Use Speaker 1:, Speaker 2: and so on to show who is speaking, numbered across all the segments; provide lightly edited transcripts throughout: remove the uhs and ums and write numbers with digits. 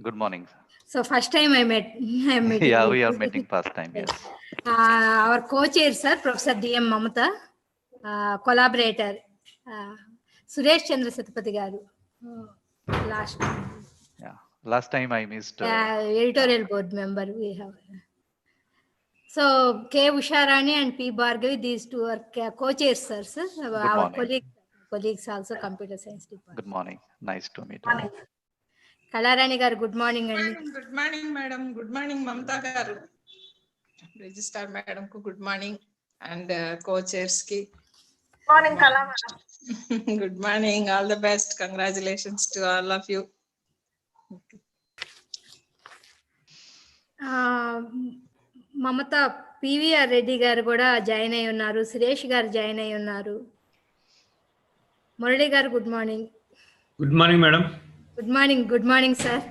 Speaker 1: Good morning.
Speaker 2: So first time I met.
Speaker 1: Yeah, we are meeting first time. Yes.
Speaker 2: Our co-chair, sir, Professor D.M. Mamata, collaborator, Suresh Chandra Satapathy garu. Last time.
Speaker 1: Yeah. Last time I missed.
Speaker 2: Editorial board member we have. So K. Usharani and P. Bhargavi, these two are co-chairs, sir. Our colleagues also computer science department.
Speaker 1: Good morning. Nice to meet you.
Speaker 2: Kalarani garu, good morning.
Speaker 3: Good morning, madam. Good morning, Mamta garu. Registrar madam ku good morning and co-chairs ki.
Speaker 4: Morning, Kala.
Speaker 3: Good morning. All the best. Congratulations to all of you.
Speaker 2: Mamata PVR Reddy garu kuda join ayi unnaru. Suresh garu join ayi unnaru. Murali garu, good morning.
Speaker 5: Good morning, madam.
Speaker 2: Good morning, sir.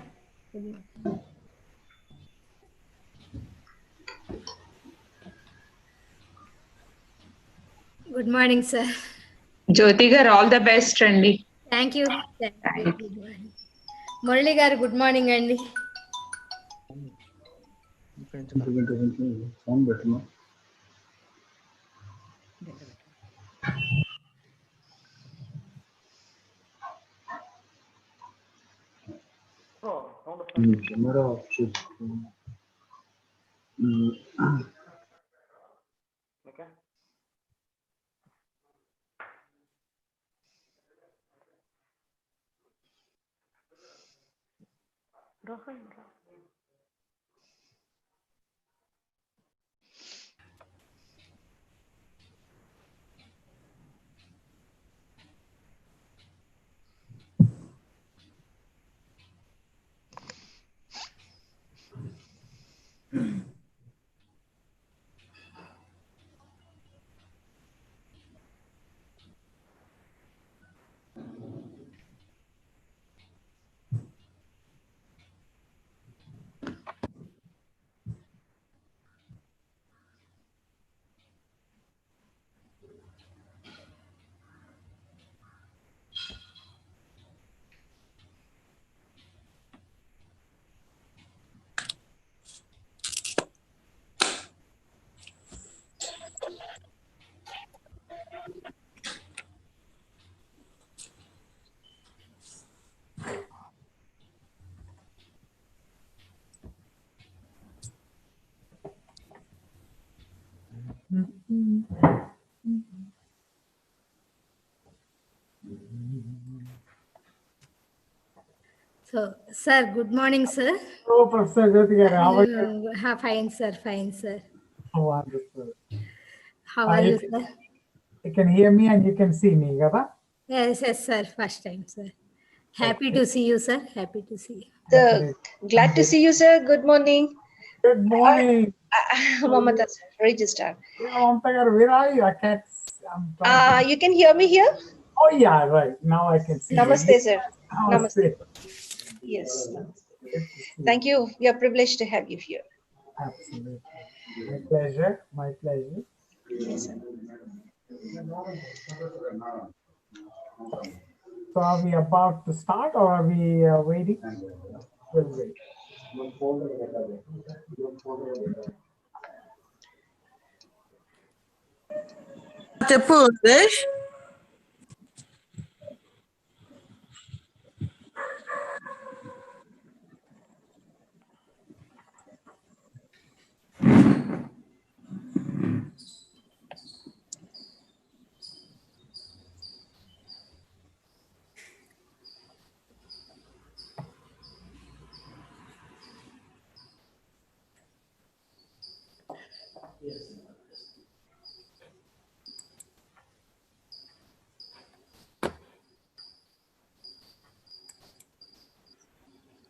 Speaker 2: Good morning, sir.
Speaker 4: Jyoti garu, all the best, Randy.
Speaker 2: Thank you. Good morning. Murali garu, good morning, Andy. So, sir, good morning, sir.
Speaker 6: Oh, Professor Jyoti garu, how are you?
Speaker 2: Fine, sir.
Speaker 6: Wonderful.
Speaker 2: How are you, sir?
Speaker 6: You can hear me and you can see me, kada?
Speaker 2: Yes, sir. First time, sir. Happy to see you, sir. Happy to see you.
Speaker 4: Glad to see you, sir. Good morning.
Speaker 6: Good morning.
Speaker 4: Mamata, sir, registrar.
Speaker 6: Mamta garu, where are you? I can't.
Speaker 4: You can hear me here?
Speaker 6: Oh, yeah, right. Now I can see
Speaker 4: Namaste,
Speaker 6: you.
Speaker 4: sir.
Speaker 6: Namaste.
Speaker 4: Yes. Thank you. We are privileged to have you here.
Speaker 6: Absolutely. My pleasure. My pleasure.
Speaker 4: Yes, sir.
Speaker 6: So are we about to start or are we waiting? We'll wait.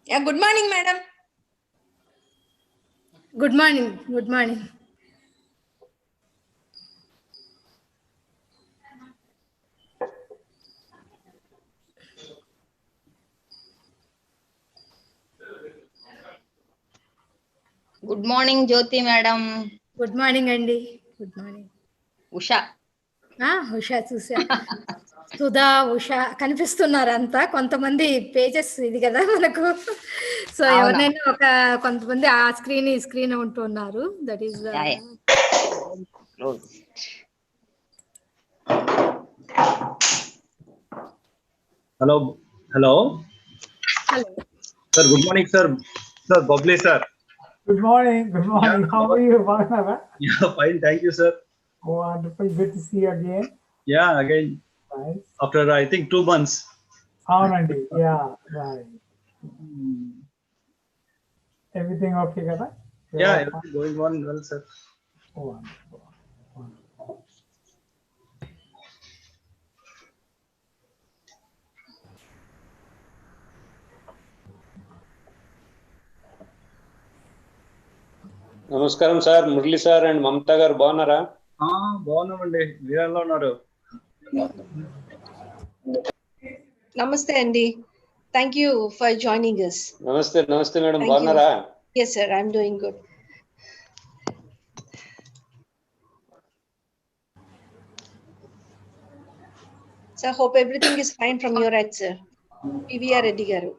Speaker 4: Yeah, good morning, madam.
Speaker 2: Good morning.
Speaker 7: Good morning, Jyoti madam.
Speaker 2: Good morning, Andy. Good morning.
Speaker 7: Usha.
Speaker 2: Usha, Susha. Sudha Usha కనిపిస్తున్నారంతా, కొంతమంది pages ఇది కదా మనకు. So
Speaker 7: అవునా.
Speaker 2: ఎవరినైనా కొంతమంది ఆ screen ఈ screen ఉంటున్నారు. That is
Speaker 7: Close.
Speaker 5: Hello.
Speaker 2: Hello.
Speaker 5: Sir, good morning, sir. Sir, Bobley, sir.
Speaker 6: Good morning. Good morning.
Speaker 5: Yeah.
Speaker 6: How are you, Bhargava?
Speaker 5: Yeah, fine. Thank you, sir.
Speaker 6: Wonderful. Good to see you again.
Speaker 5: Yeah, again,
Speaker 6: Nice.
Speaker 5: after I think 2 months.
Speaker 6: Anandi. Yeah, right. Everything okay, Kada?
Speaker 5: Yeah, everything going on well, sir.
Speaker 6: Wonderful. Wonderful.
Speaker 8: నమస్కారం sir, Murali sir and Mamata గారు బాగున్నారా?
Speaker 5: బాగున్నామండి. మీరు ఎలా ఉన్నారు?
Speaker 4: Namaste, Andy. Thank you for joining us.
Speaker 8: నమస్తే నమస్తే madam,
Speaker 4: Thank
Speaker 8: బాగున్నారా?
Speaker 4: Yes, sir. I'm doing good. So I hope everything is fine from your end, sir. PVR Reddy garu.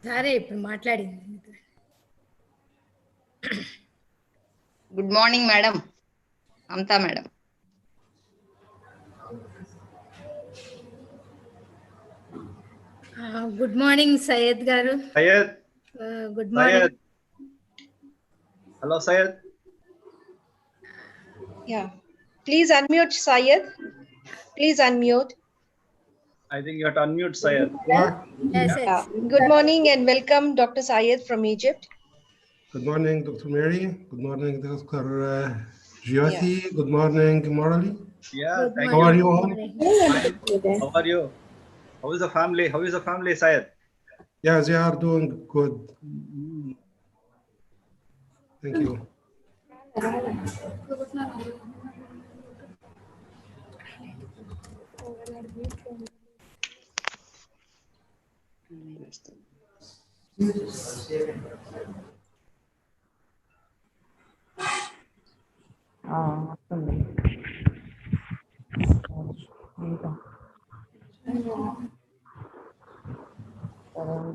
Speaker 2: సరే ఇప్పుడు మాట్లాడింది.
Speaker 7: Good morning, madam. Mamta madam.
Speaker 2: Good morning Syed గారు.
Speaker 5: Syed.
Speaker 2: Good morning.
Speaker 5: Hello, Syed.
Speaker 4: Yeah. Please unmute, Syed. Please unmute.
Speaker 5: I think you have to unmute, Syed.
Speaker 2: Yes,
Speaker 4: Yeah.
Speaker 2: yes.
Speaker 4: Good morning and welcome, Dr. Syed from Egypt.
Speaker 9: Good morning, Dr. Mary. Good morning, Dr. Jyoti. Good morning, Morali.
Speaker 5: Yeah,
Speaker 2: Good
Speaker 5: thank
Speaker 9: How are
Speaker 2: morning.
Speaker 9: you all?
Speaker 5: you. How are you? How is the family? How is the family, Syed?
Speaker 9: Yeah, they are doing good. Thank you.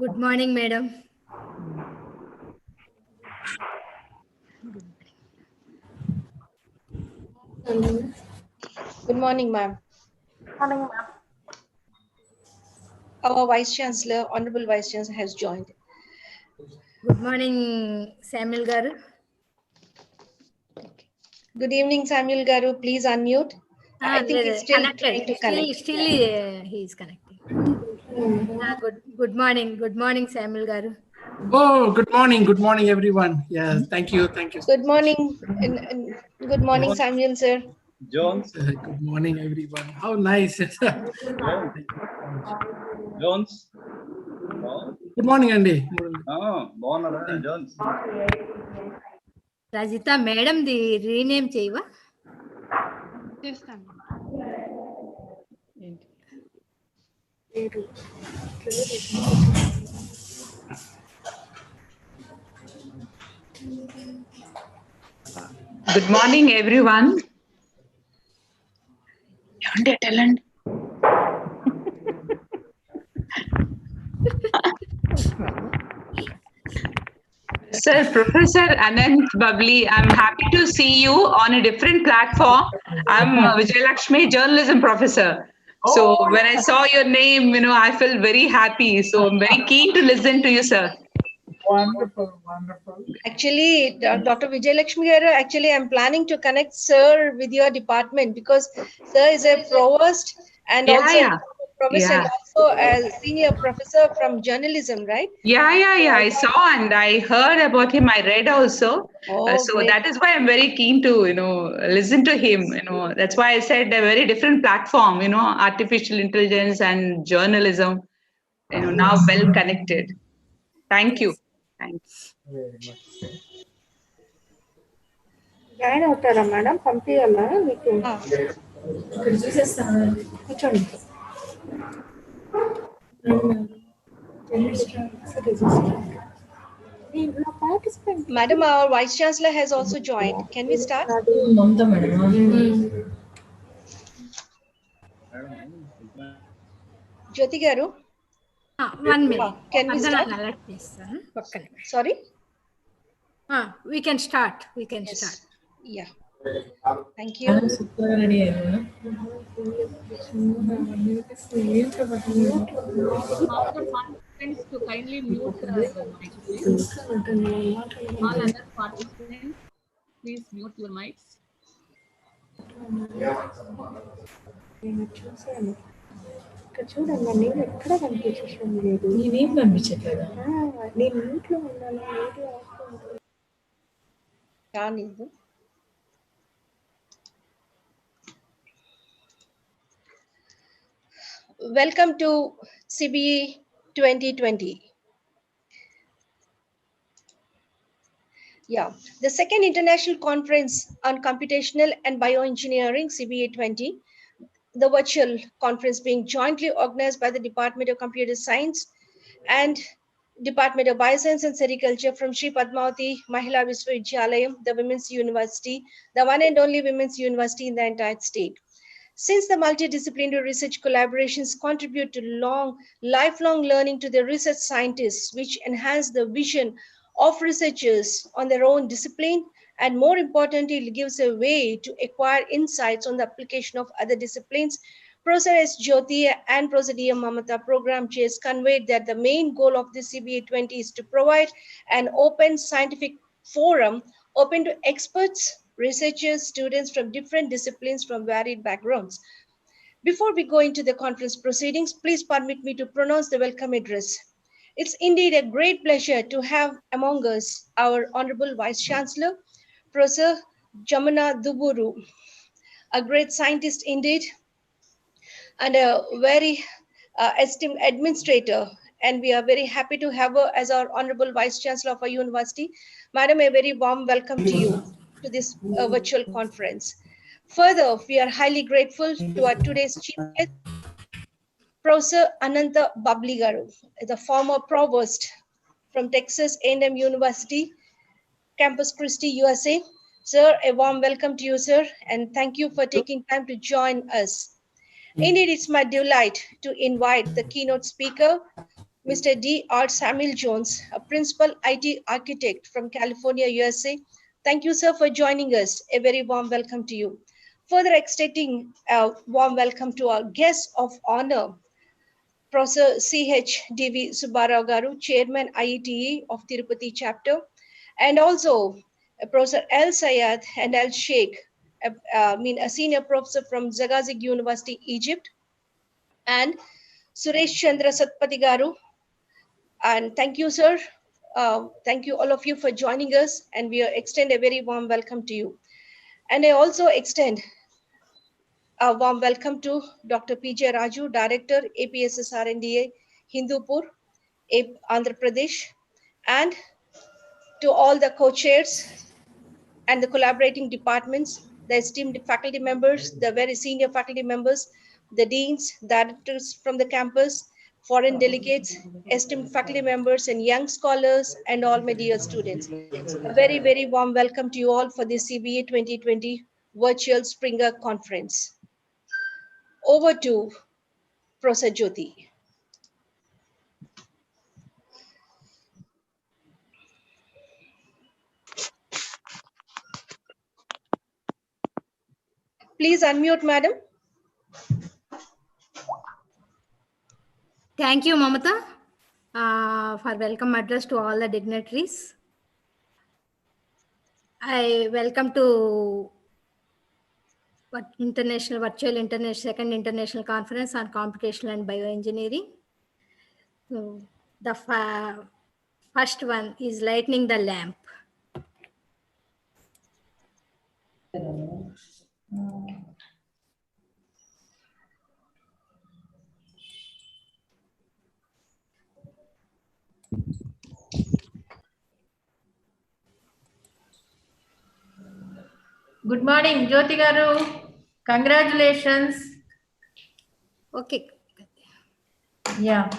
Speaker 2: Good morning madam.
Speaker 4: Good morning, ma'am. Morning, ma'am. Our Vice Chancellor, Honorable Vice Chancellor, has joined.
Speaker 2: Good morning Samuel గారు.
Speaker 4: Good evening, Samuel Garu. Please unmute. I think he's still trying to connect.
Speaker 2: Still he is connecting. Good morning Samuel garu.
Speaker 10: Oh, good morning everyone. Yeah, thank you.
Speaker 4: Good morning, good morning, Samuel sir.
Speaker 5: Jones.
Speaker 10: Good morning everyone. How nice.
Speaker 5: Jones.
Speaker 10: Good morning Andy.
Speaker 5: బాగున్నారా Jones?
Speaker 2: Rajitha madam the rename చేయవా?
Speaker 3: చేస్తాను.
Speaker 11: Good morning, everyone. Sir, Professor Anant Babli, I'm happy to see you on a different platform. I'm Vijayalakshmi, journalism professor. So when I saw your name, I felt very happy. So I'm very keen to listen to you, sir.
Speaker 6: Wonderful, wonderful.
Speaker 4: Actually, Dr. Vijayalakshmi garu, actually I'm planning to connect sir with your department because sir is a provost and also professor and also a senior professor from journalism, right?
Speaker 11: Yeah. I saw and I heard about him. I read also. So
Speaker 4: great.
Speaker 11: that is why I'm very keen to, listen to him. That's why I said a very different platform, artificial intelligence and journalism, now well connected. Thank you. Thanks.
Speaker 6: Very much.
Speaker 12: Join అవుతారా madam? పంపించాలా మీకు? ఇక్కడ చూసేస్తాను, కూర్చోండి.
Speaker 4: Madam, our Vice Chancellor has also joined. Can we start? Jyoti garu?
Speaker 2: 1 minute.
Speaker 4: Can we start?
Speaker 2: Sorry? We can start. We can start.
Speaker 4: Yeah. Thank you.
Speaker 13: Participants to kindly mute the mic, please. All other participants, please mute your mics.
Speaker 12: చూడమ్మా నేను ఎక్కడ కనిపించడం లేదు నేనేం కనిపించట్లేదా నేను ఇంట్లో ఉన్నాను
Speaker 4: రానివ్వు. Welcome to CBE 2020. Yeah, the second international conference on computational and bioengineering, CBE'20, the virtual conference being jointly organized by the Department of Computer Science and Department of Bioscience and Sericulture from Sri Padmavati Mahila Viswavidyalaya, the Women's University, the one and only women's university in the entire state. Since the multidisciplinary research collaborations contribute to lifelong learning to the research scientists, which enhance the vision of researchers on their own discipline, and more importantly, it gives a way to acquire insights on the application of other disciplines. Professor S. Jyoti and Professor D. M. Mamata, program chairs, conveyed that the main goal of the CBE'20 is to provide an open scientific forum open to experts, researchers, students from different disciplines from varied backgrounds. Before we go into the conference proceedings, please permit me to pronounce the welcome address. It's indeed a great pleasure to have among us our Honorable Vice Chancellor, Professor Jamana Duburu, a great scientist indeed, and a very esteemed administrator. And we are very happy to have her as our Honorable Vice Chancellor of our university. Madam, a very warm welcome to you to this virtual conference. Further, we are highly grateful to our today's chief guest, Professor Ananta Babli Garu, the former provost from Texas A&M University, Campus Christi, USA. Sir, a warm welcome to you, sir, and thank you for taking time to join us. Indeed, it's my delight to invite the keynote speaker, Mr. D. R. Samuel Jones, a principal IT architect from California, USA. Thank you, sir, for joining us. A very warm welcome to you. Further extending a warm welcome to our guest of honor, Professor C.H. D.V. Subbarao Garu, Chairman IETE of Tirupati chapter, and also Professor L. Sayed and L. Sheikh, a senior professor from Zagazig University, Egypt, and Suresh Chandra Satpati Garu. And thank you, sir. Thank you, all of you, for joining us, and we extend a very warm welcome to you. And I also extend a warm welcome to Dr. P.J. Raju, Director, APSS R&DA, Hindupur, Andhra Pradesh, and to all the co-chairs and the collaborating departments, the esteemed faculty members, the very senior faculty members, the deans, directors from the campus, foreign delegates, esteemed faculty members, and young scholars, and all my dear students. A very, very warm welcome to you all for the CBE 2020 Virtual Springer Conference. Over to Professor Jyoti. Please unmute, madam.
Speaker 2: Thank you, Mamata, for welcome address to all the dignitaries. I welcome to second international conference on computational and bioengineering. So the first one is lighting the lamp.
Speaker 12: Good morning, Jyoti Garu. Congratulations.
Speaker 2: Okay.
Speaker 12: Yeah.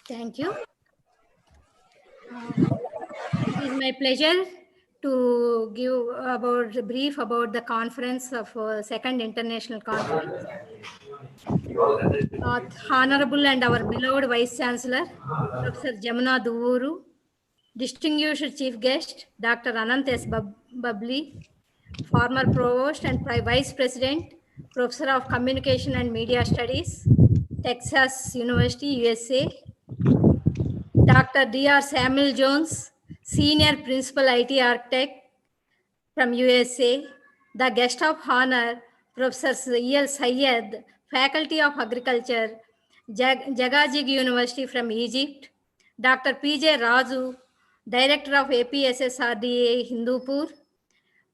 Speaker 2: Thank you. It is my pleasure to give about a brief about the conference of second international conference. Honorable and our beloved Vice Chancellor, Professor Jamuna Duvuru, distinguished Chief Guest, Dr. Anant S. Babli, former Provost and Vice President, Professor of Communication and Media Studies, Texas University, USA, Dr. Dr. Samuel Jones, Senior Principal IT Architect from USA, the guest of honor, Professor E.L. Syed, Faculty of Agriculture, Jagajig University from Egypt, Dr. P.J. Raju, Director of APSSRDA Hindupur,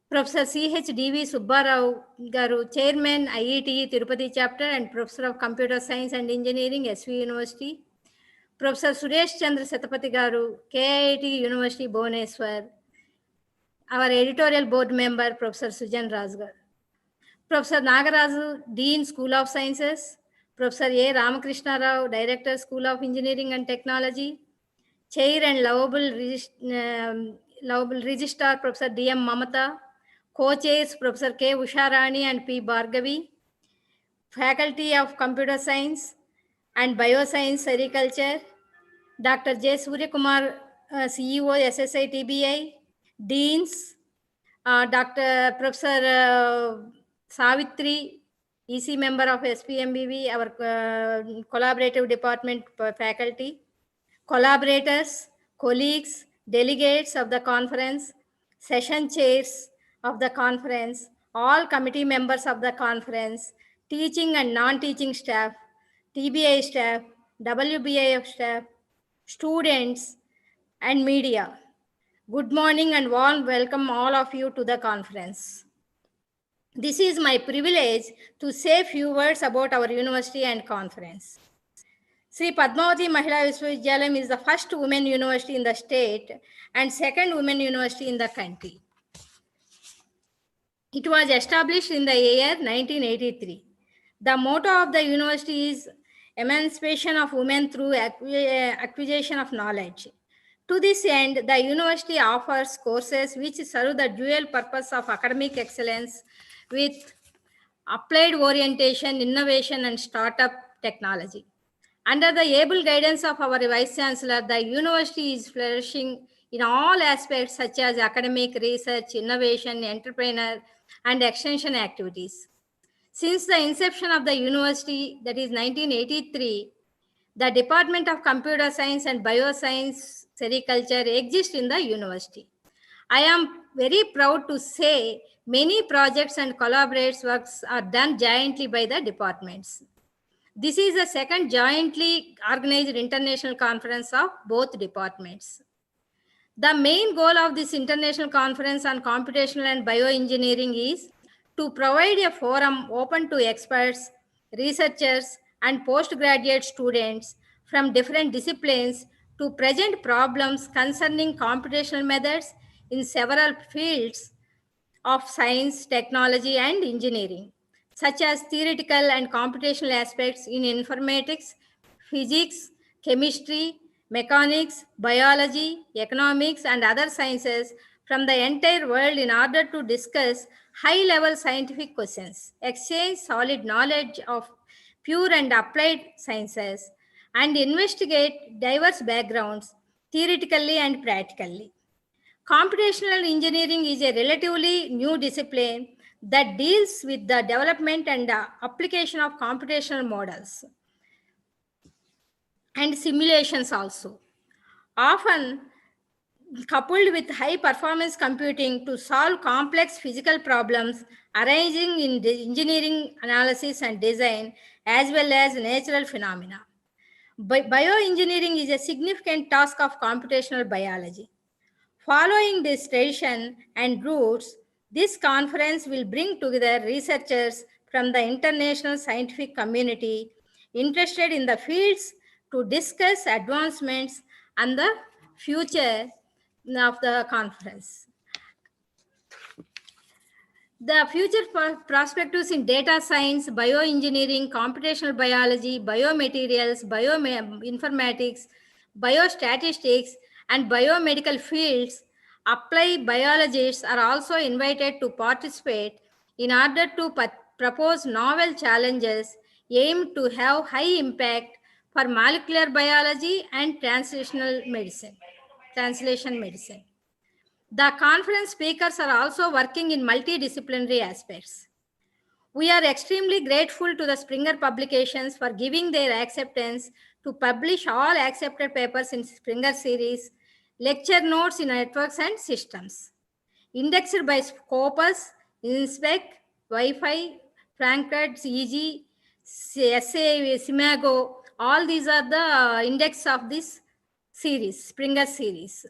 Speaker 2: Professor C.H.D.V. Subbarao Garu, Chairman IET Tirupati Chapter and Professor of Computer Science and Engineering, SV University, Professor Suresh Chandra Satapati Garu, KIT University, Bhubaneswar, our editorial board member, Professor Sujan Rajgar, Professor Nagaraju, Dean, School of Sciences, Professor A. Ramakrishna Rao, Director, School of Engineering and Technology, Chair and lovable Registrar, Professor D.M. Mamata, Co-Chairs, Professor K. Usharani and P. Bhargavi, Faculty of Computer Science and Bioscience Sericulture, Dr. J. Suryakumar, CEO, SSI TBI, Deans, Dr. Professor Savitri, EC member of SPMVV, our collaborative department faculty, collaborators, colleagues, delegates of the conference, session chairs of the conference, all committee members of the conference, teaching and non-teaching staff, TBI staff, WBIF staff, students, and media. Good morning and warm welcome all of you to the conference. This is my privilege to say a few words about our university and conference. Sri Padmavati Mahila Vishwavidyalayam is the first women university in the state and second women university in the country. It was established in the year 1983. The motto of the university is Emancipation of Women through Acquisition of Knowledge. To this end, the university offers courses which serve the dual purpose of academic excellence with applied orientation, innovation, and startup technology. Under the able guidance of our Vice Chancellor, the university is flourishing in all aspects such as academic, research, innovation, entrepreneur, and extension activities. Since the inception of the university, that is 1983, the Department of Computer Science and Bioscience Sericulture exists in the university. I am very proud to say many projects and collaborative works are done jointly by the departments. This is the second jointly organized international conference of both departments. The main goal of this international conference on computational and bioengineering is to provide a forum open to experts, researchers, and postgraduate students from different disciplines to present problems concerning computational methods in several fields of science, technology, and engineering, such as theoretical and computational aspects in informatics, physics, chemistry, mechanics, biology, economics, and other sciences from the entire world in order to discuss high-level scientific questions, exchange solid knowledge of pure and applied sciences, and investigate diverse backgrounds, theoretically and practically. Computational engineering is a relatively new discipline that deals with the development and application of computational models and simulations also. Often, coupled with high performance computing to solve complex physical problems arising in engineering analysis and design, as well as natural phenomena. Bioengineering is a significant task of computational biology. Following this tradition and roots, this conference will bring together researchers from the international scientific community interested in the fields to discuss advancements and the future of the conference. The future perspectives in data science, bioengineering, computational biology, biomaterials, bioinformatics, biostatistics, and biomedical fields, applied biologists are also invited to participate in order to propose novel challenges aimed to have high impact for molecular biology and translation medicine. The conference speakers are also working in multidisciplinary aspects. We are extremely grateful to the Springer Publications for giving their acceptance to publish all accepted papers in Springer series, lecture notes in networks and systems. Indexed by Scopus, InSpec, Wi-Fi, Frankfurt, EG, SA, Simago, all these are the index of this series, Springer series.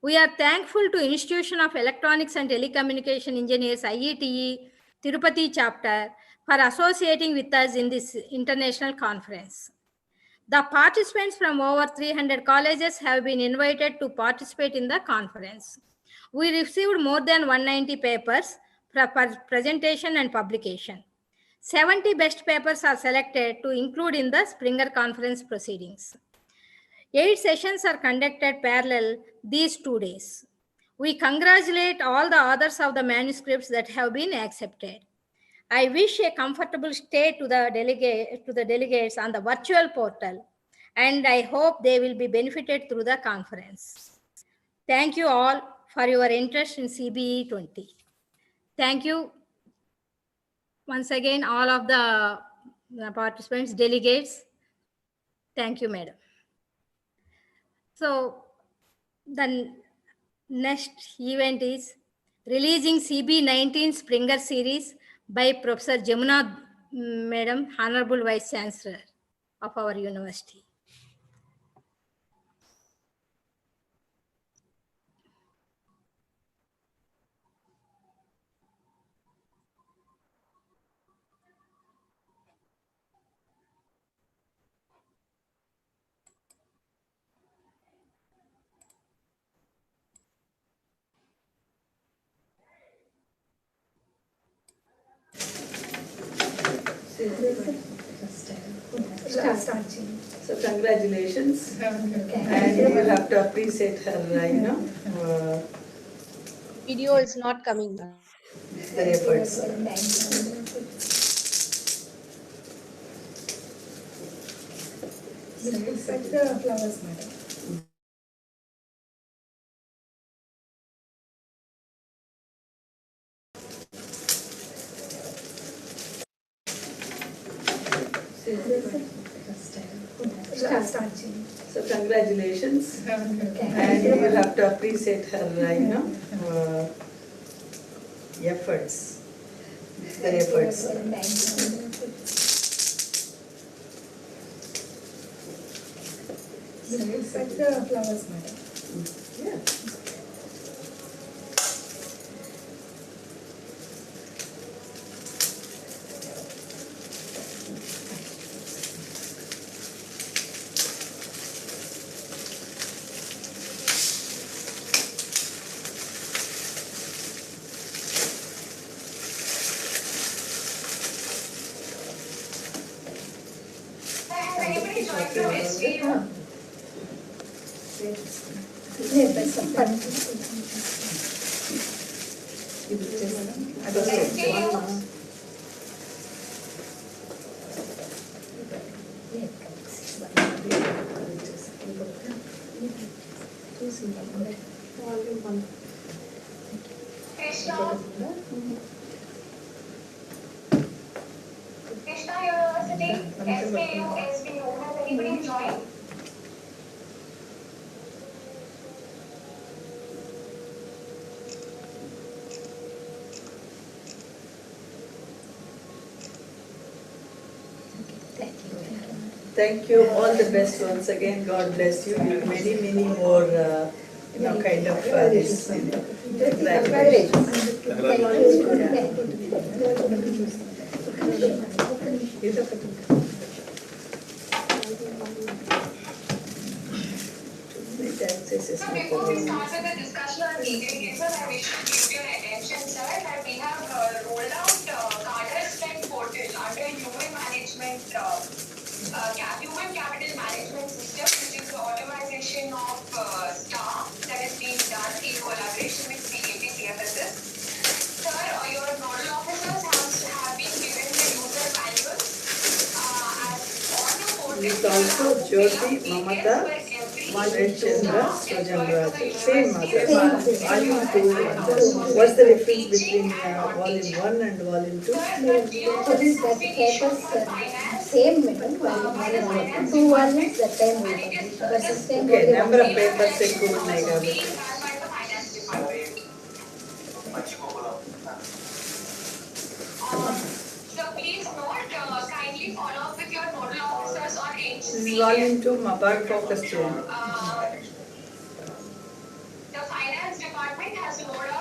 Speaker 2: We are thankful to Institution of Electronics and Telecommunication Engineers, IETE, Tirupati chapter, for associating with us in this international conference. The participants from over 300 colleges have been invited to participate in the conference. We received more than 190 papers for presentation and publication. 70 best papers are selected to include in the Springer Conference proceedings. 8 sessions are conducted parallel these 2 days. We congratulate all the authors of the manuscripts that have been accepted. I wish a comfortable stay to the delegates on the virtual portal, and I hope they will be benefited through the conference. Thank you all for your interest in CBE'20. Thank you once again, all of the participants, delegates. Thank you, madam. So the next event is releasing CBE'19 Springer series by Professor Jamuna Madam, Honorable Vice Chancellor of our university.
Speaker 14: So congratulations, and you will have to appreciate her,
Speaker 4: Video is not coming back.
Speaker 14: the efforts.
Speaker 12: The flowers, madam.
Speaker 14: So congratulations, and you will have to appreciate her, efforts. The efforts.
Speaker 12: The flowers, madam.
Speaker 14: Yeah.
Speaker 15: Krishna University, SPU, SPU. Has anybody joined?
Speaker 14: Thank you. All the best once again. God bless you. Many, many more, kind of this.
Speaker 15: So before we start with the discussion on media cases, I wish to give your attention, sir, that we have rolled out Carter portal under human management, human capital management system, which is the automation of staff that is being done in collaboration with CFSS. Sir, your nodal officers have been given the user manuals as on the portal.
Speaker 14: With also Jyoti, Mamata, Chandra, Sujan Raju. Same mother. Volume 2. What's the difference between volume 1 and volume 2?
Speaker 2: Actually, that papers same, madam. Two volumes that time we published. But this time
Speaker 14: Okay,
Speaker 2: only
Speaker 14: number of
Speaker 2: one.
Speaker 14: papers ఎక్కువ ఉన్నాయి కాబట్టి.
Speaker 15: So please note, kindly follow up with your nodal officers on
Speaker 14: This is
Speaker 15: HCM.
Speaker 14: volume 2, మా బాగా focus చేయండి.
Speaker 15: The finance department has rolled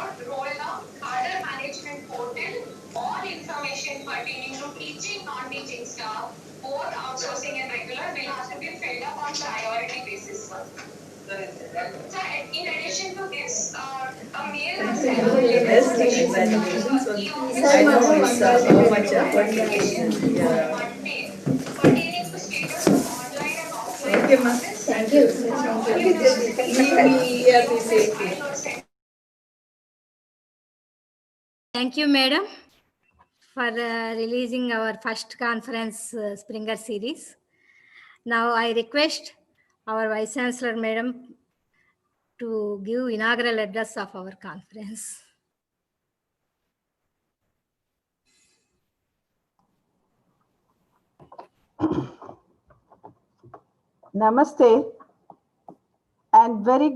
Speaker 15: out Carter management portal. All information pertaining to teaching, non-teaching staff, both outsourcing and regular, will have to be filled up on priority basis. So in addition to this, a mail has
Speaker 14: Best examinations. I know it's how much effort it is. Yeah.
Speaker 15: pertaining to status of online and offline.
Speaker 14: Okay, ma.
Speaker 2: Thank you. Thank you, madam, for releasing our first conference Springer series. Now I request our Vice Chancellor, madam, to give inaugural address of our conference.
Speaker 16: Namaste and very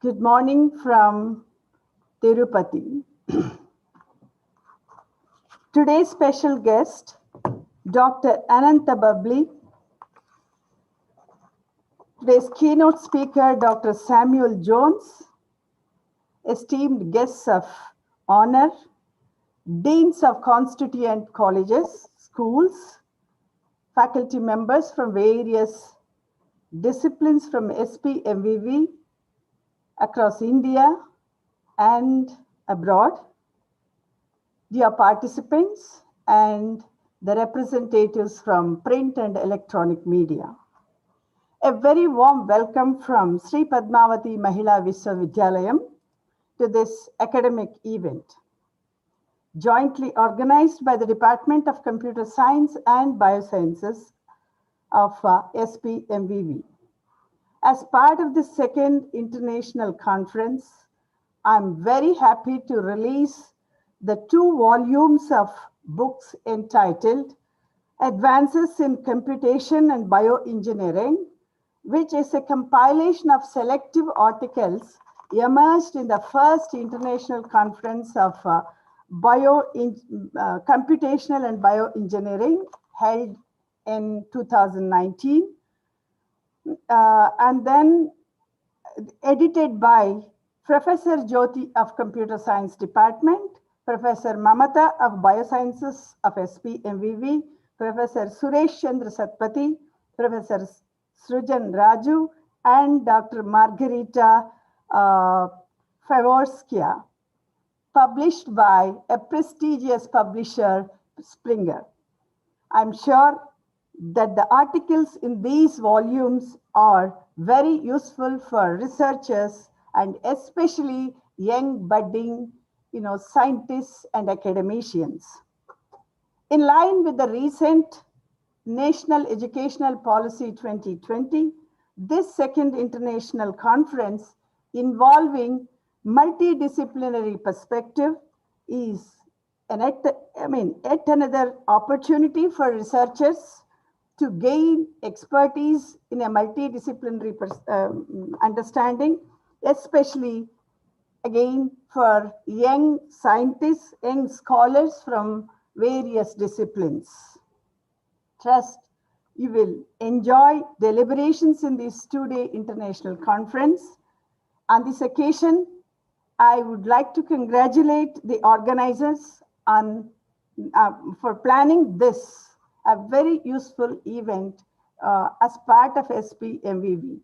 Speaker 16: good morning from Tirupati. Today's special guest, Dr. Ananta Babli. Today's keynote speaker, Dr. Samuel Jones. Esteemed guests of honor, deans of constituent colleges, schools, faculty members from various disciplines from SPMVV across India and abroad, dear participants and the representatives from print and electronic media. A very warm welcome from Sri Padmavati Mahila Vishwavidyalayam to this academic event, jointly organized by the Department of Computer Science and Biosciences of SPMVV. As part of the second international conference, I'm very happy to release the 2 volumes of books entitled Advances in Computation and Bioengineering, which is a compilation of selective articles emerged in the first international conference of computational and bioengineering held in 2019, and then edited by Professor Jyoti of Computer Science Department, Professor Mamata of Biosciences of SPMVV, Professor Suresh Chandra Satpathy, Professor Srujan Raju, and Dr. Margarita Favorskia, published by a prestigious publisher, Springer. I'm sure that the articles in these volumes are very useful for researchers and especially young budding scientists and academicians. In line with the recent National Educational Policy 2020, this second international conference involving multidisciplinary perspective is yet another opportunity for researchers to gain expertise in a multidisciplinary understanding, especially again for young scientists, young scholars from various disciplines. Trust You will enjoy deliberations in this two-day international conference. On this occasion, I would like to congratulate the organizers for planning this, a very useful event as part of SPMVV.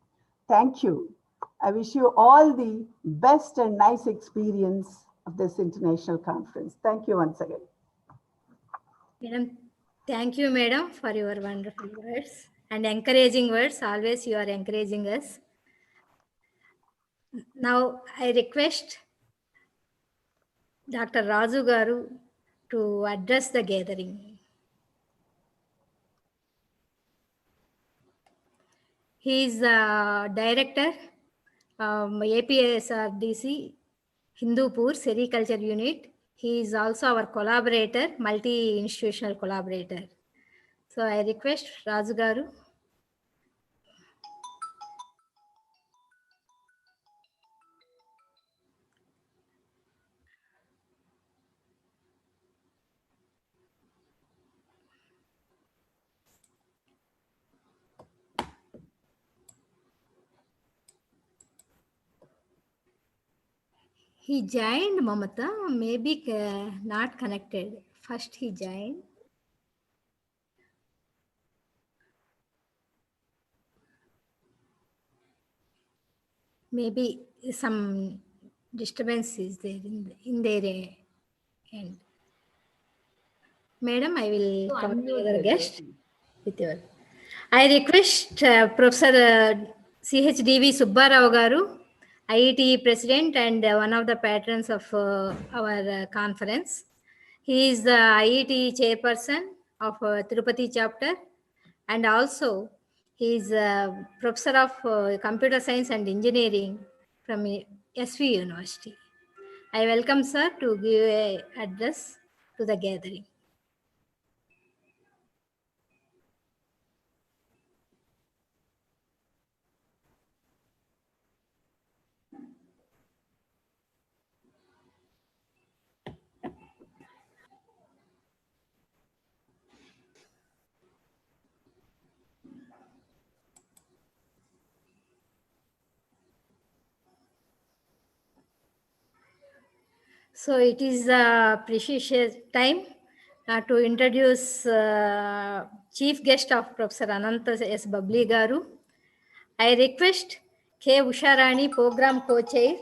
Speaker 16: Thank you. I wish you all the best and nice experience of this international conference. Thank you once again.
Speaker 2: Madam, thank you, madam, for your wonderful words and encouraging words. Always you are encouraging us. Now I request Dr. Raju Garu to address the gathering. He is the director, APSRDC, Hindupur Sericulture Unit. He is also our collaborator, multi-institutional collaborator. So I request Raju Garu. He joined, Mamata, maybe not connected. First he joined. Maybe some disturbance is there in their end. Madam, I will come to the guest with your. I request Professor CHDV Subbarao Garu, IET President and one of the patrons of our conference. He is the IET Chairperson of Tirupati chapter, and also he is Professor of Computer Science and Engineering from SV University. I welcome sir to give an address to the gathering. So it is a precious time to introduce chief guest of Professor Ananta S. Babli Garu. I request K. Usharani, program co-chair.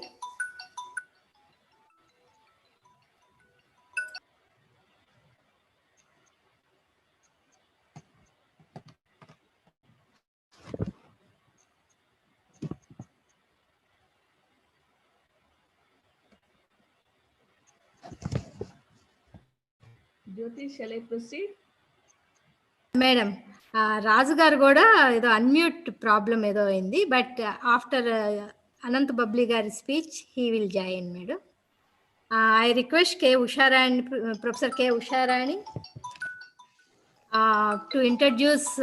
Speaker 13: Jyoti, shall I proceed?
Speaker 2: Madam, Raju garu kuda edo unmute problem edo ayindi, but after Anant Babli garu speech he will join, madam. I request K. Usharani, Professor K. Usharani to introduce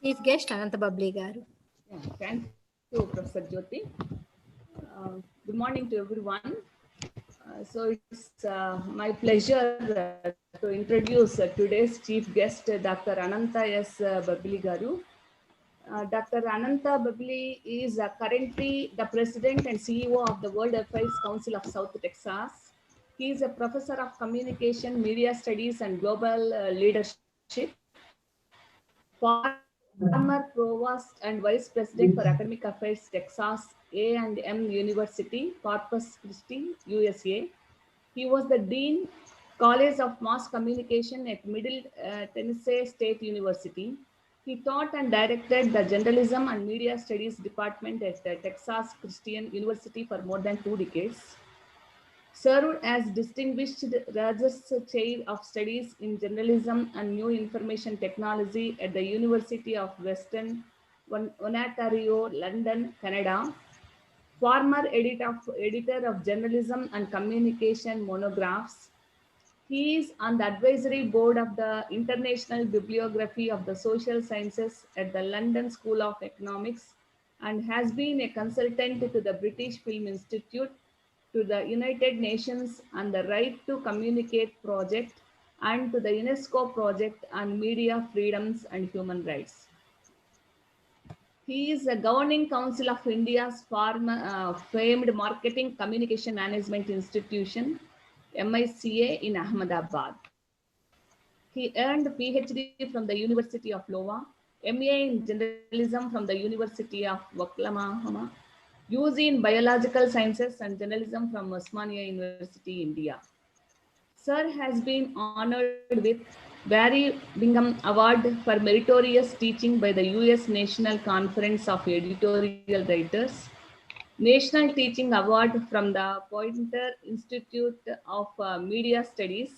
Speaker 2: chief guest Anant Babli garu.
Speaker 13: Yeah, thank you, Professor Jyoti. Good morning to everyone. So it's my pleasure to introduce today's chief guest, Dr. Ananta S. Babli Garu. Dr. Ananta Babli is currently the president and CEO of the World Affairs Council of South Texas. He is a professor of communication, media studies, and global leadership. Former provost and vice president for academic affairs, Texas A&M University, Corpus Christi, USA. He was the dean, College of Mass Communication at Middle Tennessee State University. He taught and directed the Journalism and Media Studies Department at Texas Christian University for more than 2 decades. Served as Distinguished Rogers Chair of Studies in Journalism and New Information Technology at the University of Western Ontario, London, Canada. Former editor of Journalism and Communication Monographs. He is on the advisory board of the International Bibliography of the Social Sciences at the London School of Economics and has been a consultant to the British Film Institute, to the United Nations and the Right to Communicate Project, and to the UNESCO project on media freedoms and human rights. He is the governing council of India's famed Marketing Communication Management Institution, MICA, in Ahmedabad. He earned PhD from the University of Iowa, MA in journalism from the University of Oklahoma, UC in biological sciences and journalism from Osmania University, India. Sir has been honored with Barry Bingham Award for Meritorious Teaching by the US National Conference of Editorial Writers, National Teaching Award from the Poynter Institute of Media Studies,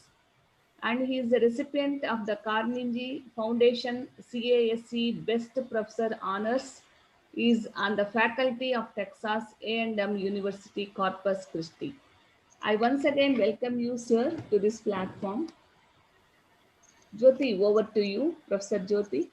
Speaker 13: and he is the recipient of the Carnegie Foundation CASE Best Professor Honors. He is on the faculty of Texas A&M University Corpus Christi. I once again welcome you, sir, to this platform. Jyoti, over to you, Professor Jyoti.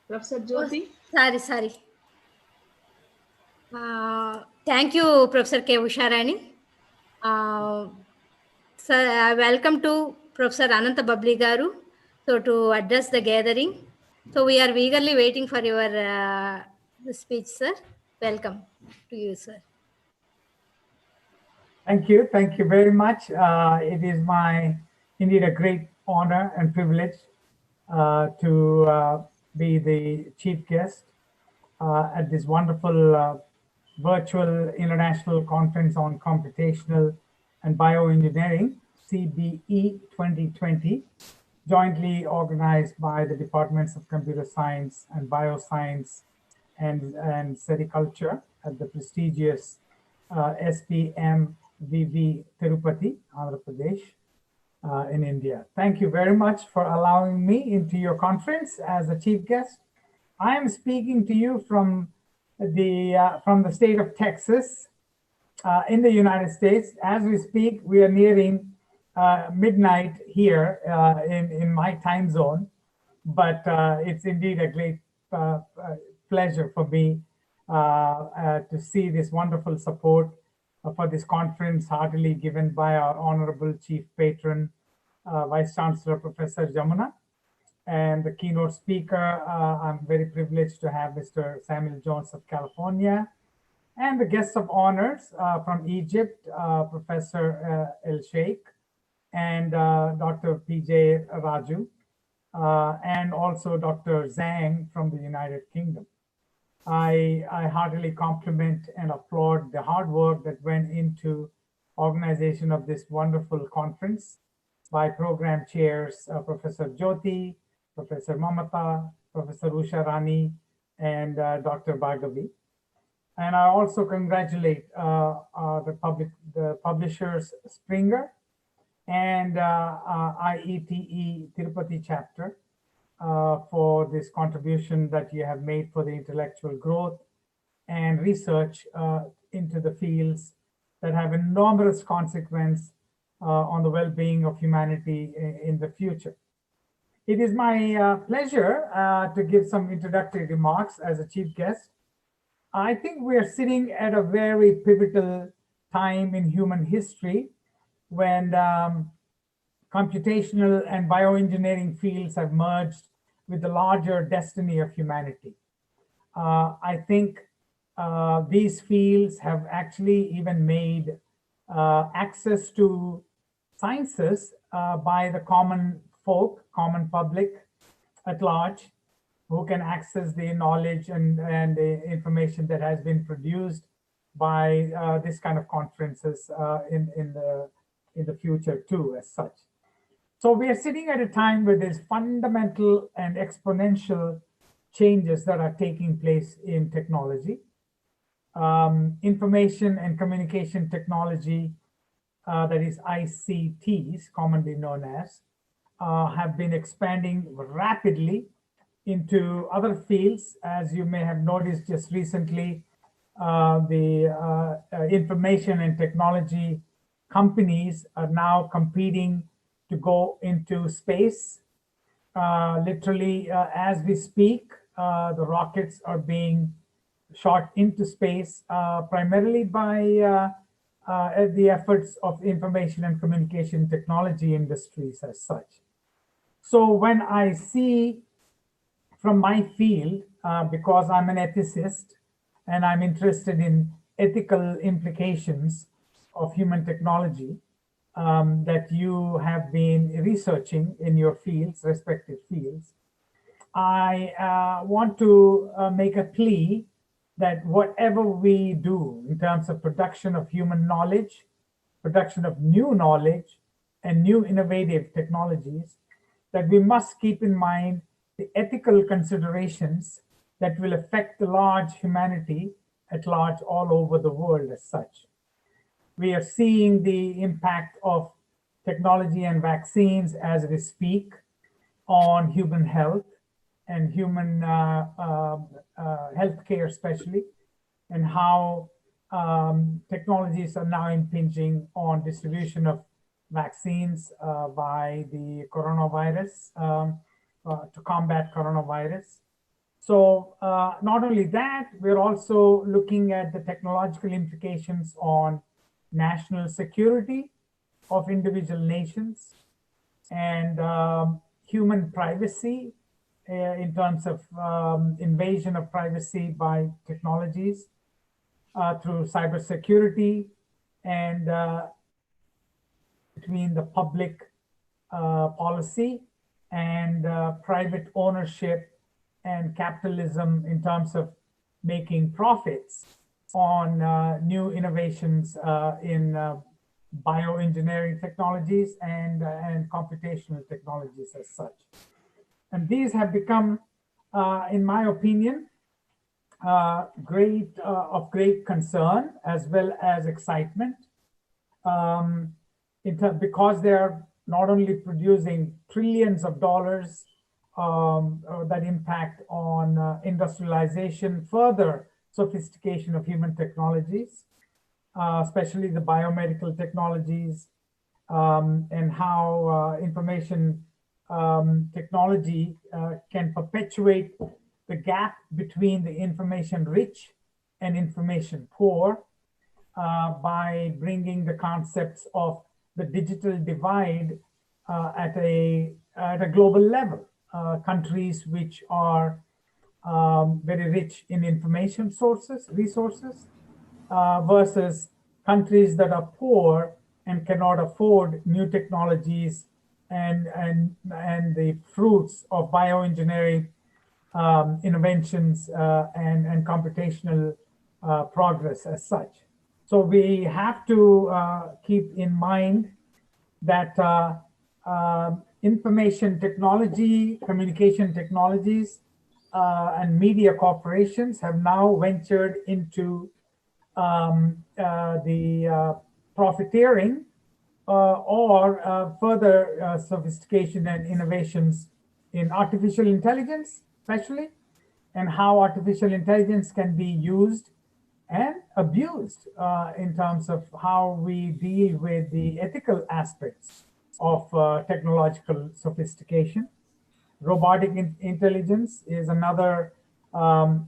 Speaker 13: Professor Jyoti.
Speaker 2: Oh, sorry. Thank you, Professor K. Usharani. Sir, welcome to Professor Ananta Babli Garu. So to address the gathering. So we are eagerly waiting for your speech, sir. Welcome to you, sir.
Speaker 6: Thank you very much. It is indeed a great honor and privilege to be the chief guest at this wonderful virtual international conference on computational and bioengineering, CBE 2020, jointly organized by the Departments of Computer Science and Bioscience and Sericulture at the prestigious SPMVV Tirupati, Andhra Pradesh, in India. Thank you very much for allowing me into your conference as a chief guest. I am speaking to you from the state of Texas in the United States. As we speak, we are nearing midnight here in my time zone, but it's indeed a great pleasure for me to see this wonderful support for this conference heartily given by our honorable chief patron, Vice Chancellor Professor Jamuna. And the keynote speaker, I'm very privileged to have Mr. Samuel Jones of California, and the guests of honors from Egypt, Professor El Sheikh and Dr. PJ Raju, and also Dr. Zhang from the United Kingdom. I heartily compliment and applaud the hard work that went into organization of this wonderful conference by program chairs, Professor Jyoti, Professor Mamata, Professor Usharani, and Dr. Bhargavi. And I also congratulate the publishers Springer and IETE Tirupati chapter for this contribution that you have made for the intellectual growth and research into the fields that have enormous consequence on the well-being of humanity in the future. It is my pleasure to give some introductory remarks as a chief guest. I think we are sitting at a very pivotal time in human history when computational and bioengineering fields have merged with the larger destiny of humanity. I think these fields have actually even made access to sciences by the common folk, common public at large, who can access the knowledge and the information that has been produced by this kind of conferences in the future too, as such. So we are sitting at a time where there's fundamental and exponential changes that are taking place in technology. Information and communication technology, that is ICTs, commonly known as, have been expanding rapidly into other fields. As you may have noticed just recently, the information and technology companies are now competing to go into space. Literally, as we speak, the rockets are being shot into space, primarily by the efforts of information and communication technology industries as such. So when I see from my field, because I'm an ethicist and I'm interested in ethical implications of human technology that you have been researching in your fields, respective fields, I want to make a plea that whatever we do in terms of production of human knowledge, production of new knowledge, and new innovative technologies, that we must keep in mind the ethical considerations that will affect the large humanity at large all over the world as such. We are seeing the impact of technology and vaccines as we speak on human health and human healthcare especially, and how technologies are now impinging on distribution of vaccines by the coronavirus to combat coronavirus. So not only that, we're also looking at the technological implications on national security of individual nations and human privacy in terms of invasion of privacy by technologies through cybersecurity and between the public policy and private ownership and capitalism in terms of making profits on new innovations in bioengineering technologies and computational technologies as such. And these have become, in my opinion, of great concern as well as excitement, because they are not only producing trillions of dollars that impact on industrialization, further sophistication of human technologies, especially the biomedical technologies, and how information technology can perpetuate the gap between the information rich and information poor by bringing the concepts of the digital divide at a global level. Countries which are very rich in information resources versus countries that are poor and cannot afford new technologies and the fruits of bioengineering inventions and computational progress as such. So we have to keep in mind that information technology, communication technologies, and media corporations have now ventured into the profiteering or further sophistication and innovations in artificial intelligence, especially, and how artificial intelligence can be used and abused in terms of how we deal with the ethical aspects of technological sophistication. Robotic intelligence is another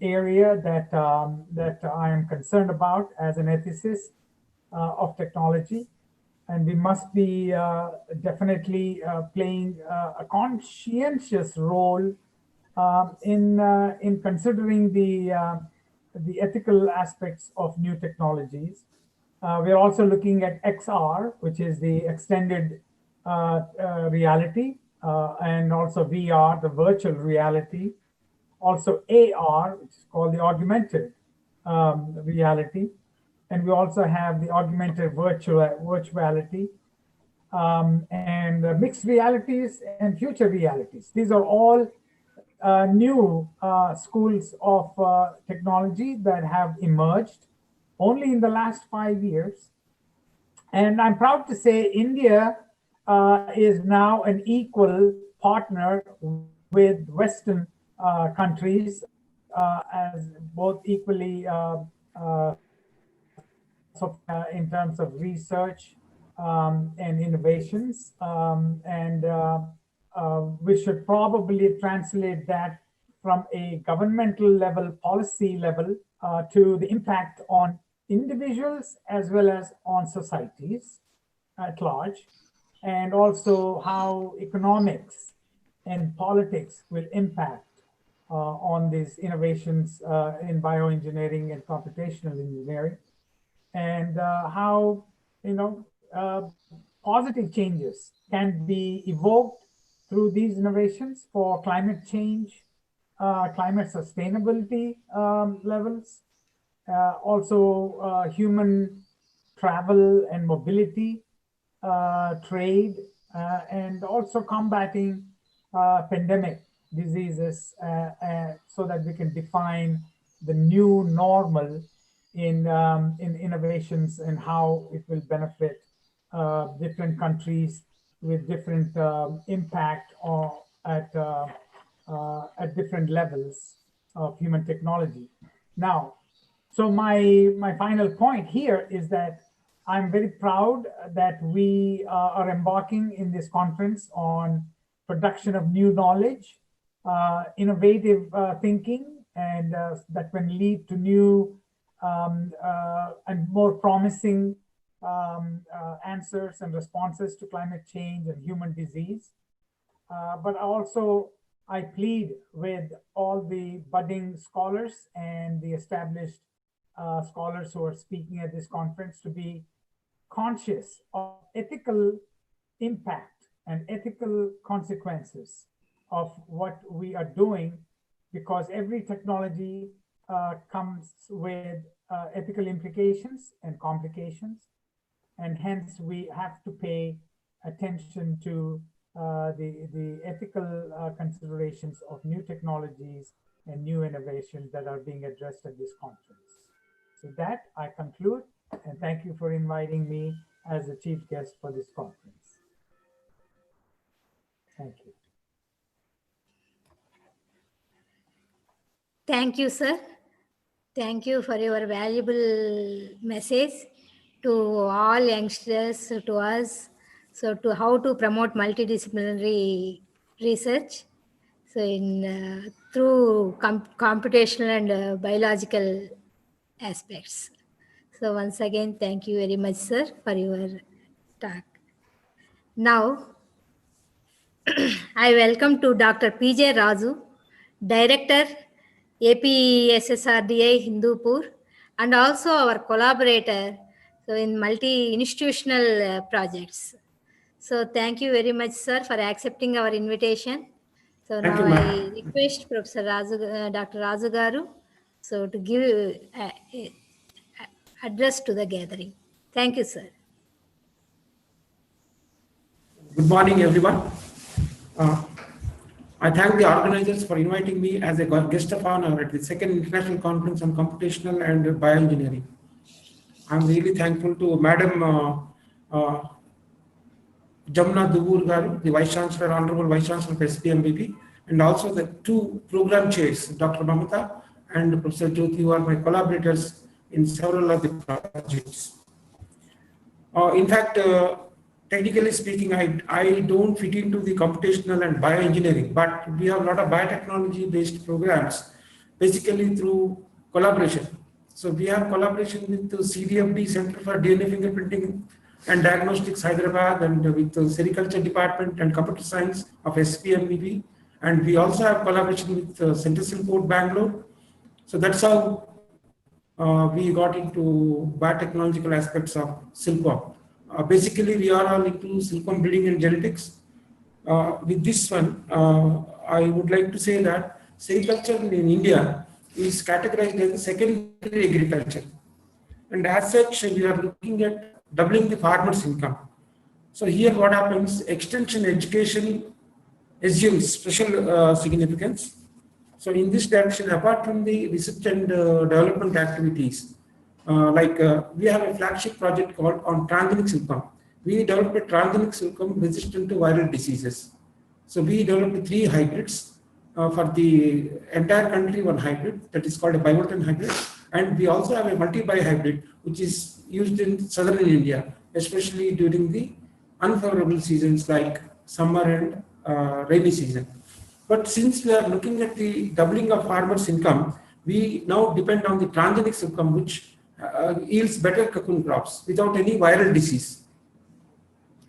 Speaker 6: area that I am concerned about as an ethicist of technology. And we must be definitely playing a conscientious role in considering the ethical aspects of new technologies. We're also looking at XR, which is the extended reality, and also VR, the virtual reality. Also AR, which is called the augmented reality. And we also have the augmented virtuality, and mixed realities and future realities. These are all new schools of technology that have emerged only in the last 5 years. And I'm proud to say India is now an equal partner with Western countries as both equally in terms of research and innovations. We should probably translate that from a governmental level, policy level, to the impact on individuals as well as on societies at large, and also how economics and politics will impact on these innovations in bioengineering and computational engineering, and how positive changes can be evoked through these innovations for climate change, climate sustainability levels, also human travel and mobility, trade, and also combating pandemic diseases, so that we can define the new normal in innovations and how it will benefit different countries with different impact or at different levels of human technology. Now, so my final point here is that I'm very proud that we are embarking in this conference on production of new knowledge, innovative thinking, and that can lead to new and more promising answers and responses to climate change and human disease. But also I plead with all the budding scholars and the established scholars who are speaking at this conference to be conscious of ethical impact and ethical consequences of what we are doing, because every technology comes with ethical implications and complications, and hence we have to pay attention to the ethical considerations of new technologies and new innovations that are being addressed at this conference. With that, I conclude, and thank you for inviting me as the chief guest for this conference. Thank you.
Speaker 2: Thank you, sir. Thank you for your valuable message to all youngsters, to us, so to how to promote multidisciplinary research. So in through computational and biological aspects. So once again, thank you very much, sir, for your talk. Now, I welcome to Dr. P.J. Raju, Director, APSSRDI Hindupur, and also our collaborator so in multi-institutional projects. So thank you very much, sir, for accepting our invitation. So now I request Professor Raju, Dr. Raju Garu, so to give address to the gathering. Thank you, sir.
Speaker 10: Good morning, everyone. I thank the organizers for inviting me as a guest of honor at the second International Conference on Computational and Bioengineering. I'm really thankful to Madam Jamna Dubur Garu, the Vice Chancellor, Honorable Vice Chancellor of SPMVV, and also the two program chairs, Dr. Mamata and Professor Jyoti, who are my collaborators in several of the projects. In fact, technically speaking, I don't fit into the computational and bioengineering, but we have a lot of biotechnology-based programs, basically through collaboration. So we have collaboration with the CDFD, Center for DNA Fingerprinting and Diagnostics, Hyderabad, and with the Sericulture Department and Computer Science of SPMVV. And we also have collaboration with Central Port, Bangalore. So that's how we got into biotechnological aspects of silkworm. Basically, we are all into silkworm breeding and genetics. With this one, I would like to say that sericulture in India is categorized as a secondary agriculture. And as such, we are looking at doubling the farmer's income. So here what happens, extension education assumes special significance. So in this direction, apart from the research and development activities, we have a flagship project called on transgenic silkworm. We developed a transgenic silkworm resistant to viral diseases. So we developed 3 hybrids for the entire country, 1 hybrid that is called a bivotan hybrid. And we also have a multi-bi hybrid, which is used in southern India especially during the unfavorable seasons like summer and rainy season. But since we are looking at the doubling of farmers' income, we now depend on the transgenic sorghum, which yields better cocoon crops without any viral disease.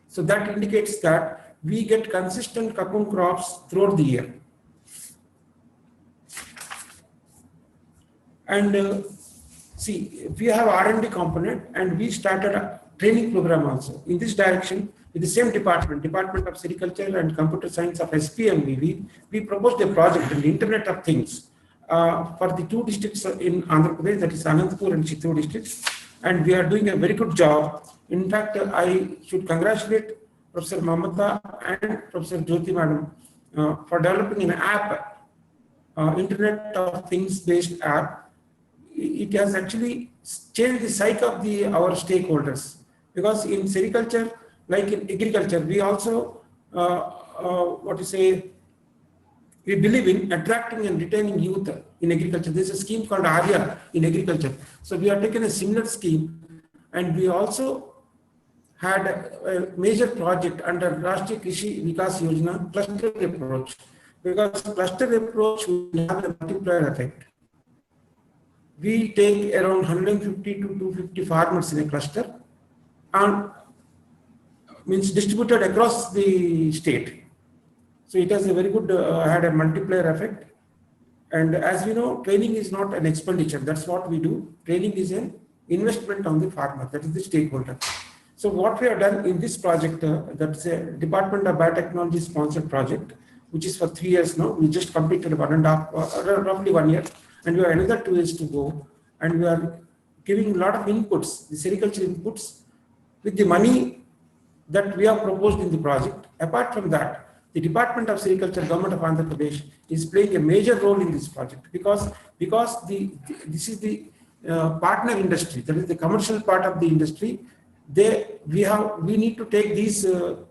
Speaker 10: So that indicates that we get consistent cocoon crops throughout the year. And see, we have R&D component, and we started a training program also in this direction with the same Department of Sericulture and Computer Science of SPMVV. We proposed a project in the Internet of Things for the 2 districts in Andhra Pradesh, that is Anantapur and Chittoor districts, and we are doing a very good job. In fact, I should congratulate Professor Mamata and Professor Jyoti Madam for developing an app, Internet of Things based app. It has actually changed the psyche of our stakeholders, because in sericulture, like in agriculture, we also we believe in attracting and retaining youth in agriculture. There is a scheme called Arya in agriculture. So we have taken a similar scheme, and we also had a major project under Rashtriya Krishi Vikas Yojana, cluster approach, because cluster approach will have a multiplier effect. We take around 150 to 250 farmers in a cluster and means distributed across the state. So it has a very good, had a multiplier effect. And as we know, training is not an expenditure. That's what we do. Training is an investment on the farmer, that is the stakeholder. So what we have done in this project, that's a Department of Biotechnology sponsored project, which is for 3 years now. We just completed roughly 1 year. And we have another 2 years to go, and we are giving a lot of inputs, the sericulture inputs, with the money that we have proposed in the project. Apart from that, the Department of Sericulture, Government of Andhra Pradesh, is playing a major role in this project because this is the partner industry, that is the commercial part of the industry. We need to take these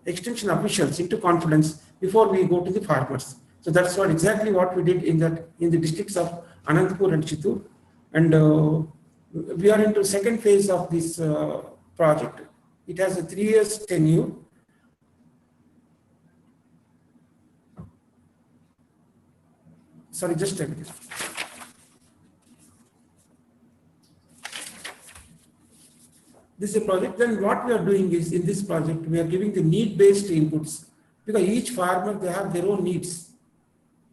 Speaker 10: extension officials into confidence before we go to the farmers. So that's exactly what we did in the districts of Anantapur and Chittoor, and we are into second phase of this project. It has a 3 years tenure. Sorry, just a minute. This is a project. Then what we are doing is, in this project, we are giving the need-based inputs, because each farmer, they have their own needs.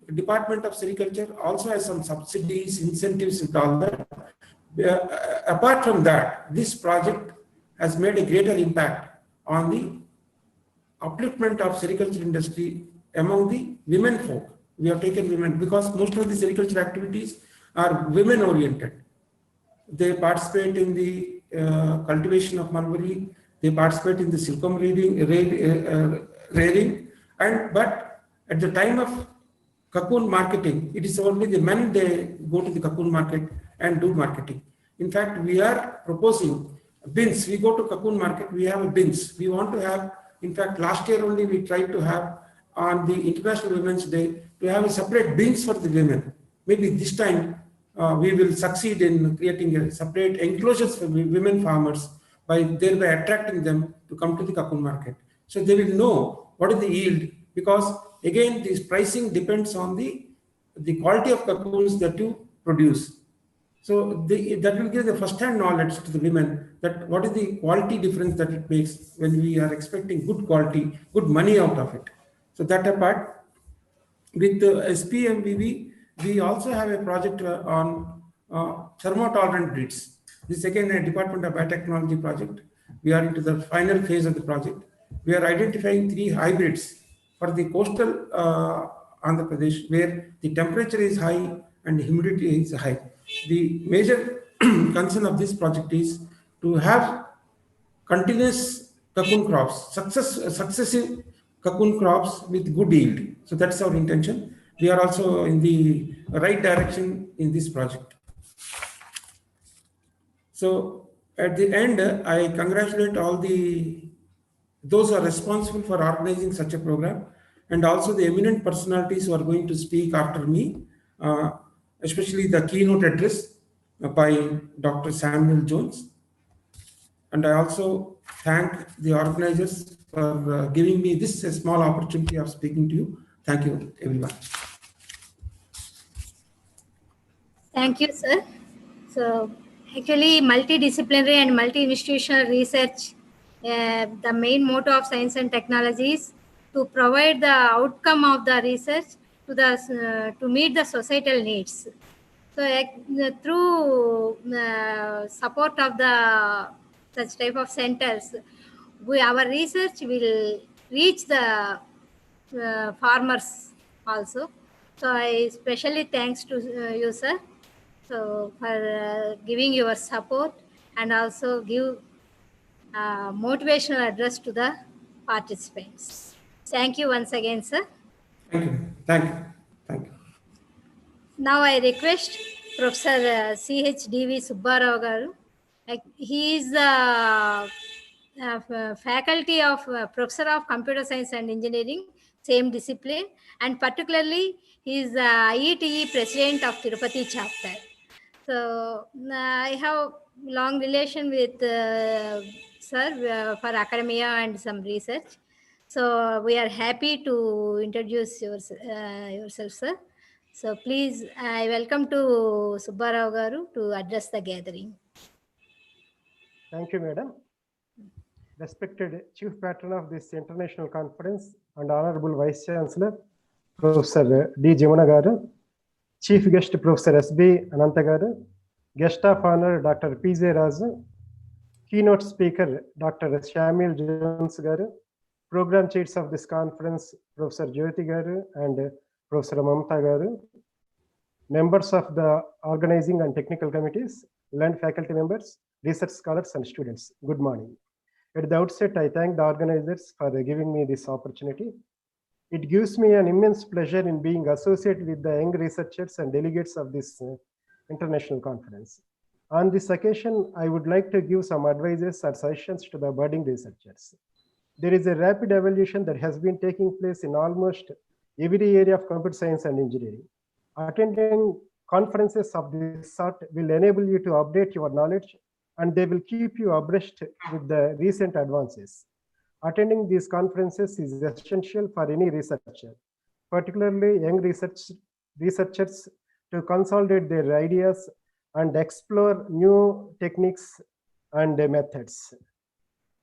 Speaker 10: The Department of Sericulture also has some subsidies, incentives, and all that. Apart from that, this project has made a greater impact on the upliftment of sericulture industry among the women folk. We have taken women because most of the sericulture activities are women oriented. They participate in the cultivation of mulberry, they participate in the silkworm rearing, but at the time of cocoon marketing, it is only the men, they go to the cocoon market and do marketing. In fact, we are proposing bins. We go to cocoon market, we have a bins. We want to have, in fact, last year only we tried to have on the International Women's Day to have a separate bins for the women. Maybe this time we will succeed in creating a separate enclosures for women farmers by thereby attracting them to come to the cocoon market. So they will know what is the yield, because again, this pricing depends on the quality of cocoons that you produce. So that will give the first-hand knowledge to the women that what is the quality difference that it makes when we are expecting good quality, good money out of it. So that apart, with the SPMVV, we also have a project on thermotolerant breeds. This is again a Department of Biotechnology project. We are into the final phase of the project. We are identifying 3 hybrids for the coastal Andhra Pradesh, where the temperature is high and humidity is high. The major concern of this project is to have continuous cocoon crops, successive cocoon crops with good yield. So that's our intention. We are also in the right direction in this project. So at the end, I congratulate all those who are responsible for organizing such a program, and also the eminent personalities who are going to speak after me, especially the keynote address by Dr. Samuel Jones. And I also thank the organizers for giving me this small opportunity of speaking to you. Thank you, everyone.
Speaker 2: Thank you, sir. So actually, multidisciplinary and multi-institutional research, the main motto of science and technology is to provide the outcome of the research to meet the societal needs. So through support of the such type of centers, our research will reach the farmers also. So I especially thanks to you, sir. So for giving your support and also give motivational address to the participants. Thank you once again, sir.
Speaker 10: Thank you. Thank you. Thank you.
Speaker 2: Now I request Professor C.H.D.V. Subbarao garu. He is the faculty of Professor of Computer Science and Engineering, same discipline, and particularly he is IETE President of Tirupati chapter. So I have long relation with sir for academia and some research. So we are happy to introduce yourself, sir. So please, I welcome to Subbarao garu to address the gathering.
Speaker 17: Thank you, Madam. Respected Chief Patron of this international conference and Honorable Vice Chancellor, Professor D. Jimana garu, Chief Guest Professor S.B. Ananta garu, Guest of Honor Dr. P.J. Raju, Keynote Speaker Dr. Shamil Jones garu, Program Chiefs of this conference Professor Jyoti garu and Professor Mamta garu, members of the organizing and technical committees, learned faculty members, research scholars and students. Good morning. At the outset, I thank the organizers for giving me this opportunity. It gives me an immense pleasure in being associated with the young researchers and delegates of this international conference. On this occasion, I would like to give some advices or suggestions to the budding researchers. There is a rapid evolution that has been taking place in almost every area of computer science and engineering. Attending conferences of this sort will enable you to update your knowledge, and they will keep you abreast with the recent advances. Attending these conferences is essential for any researcher, particularly young researchers, to consolidate their ideas and explore new techniques and methods.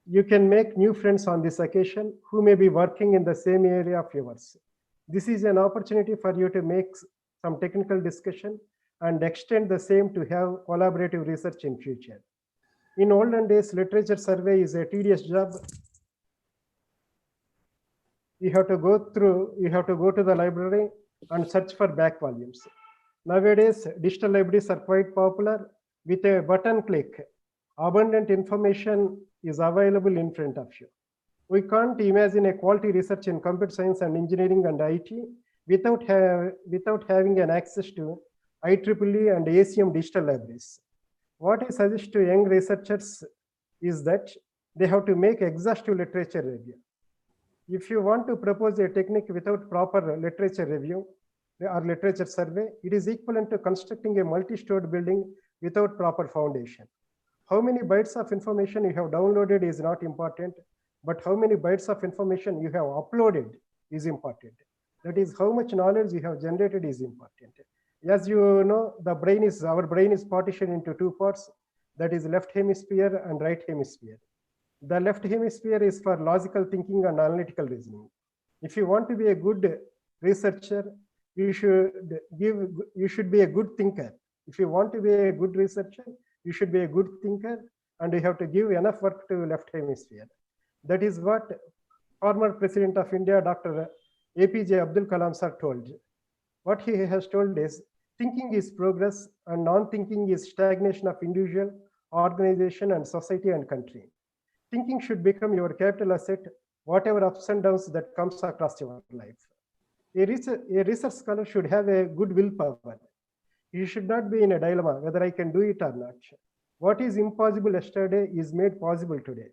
Speaker 17: You can make new friends on this occasion who may be working in the same area of yours. This is an opportunity for you to make some technical discussion and extend the same to have collaborative research in future. In olden days, literature survey is a tedious job. You have to go to the library and search for back volumes. Nowadays, digital libraries are quite popular. With a button click, abundant information is available in front of you. We can't imagine a quality research in computer science and engineering and IT without having an access to IEEE and ACM digital libraries. What I suggest to young researchers is that they have to make exhaustive literature review. If you want to propose a technique without proper literature review or literature survey, it is equivalent to constructing a multi-stored building without proper foundation. How many bytes of information you have downloaded is not important, but how many bytes of information you have uploaded is important. That is, how much knowledge you have generated is important. As you know, our brain is partitioned into two parts, that is left hemisphere and right hemisphere. The left hemisphere is for logical thinking and analytical reasoning. If you want to be a good researcher, you should be a good thinker. If you want to be a good researcher, you should be a good thinker, and you have to give enough work to left hemisphere. That is what former President of India, Dr. APJ Abdul Kalam sir told. What he has told is, thinking is progress and non-thinking is stagnation of individual, organization, and society and country. Thinking should become your capital asset, whatever ups and downs that comes across your life. A research scholar should have a good willpower. He should not be in a dilemma whether I can do it or not. What is impossible yesterday is made possible today.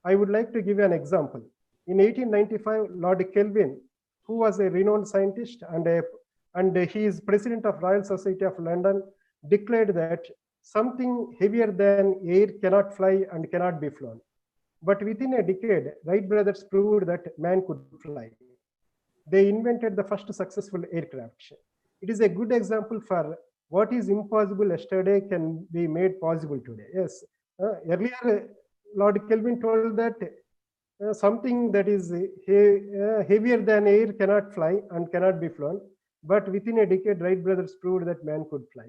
Speaker 17: I would like to give you an example. In 1895, Lord Kelvin, who was a renowned scientist and he is president of Royal Society of London, declared that something heavier than air cannot fly and cannot be flown. But within a decade, Wright brothers proved that man could fly. They invented the first successful aircraft. It is a good example for what is impossible yesterday can be made possible today. Yes, earlier Lord Kelvin told that something that is heavier than air cannot fly and cannot be flown. But within a decade, Wright brothers proved that man could fly.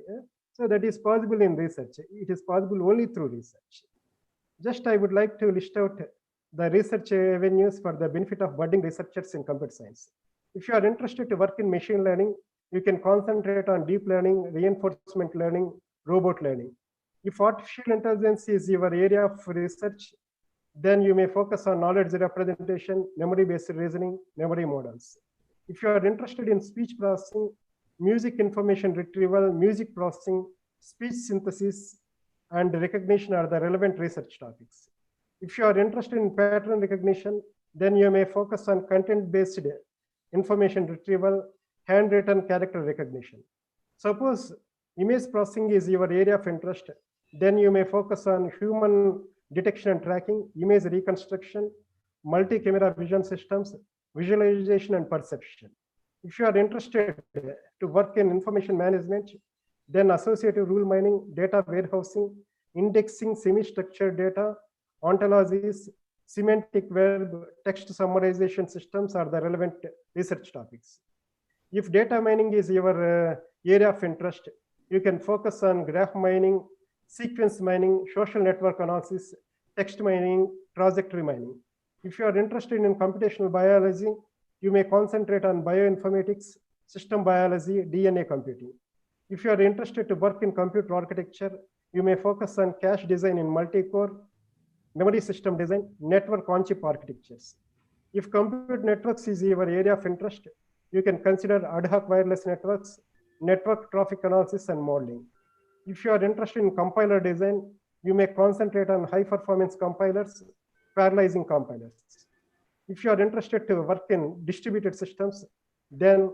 Speaker 17: So that is possible in research. It is possible only through research. Just I would like to list out the research avenues for the benefit of budding researchers in computer science. If you are interested to work in machine learning, you can concentrate on deep learning, reinforcement learning, robot learning. If artificial intelligence is your area of research, then you may focus on knowledge representation, memory-based reasoning, memory models. If you are interested in speech processing, music information retrieval, music processing, speech synthesis, and recognition are the relevant research topics. If you are interested in pattern recognition, then you may focus on content-based information retrieval, handwritten character recognition. Suppose image processing is your area of interest, then you may focus on human detection and tracking, image reconstruction, multi-camera vision systems, visualization and perception. If you are interested to work in information management, then associative rule mining, data warehousing, indexing semi-structured data, ontologies, semantic verb, text summarization systems are the relevant research topics. If data mining is your area of interest, you can focus on graph mining, sequence mining, social network analysis, text mining, trajectory mining. If you are interested in computational biology, you may concentrate on bioinformatics, system biology, DNA computing. If you are interested to work in computer architecture, you may focus on cache design in multi-core, memory system design, network on-chip architectures. If compute networks is your area of interest, you can consider ad hoc wireless networks, network traffic analysis, and modeling. If you are interested in compiler design, you may concentrate on high-performance compilers, parallelizing compilers. If you are interested to work in distributed systems, then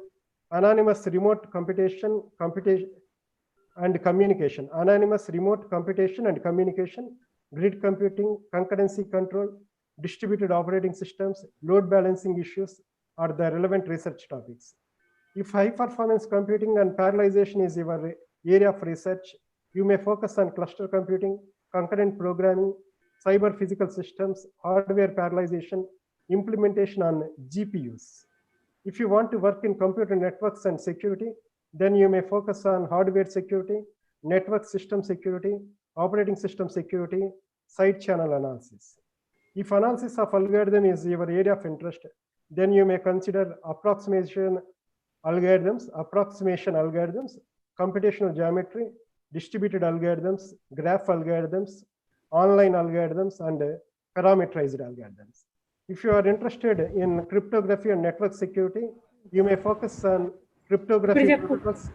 Speaker 17: anonymous remote computation and communication, anonymous remote computation and communication, grid computing, concurrency control, distributed operating systems, load balancing issues are the relevant research topics. If high-performance computing and parallelization is your area of research, you may focus on cluster computing, concurrent programming, cyber physical systems, hardware parallelization, implementation on GPUs. If you want to work in computer networks and security, then you may focus on hardware security, network system security, operating system security, side channel analysis. If analysis of algorithm is your area of interest, then you may consider approximation algorithms, computational geometry, distributed algorithms, graph algorithms, online algorithms, and parameterized algorithms. If you are interested in cryptography and network security, you may focus on cryptography protocols,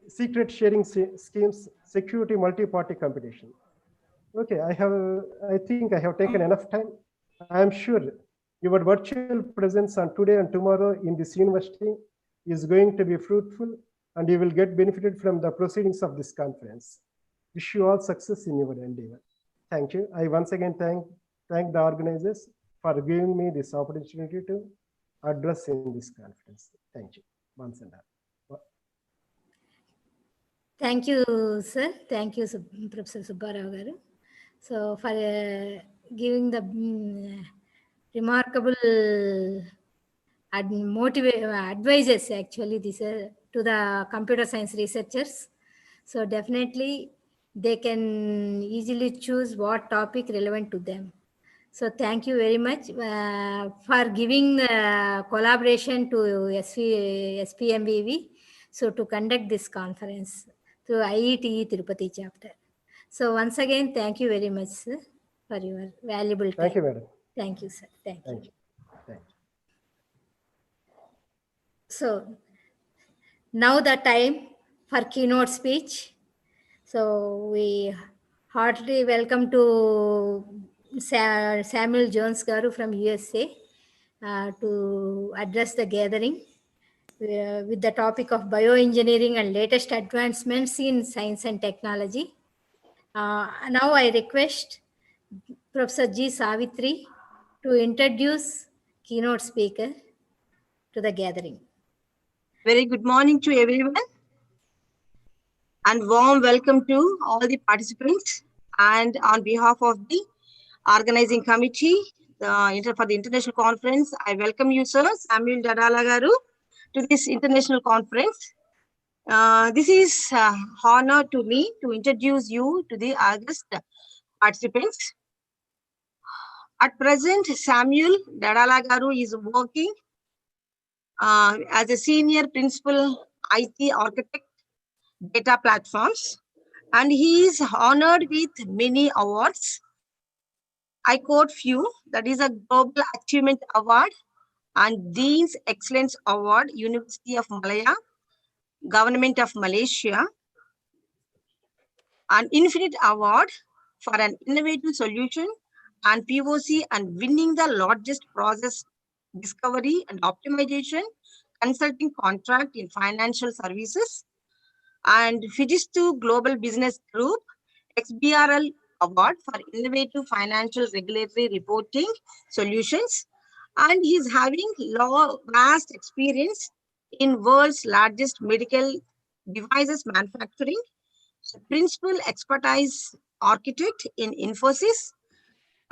Speaker 17: secret sharing schemes, security multi-party computation. Okay, I think I have taken enough time. I am sure your virtual presence on today and tomorrow in this university is going to be fruitful, and you will get benefited from the proceedings of this conference. Wish you all success in your endeavor. Thank you. I once again thank the organizers for giving me this opportunity to address in this conference. Thank you once and all.
Speaker 2: Thank you, sir. Thank you, Professor Subbarao garu. So for giving the remarkable advices actually this to the computer science researchers. So definitely they can easily choose what topic relevant to them. So thank you very much for giving collaboration to SPMVV. So to conduct this conference through IETE Tirupati chapter. So once again, thank you very much, sir, for your valuable time.
Speaker 17: Thank you, madam.
Speaker 2: Thank you, sir. Thank you.
Speaker 17: Thank you.
Speaker 2: So now the time for keynote speech. So we heartily welcome to Samuel Jones Garu from USA to address the gathering with the topic of bioengineering and latest advancements in science and technology. Now I request Professor G. Savitri to introduce keynote speaker to the gathering.
Speaker 18: Very good morning to everyone and warm welcome to all the participants. And on behalf of the organizing committee for the international conference, I welcome you, sir, Samuel Dadala Garu, to this international conference. This is honor to me to introduce you to the August participants. At present, Samuel Dadala Garu is working as a senior principal IT architect, data platforms, and he is honored with many awards. I quote few, that is a Global Achievement Award and Dean's Excellence Award, University of Malaya, Government of Malaysia, an Infinite Award for an innovative solution and POC and winning the largest process discovery and optimization consulting contract in financial services, and Fujitsu Global Business Group XBRL Award for innovative financial regulatory reporting solutions, and he is having vast experience in world's largest medical devices manufacturing, principal expertise architect in Infosys,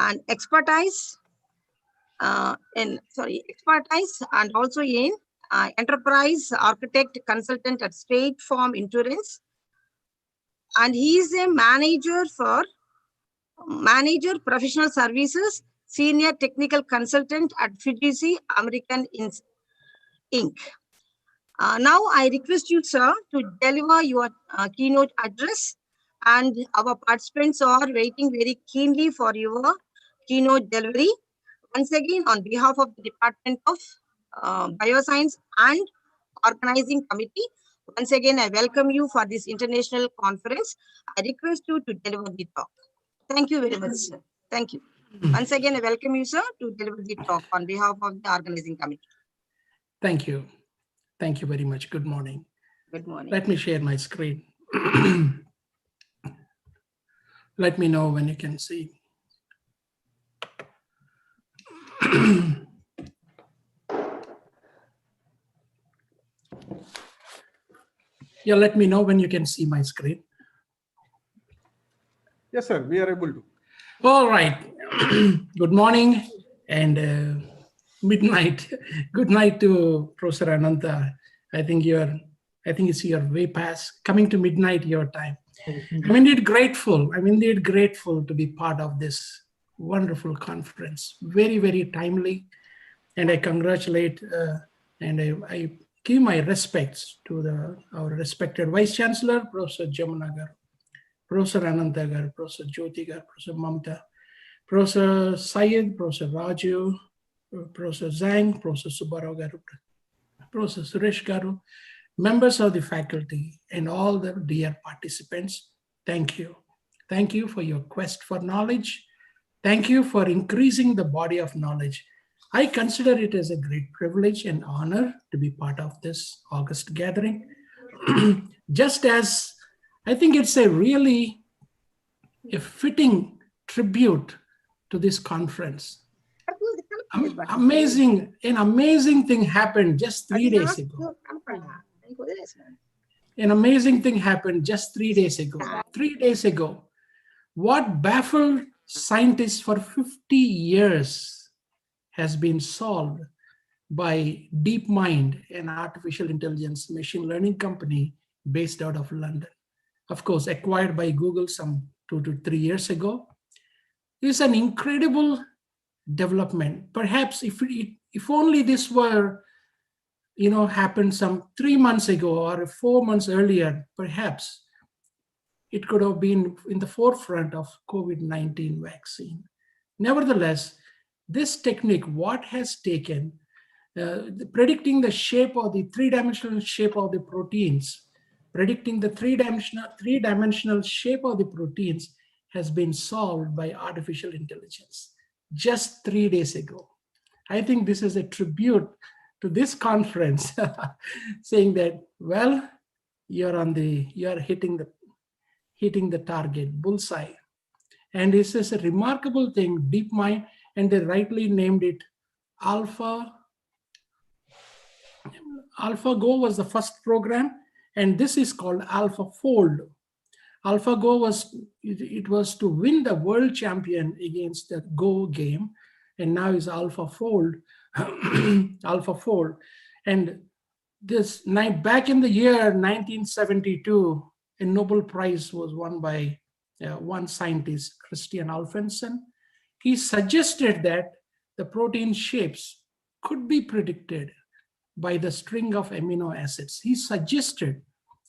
Speaker 18: and expertise and also in enterprise architect consultant at State Farm Insurance, and he is a manager professional services, senior technical consultant at Fujitsu American Inc. Now I request you, sir, to deliver your keynote address, and our participants are waiting very keenly for your keynote delivery. Once again, on behalf of the Department of Bioscience and Organizing Committee, once again, I welcome you for this international conference. I request you to deliver the talk. Thank you very much, sir. Thank you. Once again, I welcome you, sir, to deliver the talk on behalf of the Organizing Committee.
Speaker 10: Thank you. Thank you very much. Good morning.
Speaker 18: Good morning.
Speaker 10: Let me share my screen. Let me know when you can see. Yeah, let me know when you can see my screen.
Speaker 17: Yes, sir, we are able to.
Speaker 10: All right. Good morning and midnight. Good night to Professor Ananta. I think it's your way past coming to midnight your time. I'm indeed grateful. I'm indeed grateful to be part of this wonderful conference. Very, very timely. And I congratulate and I give my respects to our respected Vice Chancellor, Professor Jamuna Garu, Professor Ananta Garu, Professor Jyoti Garu, Professor Mamta, Professor Syed, Professor Raju, Professor Zhang, Professor Subbarao Garu, Professor Suresh Garu, members of the faculty, and all the dear participants. Thank you. Thank you for your quest for knowledge. Thank you for increasing the body of knowledge. I consider it as a great privilege and honor to be part of this August gathering. Just as I think it's a really a fitting tribute to this conference. An amazing thing happened just 3 days ago. An amazing thing happened just 3 days ago. 3 days ago, what baffled scientists for 50 years has been solved by DeepMind, an artificial intelligence machine learning company based out of London. Of course, acquired by Google some 2 to 3 years ago. It's an incredible development. Perhaps if only this were, happened some 3 months ago or 4 months earlier, perhaps it could have been in the forefront of COVID-19 vaccine. Nevertheless, this technique, what has taken, predicting the shape of the three-dimensional shape of the proteins, predicting the three-dimensional shape of the proteins has been solved by artificial intelligence just 3 days ago. I think this is a tribute to this conference saying that, well, you're hitting the target, bullseye. And this is a remarkable thing, DeepMind, and they rightly named it AlphaGo was the first program, and this is called AlphaFold. AlphaGo was to win the world champion against the Go game, and now is AlphaFold. AlphaFold. And this night back in the year 1972, a Nobel Prize was won by one scientist, Christian Alfensen. He suggested that the protein shapes could be predicted by the string of amino acids. He suggested,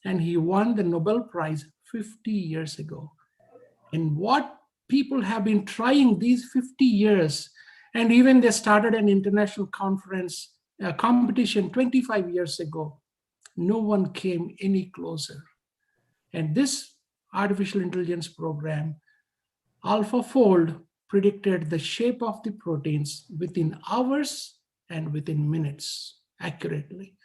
Speaker 10: and he won the Nobel Prize 50 years ago. And what people have been trying these 50 years, and even they started an international conference, competition 25 years ago, no one came any closer. And this artificial intelligence program, AlphaFold, predicted the shape of the proteins within hours and within minutes accurately.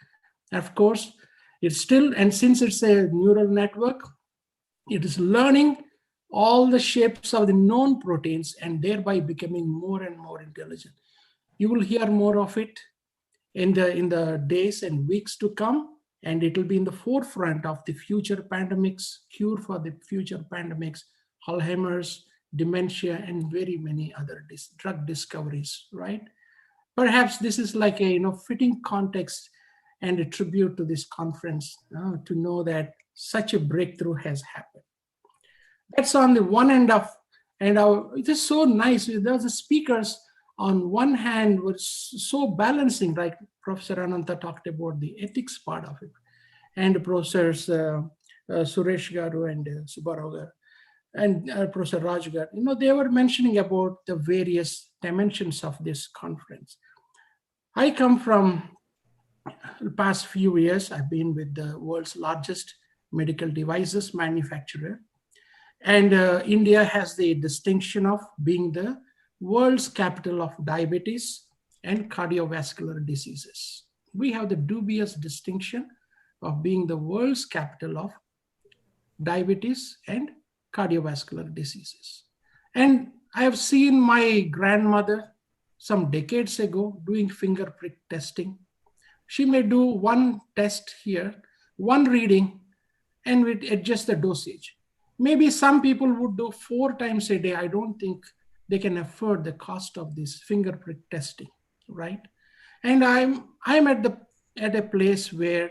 Speaker 10: Of course, it's still, and since it's a neural network, it is learning all the shapes of the known proteins and thereby becoming more and more intelligent. You will hear more of it in the days and weeks to come, and it will be in the forefront of the future pandemics, cure for the future pandemics, Alzheimer's, dementia, and very many other drug discoveries, right? Perhaps this is like a fitting context and a tribute to this conference to know that such a breakthrough has happened. That's on the one end of, and it is so nice. There's the speakers on one hand were so balancing, like Professor Ananta talked about the ethics part of it, and Professors Suresh Garu and Subbarao Garu and Professor Raj Garu, they were mentioning about the various dimensions of this conference. I come from the past few years, I've been with the world's largest medical devices manufacturer. And India has the distinction of being the world's capital of diabetes and cardiovascular diseases. We have the dubious distinction of being the world's capital of diabetes and cardiovascular diseases. And I have seen my grandmother some decades ago doing finger prick testing. She may do one test here, one reading, and we adjust the dosage. Maybe some people would do 4 times a day. I don't think they can afford the cost of this finger prick testing, right? And I'm at a place where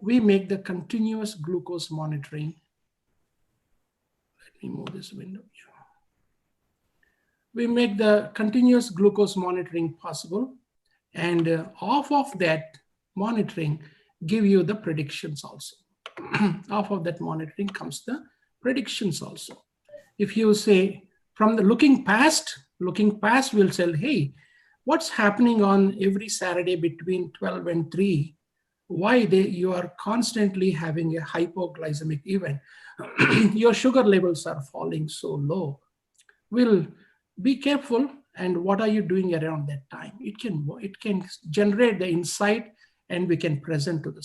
Speaker 10: we make the continuous glucose monitoring. Let me move this window. We make the continuous glucose monitoring possible, and off of that monitoring give you the predictions also. Off of that monitoring comes the predictions also. If you say from the looking past, we'll say, hey, what's happening on every Saturday between 12 and 3? Why you are constantly having a hypoglycemic event? Your sugar levels are falling so low. We'll be careful, and what are you doing around that time? It can generate the insight, and we can present to the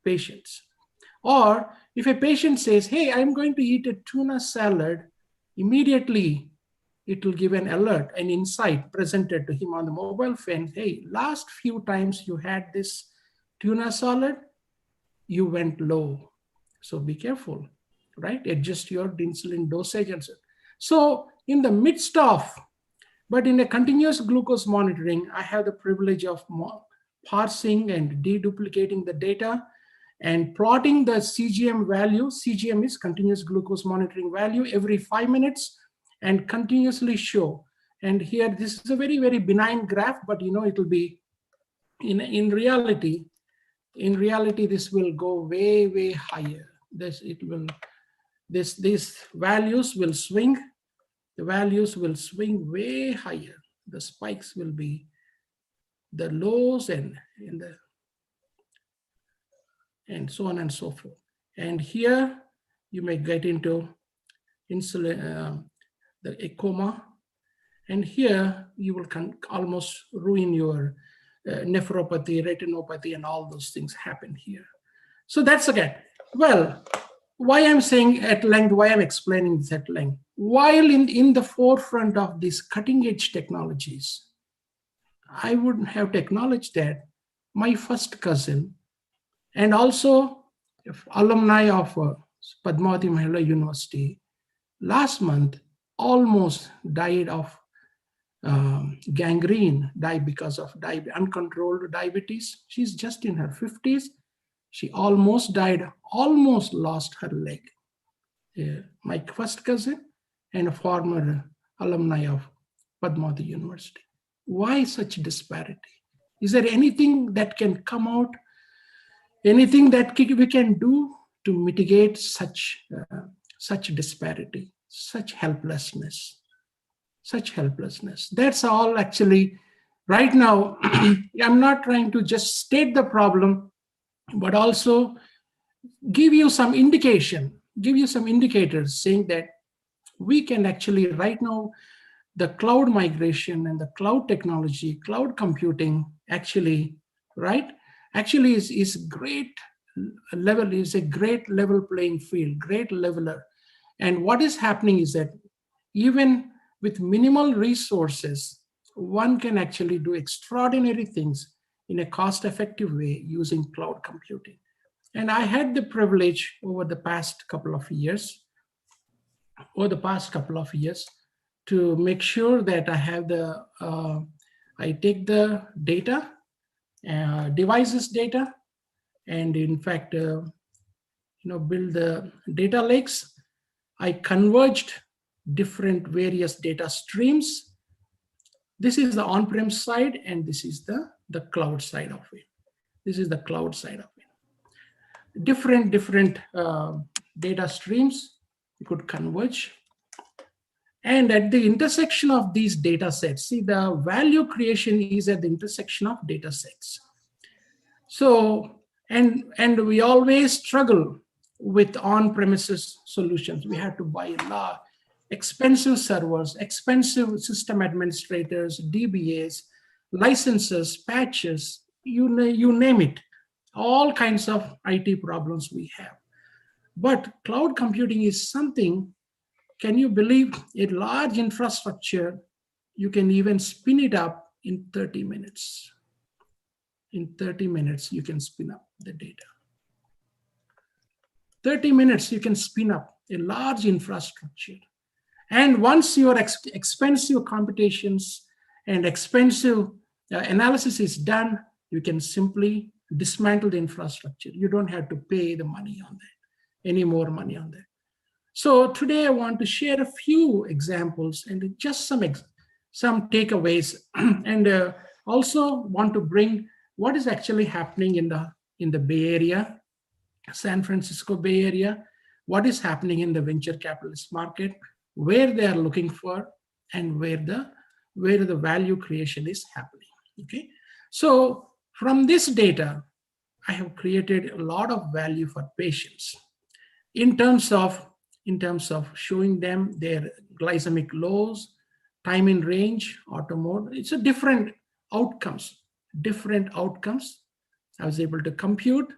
Speaker 10: patients. Or if a patient says, hey, I'm going to eat a tuna salad, immediately it will give an alert, an insight presented to him on the mobile phone. Hey, last few times you had this tuna salad, you went low. So be careful, right? Adjust your insulin dosage and so. So in the midst of, but in a continuous glucose monitoring, I have the privilege of parsing and deduplicating the data and plotting the CGM value. CGM is continuous glucose monitoring value every 5 minutes and continuously show. And here, this is a very, very benign graph, but it will be, in reality, this will go way, way higher. These values will swing. The values will swing way higher. The spikes will be the lows and so on and so forth. And here you may get into insulin, the coma, and here you will almost ruin your nephropathy, retinopathy, and all those things happen here. So that's again. Well, why I'm saying at length, why I'm explaining this at length, while in the forefront of these cutting edge technologies, I would have to acknowledge that my first cousin and also alumni of Padmavati Mahila University last month almost died of gangrene, died because of uncontrolled diabetes. She's just in her 50s. She almost died, almost lost her leg. My first cousin and a former alumni of Padmavati University. Why such disparity? Is there anything that can come out, anything that we can do to mitigate such disparity, such helplessness? That's all actually. Right now, I'm not trying to just state the problem, but also give you some indication, give you some indicators saying that we can actually, right now, the cloud migration and the cloud technology, cloud computing actually, right, actually is great level, is a great level playing field, great leveler. And what is happening is that even with minimal resources, one can actually do extraordinary things in a cost-effective way using cloud computing. And I had the privilege over the past couple of years, to make sure that I have I take the data, devices data, and in fact, build the data lakes. I converged different various data streams. This is the on-prem side, and this is the cloud side of it. This is the cloud side of it. Different data streams you could converge. And at the intersection of these data sets, see, the value creation is at the intersection of data sets. So, and we always struggle with on-premises solutions. We have to buy expensive servers, expensive system administrators, DBAs, licenses, patches, you name it, all kinds of IT problems we have. But cloud computing is something, can you believe, a large infrastructure, you can even spin it up in 30 minutes. In 30 minutes, you can spin up the data. 30 minutes, you can spin up a large infrastructure. And once your expensive computations and expensive analysis is done, you can simply dismantle the infrastructure. You don't have to pay the money on that, any more money on that. So today I want to share a few examples and just some takeaways, and also want to bring what is actually happening in the Bay Area, San Francisco Bay Area, what is happening in the venture capitalist market, where they are looking for, and where the value creation is happening. Okay, so from this data, I have created a lot of value for patients in terms of showing them their glycemic lows, time in range, auto mode. It's a different outcomes. I was able to compute,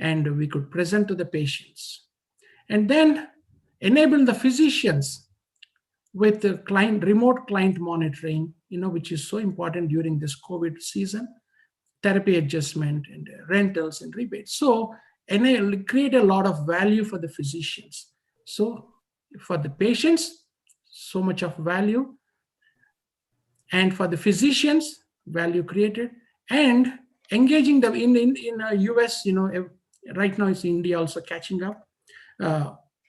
Speaker 10: and we could present to the patients, and then enable the physicians with the remote client monitoring, which is so important during this COVID season, therapy adjustment and rentals and rebates. So, and create a lot of value for the physicians. So for the patients, so much of value, and for the physicians, value created, and engaging them in US, right now it's India also catching up.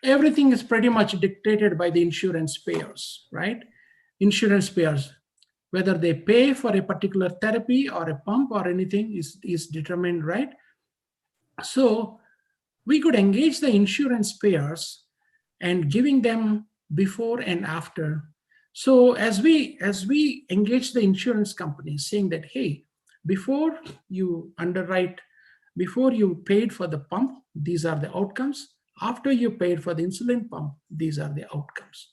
Speaker 10: Everything is pretty much dictated by the insurance payers, right? Insurance payers, whether they pay for a particular therapy or a pump or anything is determined, right? So we could engage the insurance payers and giving them before and after. So as we engage the insurance companies saying that, hey, before you underwrite, before you paid for the pump, these are the outcomes. After you paid for the insulin pump, these are the outcomes.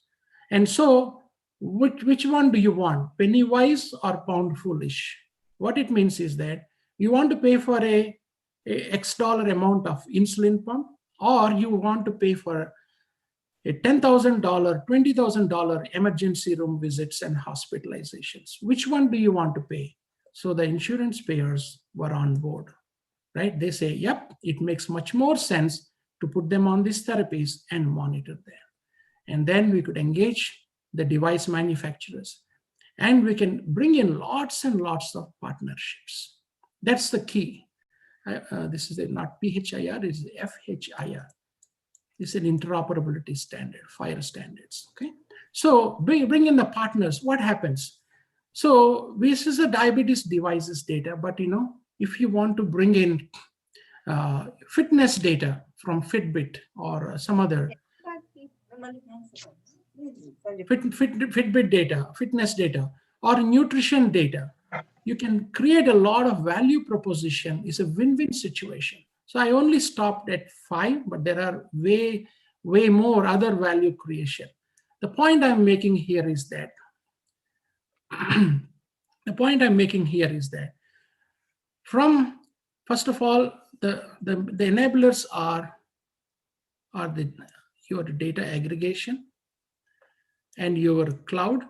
Speaker 10: And so which one do you want, penny wise or pound foolish? What it means is that you want to pay for a X dollar amount of insulin pump, or you want to pay for a $10,000, $20,000 emergency room visits and hospitalizations. Which one do you want to pay? So the insurance payers were on board, right? They say, yep, it makes much more sense to put them on these therapies and monitor them. And then we could engage the device manufacturers, and we can bring in lots and lots of partnerships. That's the key. This is not PHIR, it is FHIR. It's an interoperability standard, FHIR standards, okay? So bring in the partners, what happens? So this is a diabetes devices data, but if you want to bring in fitness data from Fitbit or some other Fitbit data, fitness data, or nutrition data, you can create a lot of value proposition. It's a win-win situation. So I only stopped at 5, but there are way more other value creation. The point I'm making here is that from, first of all, the enablers are your data aggregation and your cloud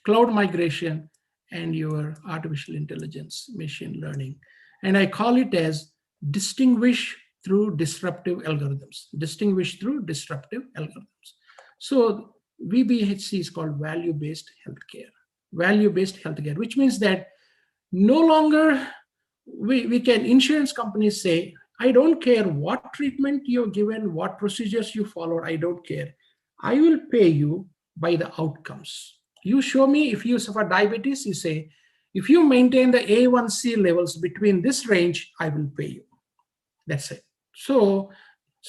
Speaker 10: migration and your artificial intelligence, machine learning. And I call it as distinguish through disruptive algorithms. Distinguish through disruptive algorithms. So VBHC is called value-based healthcare. Value-based healthcare, which means that no longer we can, insurance companies say, I don't care what treatment you're given, what procedures you follow, I don't care. I will pay you by the outcomes. You show me, if you suffer diabetes, you say, if you maintain the A1C levels between this range, I will pay you. That's it. So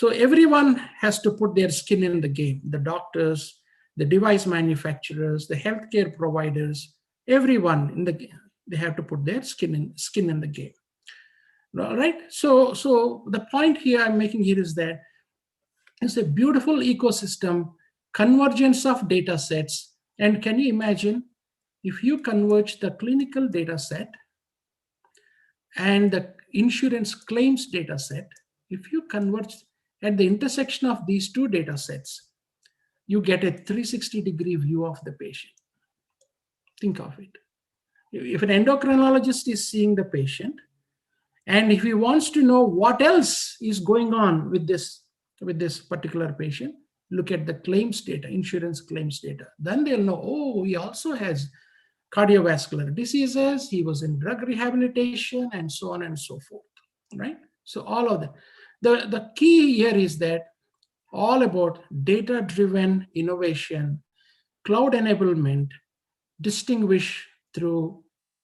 Speaker 10: everyone has to put their skin in the game. The doctors, the device manufacturers, the healthcare providers, everyone in the game, they have to put their skin in the game. All right. So the point here I'm making here is that it's a beautiful ecosystem, convergence of data sets. And can you imagine if you converge the clinical data set and the insurance claims data set, if you converge at the intersection of these two data sets, you get a 360-degree view of the patient. Think of it. If an endocrinologist is seeing the patient, and if he wants to know what else is going on with this particular patient, look at the claims data, insurance claims data. Then they'll know, oh, he also has cardiovascular diseases, he was in drug rehabilitation, and so on and so forth, right? So all of that. The key here is that all about data-driven innovation, cloud enablement, distinguish through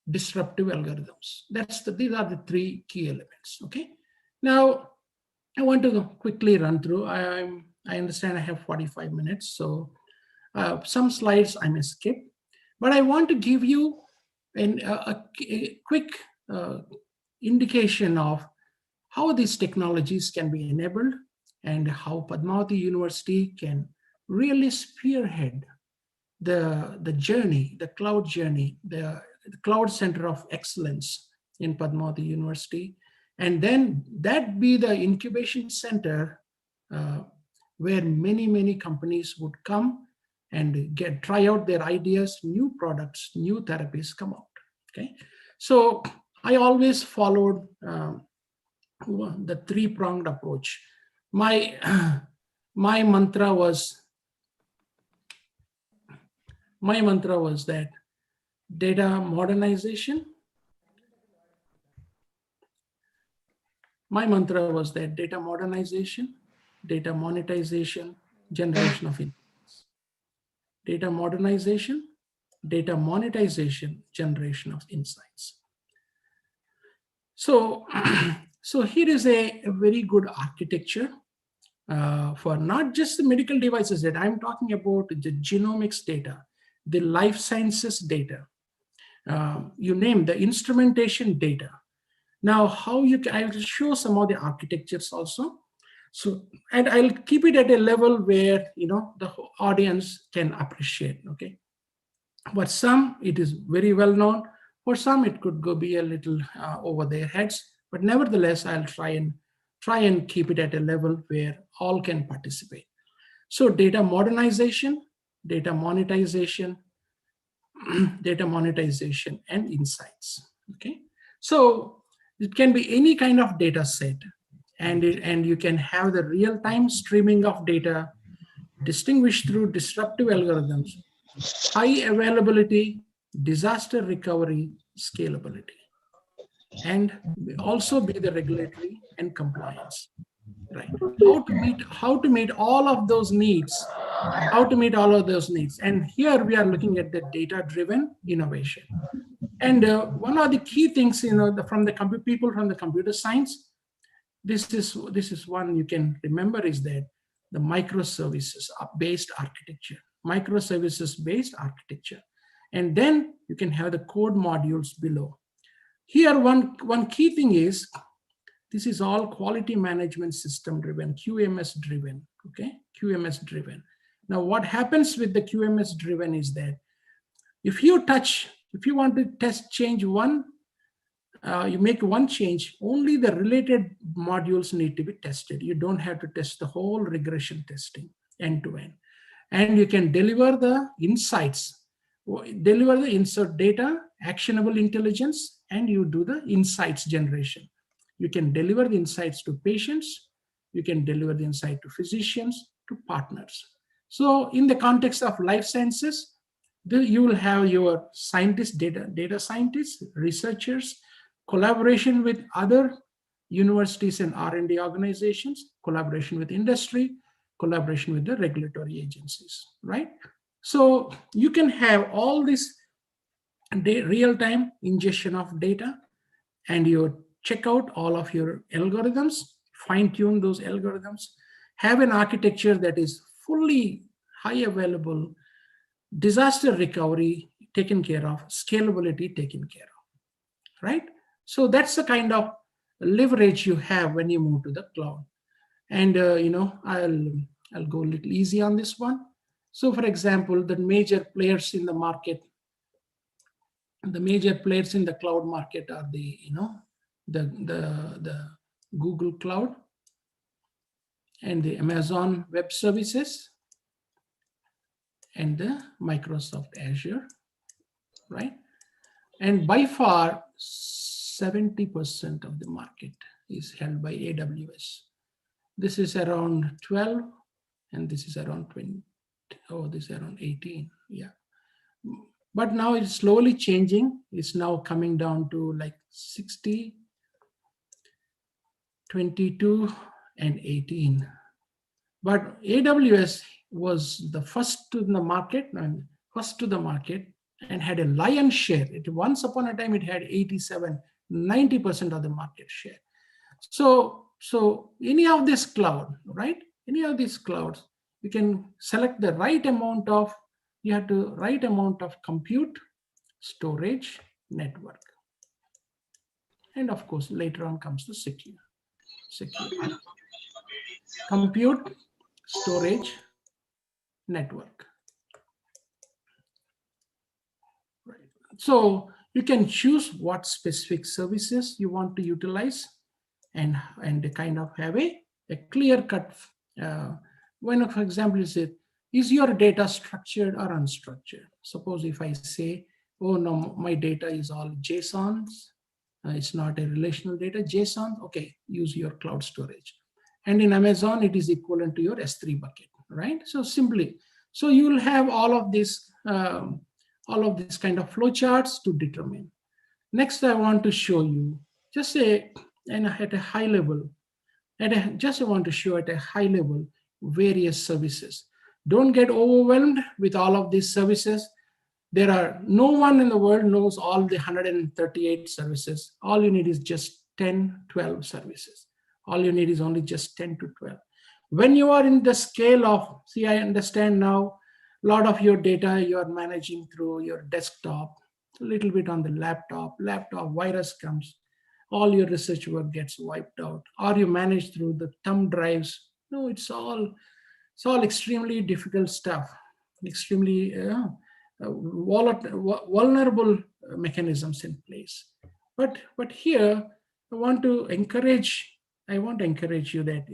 Speaker 10: disruptive algorithms. These are the 3 key elements, okay? Now, I want to quickly run through. I understand I have 45 minutes, so some slides I may skip, but I want to give you a quick indication of how these technologies can be enabled and how Padmavati University can really spearhead the journey, the cloud journey, the cloud center of excellence in Padmavati University. And then that be the incubation center where many companies would come and try out their ideas, new products, new therapies come out, okay? So I always followed the 3-pronged approach. My mantra was that data modernization. My mantra was that data modernization, data monetization, generation of insights. Data modernization, data monetization, generation of insights. So here is a very good architecture for not just the medical devices that I'm talking about, the genomics data, the life sciences data, you name the instrumentation data. Now, how you can, I will show some of the architectures also. So, and I'll keep it at a level where, the audience can appreciate, okay? But some, it is very well known. For some, it could be a little over their heads, but nevertheless, I'll try and try and keep it at a level where all can participate. So data modernization, data monetization, data monetization and insights. Okay, so it can be any kind of data set, and you can have the real-time streaming of data distinguished through disruptive algorithms, high availability, disaster recovery, scalability, and also be the regulatory and compliance. Right? How to meet all of those needs. How to meet all of those needs. And here we are looking at the data-driven innovation. And one of the key things, from the people from the computer science, this is one you can remember, is that the microservices-based architecture. Microservices-based architecture. And then you can have the code modules below. Here, one key thing is, this is all quality management system driven, QMS driven, okay? QMS driven. Now, what happens with the QMS driven is that if you want to change one, you make one change, only the related modules need to be tested. You don't have to test the whole regression testing end to end. And you can deliver the insights, insert data, actionable intelligence, and you do the insights generation. You can deliver the insights to patients, you can deliver the insight to physicians, to partners. So in the context of life sciences, you will have your scientists, data scientists, researchers, collaboration with other universities and R&D organizations, collaboration with industry, collaboration with the regulatory agencies, right? So you can have all this real-time ingestion of data, and you check out all of your algorithms, fine-tune those algorithms, have an architecture that is fully high available, disaster recovery taken care of, scalability taken care of, right? So that's the kind of leverage you have when you move to the cloud. And I'll go a little easy on this one. So for example, the major players in the market, the major players in the cloud market are the Google Cloud and the Amazon Web Services and the Microsoft Azure, right? And by far, 70% of the market is held by AWS. This is around 12, and this is around 20. Oh, this is around 18, yeah. But now it's slowly changing. It's now coming down to like 60, 22, and 18. But AWS was the first to the market and had a lion's share. Once upon a time, it had 87, 90% of the market share. So any of this cloud, right? Any of these clouds, you can select the right amount of, right amount of compute, storage, network. And of course, later on comes the secure. Compute, storage, network. Right. So you can choose what specific services you want to utilize and kind of have a clear cut. When, for example, you say, is your data structured or unstructured? Suppose if I say, oh no, my data is all JSONs, it's not a relational data, JSON, okay, use your cloud storage. And in Amazon, it is equivalent to your S3 bucket, right? So simply, so you will have all of this kind of flowcharts to determine. Next, I want to show you just at a high level, just I want to show at a high level various services. Don't get overwhelmed with all of these services. No one in the world knows all the 138 services. All you need is just 10, 12 services. All you need is only just 10 to 12. When you are in the scale of, see, I understand now, a lot of your data you are managing through your desktop, a little bit on the laptop virus comes, all your research work gets wiped out, or you manage through the thumb drives. No, it's all extremely difficult stuff, extremely vulnerable mechanisms in place. But here, I want to encourage I want to encourage you that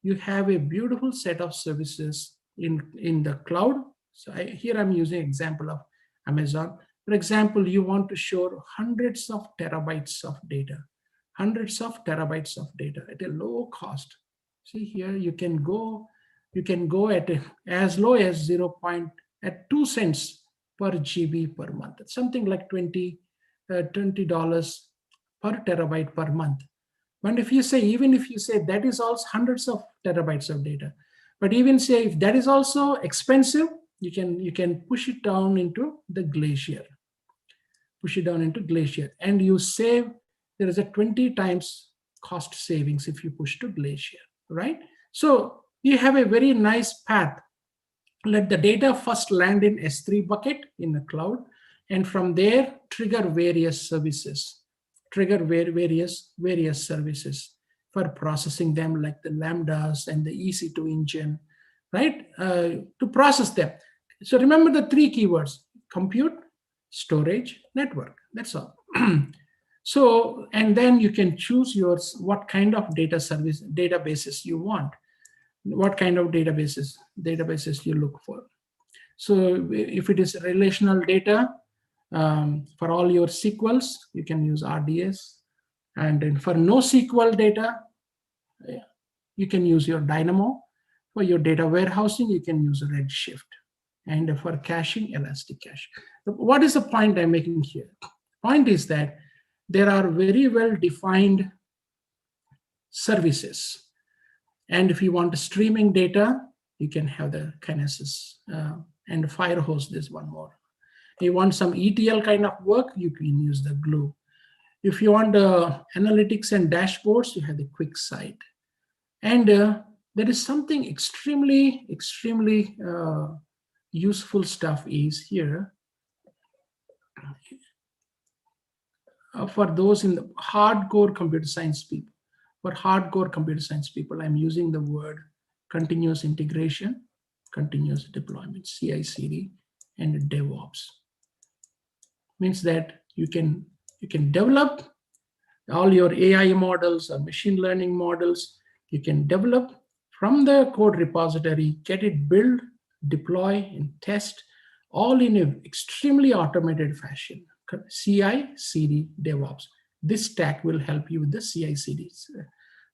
Speaker 10: you have a beautiful set of services in the cloud. So here I'm using example of Amazon. For example, you want to store hundreds of terabytes of data at a low cost. See here, you can go at as low as 2 cents per GB per month. It's something like $20 per terabyte per month. But even if you say that is also hundreds of terabytes of data, but even say if that is also expensive, you can push it down into the Glacier. And you save, there is a 20 times cost savings if you push to Glacier, right? So you have a very nice path. Let the data first land in S3 bucket in the cloud, and from there trigger various services. Various services for processing them, like the Lambdas and the EC2 engine, right? To process them. So remember the 3 keywords: compute, storage, network. That's all. So, and then you can choose what kind of databases you want, what kind of databases you look for. So if it is relational data, for all your SQLs, you can use RDS. And then for NoSQL data, you can use your Dynamo. For your data warehousing, you can use Redshift. And for caching, Elasticache. What is the point I'm making here? Point is that there are very well-defined services. And if you want streaming data, you can have the Kinesis and Firehose. There's one more. You want some ETL kind of work, you can use the Glue. If you want analytics and dashboards, you have the QuickSight. And there is something extremely useful stuff is here. For those in the hardcore computer science people. For hardcore computer science people, I'm using the word continuous integration, continuous deployment, CI/CD, and DevOps. Means that you can develop all your AI models or machine learning models. You can develop from the code repository, get it built, deploy, and test, all in an extremely automated fashion. CI/CD, DevOps. This stack will help you with the CI/CD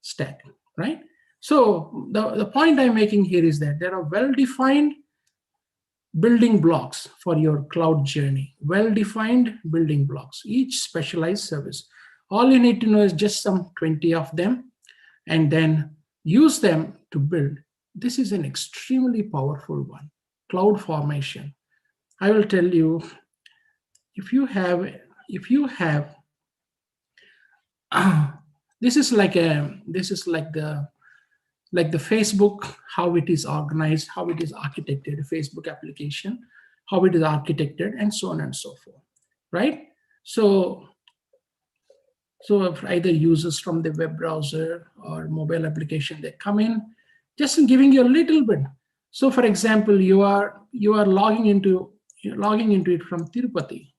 Speaker 10: stack, right? So the point I'm making here is that there are well-defined building blocks for your cloud journey, well-defined building blocks, each specialized service. All you need to know is just some 20 of them, and then use them to build. This is an extremely powerful one, cloud formation. I will tell you, if you have this is like the Facebook, how it is organized, how it is architected, a Facebook application, how it is architected, and so on and so forth, right? So if either users from the web browser or mobile application, they come in, just giving you a little bit. So for example, you are logging into it from Tirupati,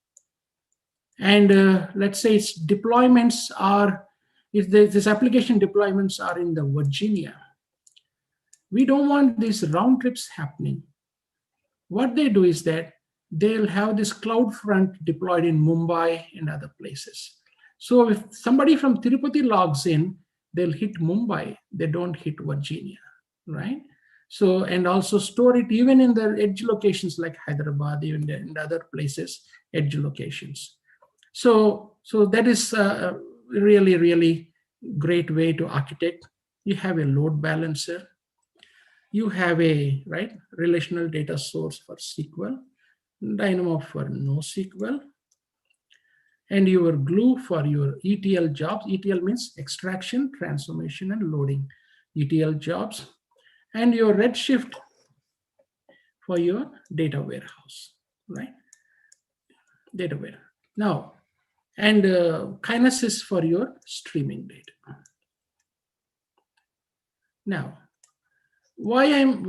Speaker 10: and let's say its deployments are, if this application deployments are in the Virginia. We don't want these round trips happening. What they do is that they'll have this CloudFront deployed in Mumbai and other places. So if somebody from Tirupati logs in, they'll hit Mumbai, they don't hit Virginia, right? So, and also store it even in the edge locations like Hyderabad, even in other places, edge locations. So that is a really, really great way to architect. You have a load balancer. You have a relational data source for SQL, Dynamo for NoSQL, and your Glue for your ETL jobs. ETL means extraction, transformation, and loading. ETL jobs, and your Redshift for your data warehouse, right? Data warehouse. Now, and Kinesis for your streaming data. Now, why I'm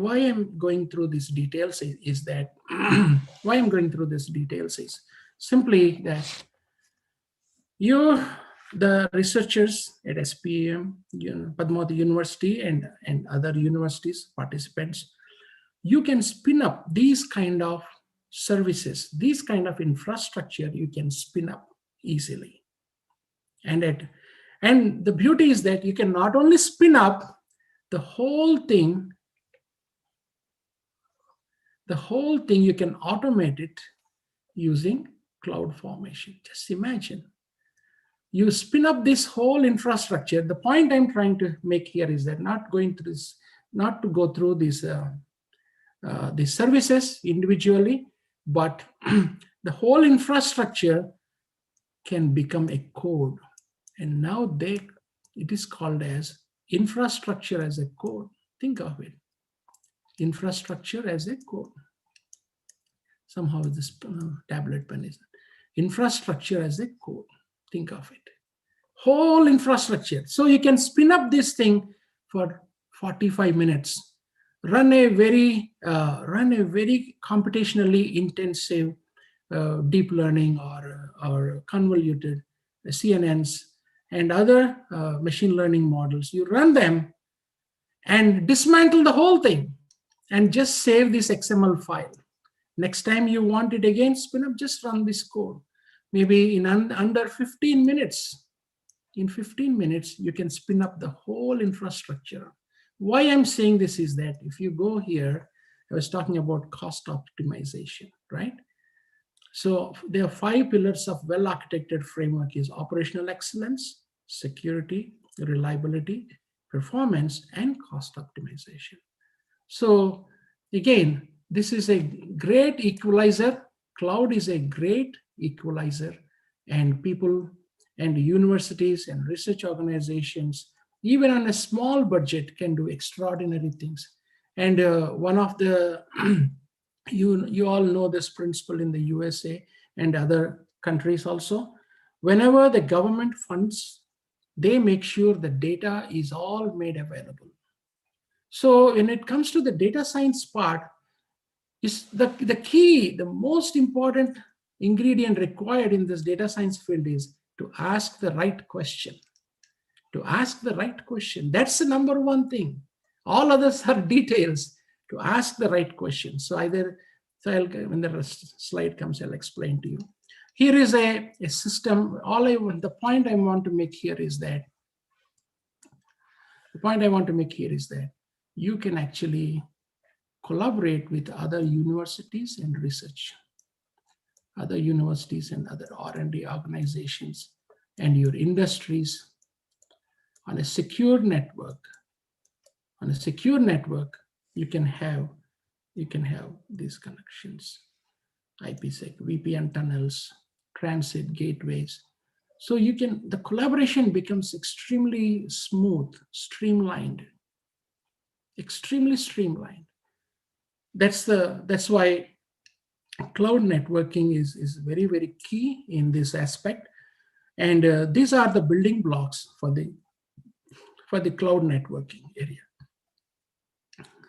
Speaker 10: going through these details is that why I'm going through these details is simply that you the researchers at SPM, Padmavati University and other universities, participants, you can spin up these kind of services, these kind of infrastructure you can spin up easily. And the beauty is that you can not only spin up the whole thing, you can automate it using cloud formation. Just imagine. You spin up this whole infrastructure. The point I'm trying to make here is that not to go through these services individually, but the whole infrastructure can become a code. And now it is called as infrastructure as a code. Think of it. Infrastructure as a code. Somehow this tablet pen is infrastructure as a code. Think of it. Whole infrastructure. So you can spin up this thing for 45 minutes. Run a very computationally intensive deep learning or convoluted CNNs and other machine learning models. You run them and dismantle the whole thing and just save this XML file. Next time you want it again, spin up, just run this code. Maybe in under 15 minutes. In 15 minutes, you can spin up the whole infrastructure. Why I'm saying this is that if you go here, I was talking about cost optimization, right? So there are 5 pillars of well-architected framework is operational excellence, security, reliability, performance, and cost optimization. So again, this is a great equalizer. Cloud is a great equalizer, and people and universities and research organizations, even on a small budget, can do extraordinary things. And one of the, you all know this principle in the USA and other countries also. Whenever the government funds, they make sure the data is all made available. So when it comes to the data science part, is the key, the most important ingredient required in this data science field is to ask the right question. To ask the right question. That's the number one thing. All others are details. To ask the right question. So when the slide comes, I'll explain to you. Here is a system. The point I want to make here is that you can actually collaborate with other universities and research, other universities and other R&D organizations and your industries on a secure network. On a secure network, you can have these connections, IPsec, VPN tunnels, transit gateways. So the collaboration becomes extremely smooth, streamlined, extremely streamlined. That's why cloud networking is very, very key in this aspect. And these are the building blocks for the cloud networking area.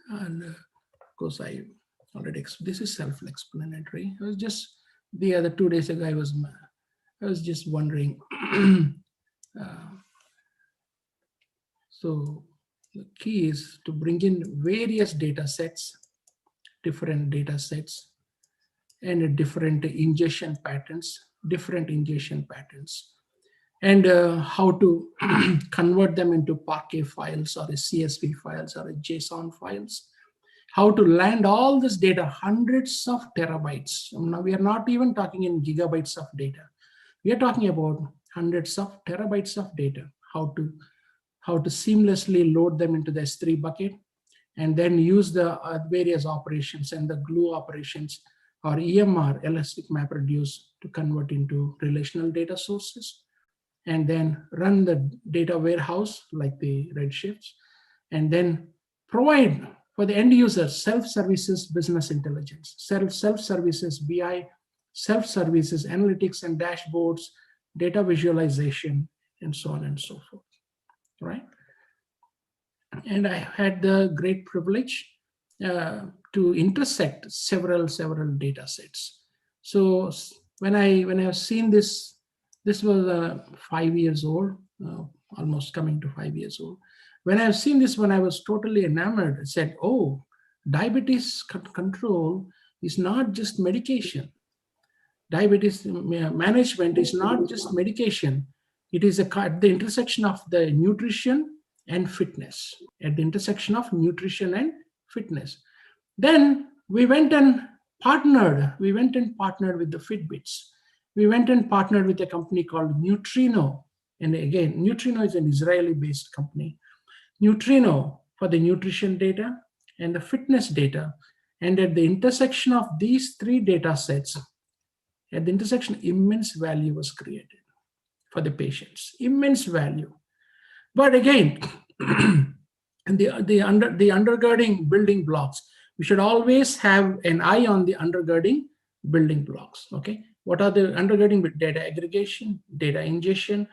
Speaker 10: And of course, I already this is self-explanatory. I was just the other 2 days ago, I was just wondering. So the key is to bring in various data sets, different data sets, and different ingestion patterns, and how to convert them into Parquet files or a CSV files or a JSON files, how to land all this data, hundreds of terabytes. Now we are not even talking in gigabytes of data. We are talking about hundreds of terabytes of data, how to seamlessly load them into the S3 bucket and then use the various operations and the glue operations or EMR, elastic MapReduce, to convert into relational data sources, and then run the data warehouse like the Redshifts, and then provide for the end user self-services business intelligence, self-services BI, self-services analytics and dashboards, data visualization, and so on and so forth, right? And I had the great privilege to intersect several data sets. So when I have seen this This was 5 years old, almost coming to 5 years old. When I've seen this one, I was totally enamored. I said, oh, diabetes control is not just medication. Diabetes management is not just medication. It is at the intersection of the nutrition and fitness, at the intersection of nutrition and fitness. Then we went and partnered with the Fitbits. We went and partnered with a company called Neutrino. And again, Neutrino is an Israeli-based company. Neutrino for the nutrition data and the fitness data. And at the intersection of these three data sets, at the intersection, immense value was created for the patients, immense value. But again, the undergirding building blocks, we should always have an eye on the undergirding building blocks, okay? What are the undergirding? Data aggregation, data ingestion,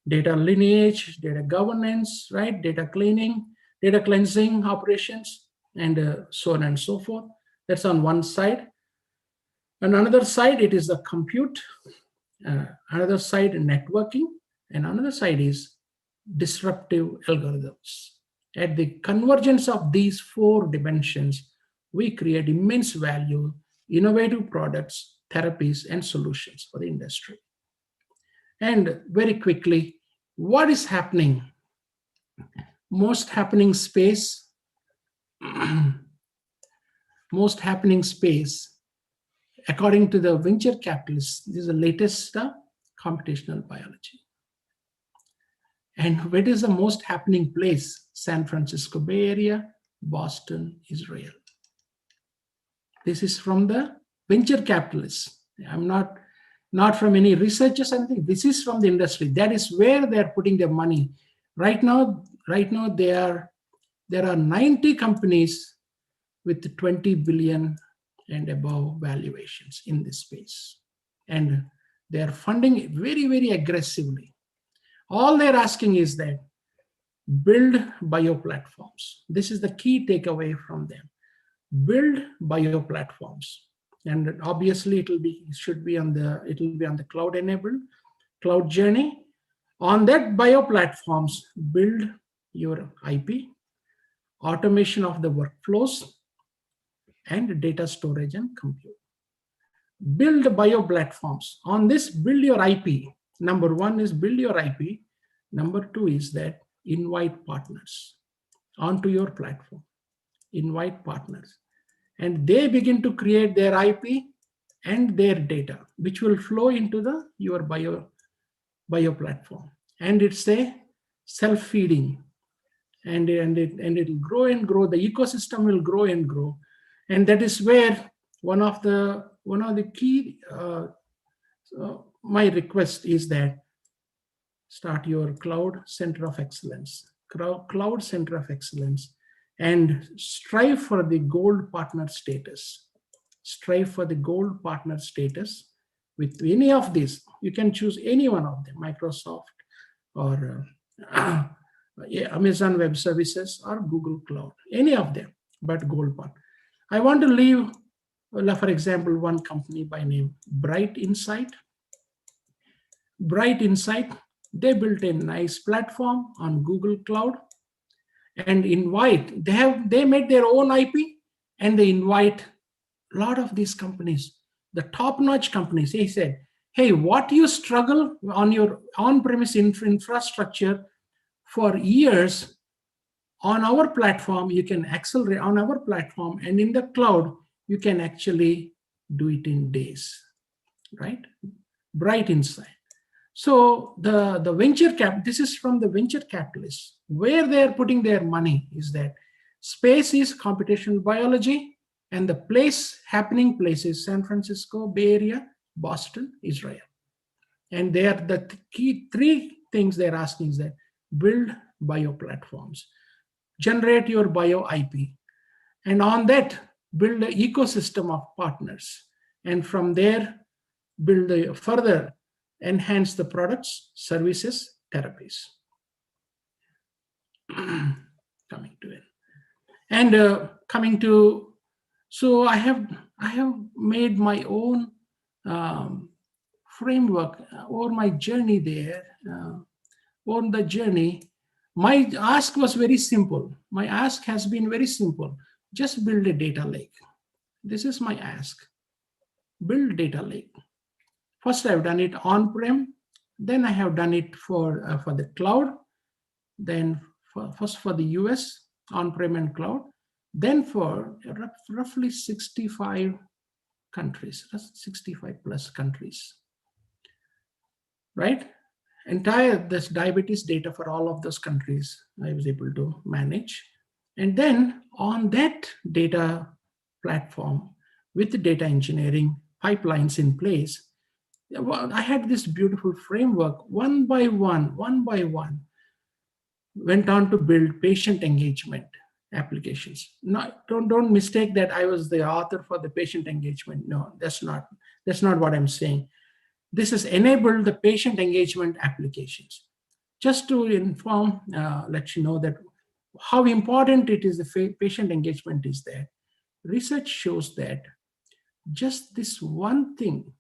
Speaker 10: data lineage, data governance, right? Data cleaning, data cleansing operations, and so on and so forth. That's on one side. On another side, it is the compute. Another side, networking. And another side is disruptive algorithms. At the convergence of these four dimensions, we create immense value, innovative products, therapies, and solutions for the industry. And very quickly, what is happening? Most happening space, according to the venture capitalists, this is the latest computational biology. And what is the most happening place? San Francisco Bay Area, Boston, Israel. This is from the venture capitalists. I'm not from any researchers or anything. This is from the industry. That is where they're putting their money. Right now there are 90 companies with 20 billion and above valuations in this space. And they're funding it very, very aggressively. All they're asking is that build bioplatforms. This is the key takeaway from them. Build bioplatforms. And obviously it'll be on the cloud enabled, cloud journey. On that bioplatforms, build your IP, automation of the workflows, and data storage and compute. Build bioplatforms. On this, build your IP. Number one is build your IP. Number two is that invite partners onto your platform. Invite partners. And they begin to create their IP and their data, which will flow into your bioplatform. And it's a self-feeding. And it will grow and grow. The ecosystem will grow and grow. And that is where one of the key, my request is that start your cloud center of excellence, cloud center of excellence, and strive for the gold partner status. Strive for the gold partner status with any of these. You can choose any one of them, Microsoft or Amazon Web Services or Google Cloud, any of them, but gold partner. I want to leave, for example, one company by name Bright Insight. Bright Insight, they built a nice platform on Google Cloud and they made their own IP and they invite a lot of these companies, the top-notch companies. They said, hey, what you struggle on your on-premise infrastructure for years, on our platform, you can accelerate on our platform, and in the cloud, you can actually do it in days, right? Bright Insight. So the venture cap, this is from the venture capitalists. Where they're putting their money is that space is computational biology, and the happening place is San Francisco, Bay Area, Boston, Israel. And they are the key three things they're asking is that build bioplatforms, generate your bio IP, and on that, build an ecosystem of partners. And from there, further enhance the products, services, therapies. Coming to it. And so I have made my own framework over my journey there. On the journey, my ask was very simple. My ask has been very simple. Just build a data lake. This is my ask. Build data lake. First, I've done it on-prem. Then I have done it for the cloud. Then first for the US, on-prem and cloud. Then for roughly 65 countries, 65 plus countries, right? This diabetes data for all of those countries, I was able to manage. And then on that data platform with the data engineering pipelines in place, I had this beautiful framework, one by one, went on to build patient engagement applications. Don't mistake that I was the author for the patient engagement. No, that's not what I'm saying. This has enabled the patient engagement applications. Just to inform, let you know that how important it is, the patient engagement is there. Research shows that just this one thing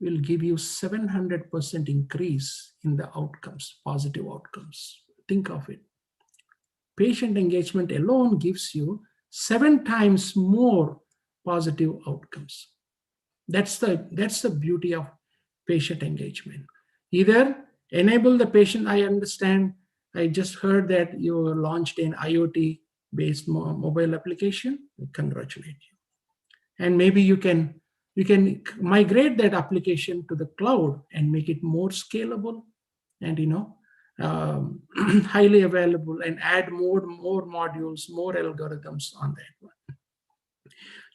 Speaker 10: will give you 700% increase in the outcomes, positive outcomes. Think of it. Patient engagement alone gives you 7 times more positive outcomes. That's the beauty of patient engagement. Either enable the patient. I understand, I just heard that you launched an IoT-based mobile application. We congratulate you. And maybe you can migrate that application to the cloud and make it more scalable and highly available, and add more modules, more algorithms on that one.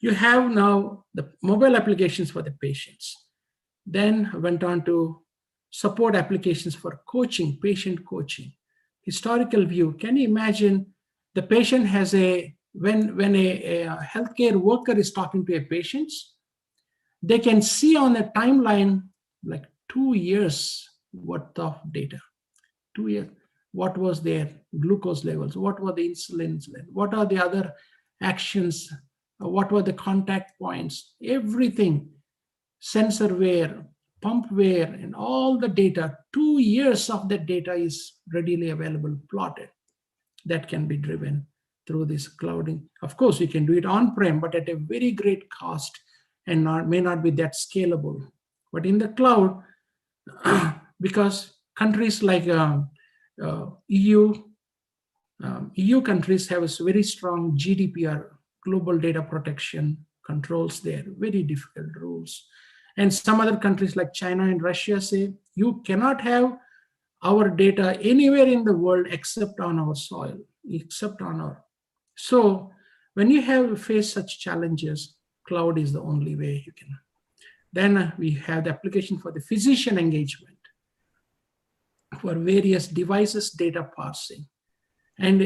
Speaker 10: You have now the mobile applications for the patients. Then went on to support applications for coaching, patient coaching. Historical view. Can you imagine the patient has when a healthcare worker is talking to a patient, they can see on a timeline like 2 years worth of data. 2 years. What was their glucose levels? What were the insulins? What are the other actions? What were the contact points? Everything. Sensor wear, pump wear, and all the data. 2 years of that data is readily available, plotted. That can be driven through this clouding. Of course, you can do it on-prem, but at a very great cost, and may not be that scalable. But in the cloud, because countries like EU countries have a very strong GDPR, global data protection controls there, very difficult rules. And some other countries like China and Russia say, you cannot have our data anywhere in the world except on our soil, except on our. So when you face such challenges, cloud is the only way you can. Then we have the application for the physician engagement, for various devices data parsing, and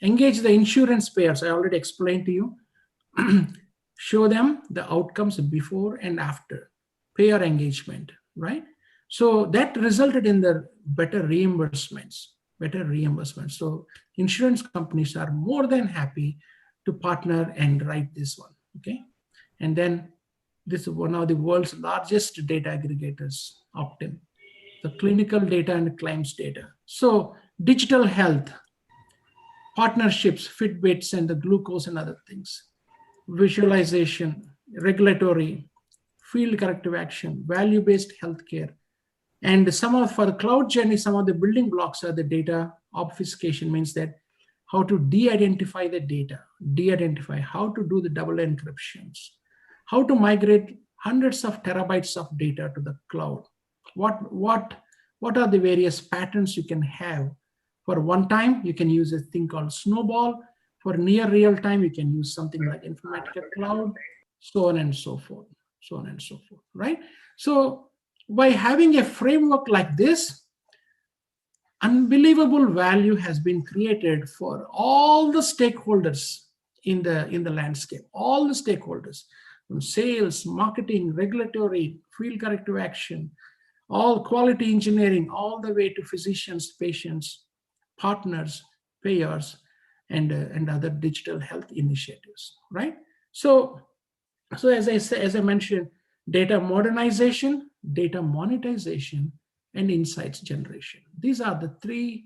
Speaker 10: engage the insurance payers. I already explained to you. Show them the outcomes before and after, payer engagement, right? So that resulted in the better reimbursements. So insurance companies are more than happy to partner and write this one, okay? And then this is one of the world's largest data aggregators, Optum, the clinical data and claims data. So digital health, partnerships, Fitbits and the glucose and other things, visualization, regulatory, field corrective action, value-based healthcare. And for the cloud journey, some of the building blocks are the data obfuscation, means that how to de-identify the data, how to do the double encryptions, how to migrate hundreds of terabytes of data to the cloud. What are the various patterns you can have? For one time, you can use a thing called Snowball. For near real time, you can use something like Informatica Cloud, so on and so forth, right? So by having a framework like this, unbelievable value has been created for all the stakeholders in the landscape, all the stakeholders, from sales, marketing, regulatory, field corrective action, all quality engineering, all the way to physicians, patients, partners, payers, and other digital health initiatives, right? So as I mentioned, data modernization, data monetization, and insights generation. These are the three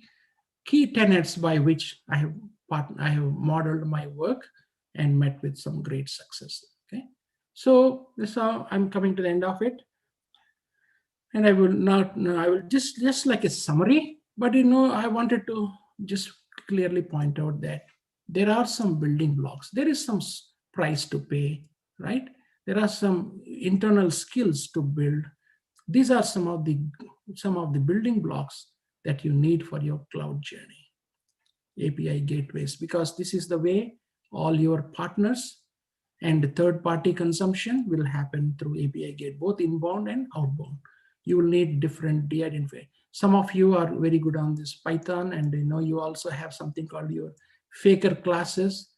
Speaker 10: key tenets by which I have modeled my work and met with some great success. Okay, so this is how I'm coming to the end of it. And I will just like a summary, but I wanted to just clearly point out that there are some building blocks. There is some price to pay, right? There are some internal skills to build. These are some of the building blocks that you need for your cloud journey. API gateways, because this is the way all your partners and third-party consumption will happen through API gate, both inbound and outbound. You will need different de-identifier. Some of you are very good on this Python, and you also have something called your faker class,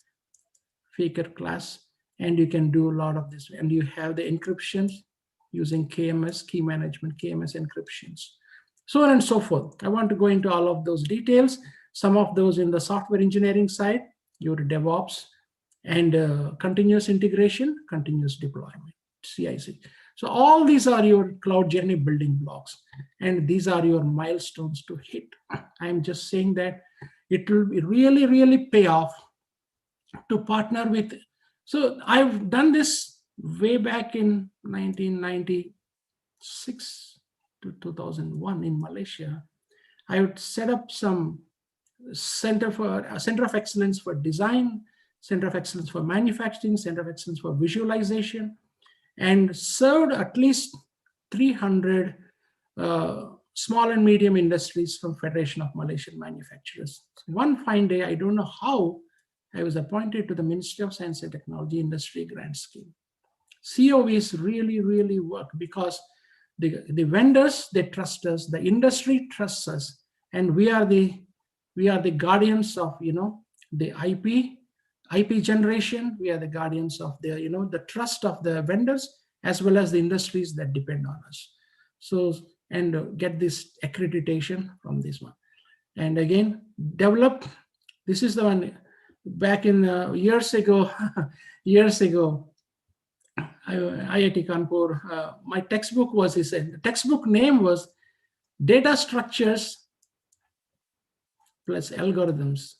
Speaker 10: and you can do a lot of this. And you have the encryptions using KMS, key management, KMS encryptions, so on and so forth. I want to go into all of those details. Some of those in the software engineering side, your DevOps, and continuous integration, continuous deployment, CI/CD. So all these are your cloud journey building blocks, and these are your milestones to hit. I'm just saying that it will really, really pay off to partner with. So I've done this way back in 1996 to 2001 in Malaysia. I would set up some center of excellence for design, center of excellence for manufacturing, center of excellence for visualization, and served at least 300 small and medium industries from Federation of Malaysian Manufacturers. One fine day, I don't know how, I was appointed to the Ministry of Science and Technology Industry Grant Scheme. COVs really, really work because the vendors, they trust us, the industry trusts us, and we are the guardians of the IP generation. We are the guardians of the trust of the vendors as well as the industries that depend on us. So, and get this accreditation from this one. And again, develop. This is the one back in years ago. IIT Kanpur. My textbook was the textbook name was Data Structures plus Algorithms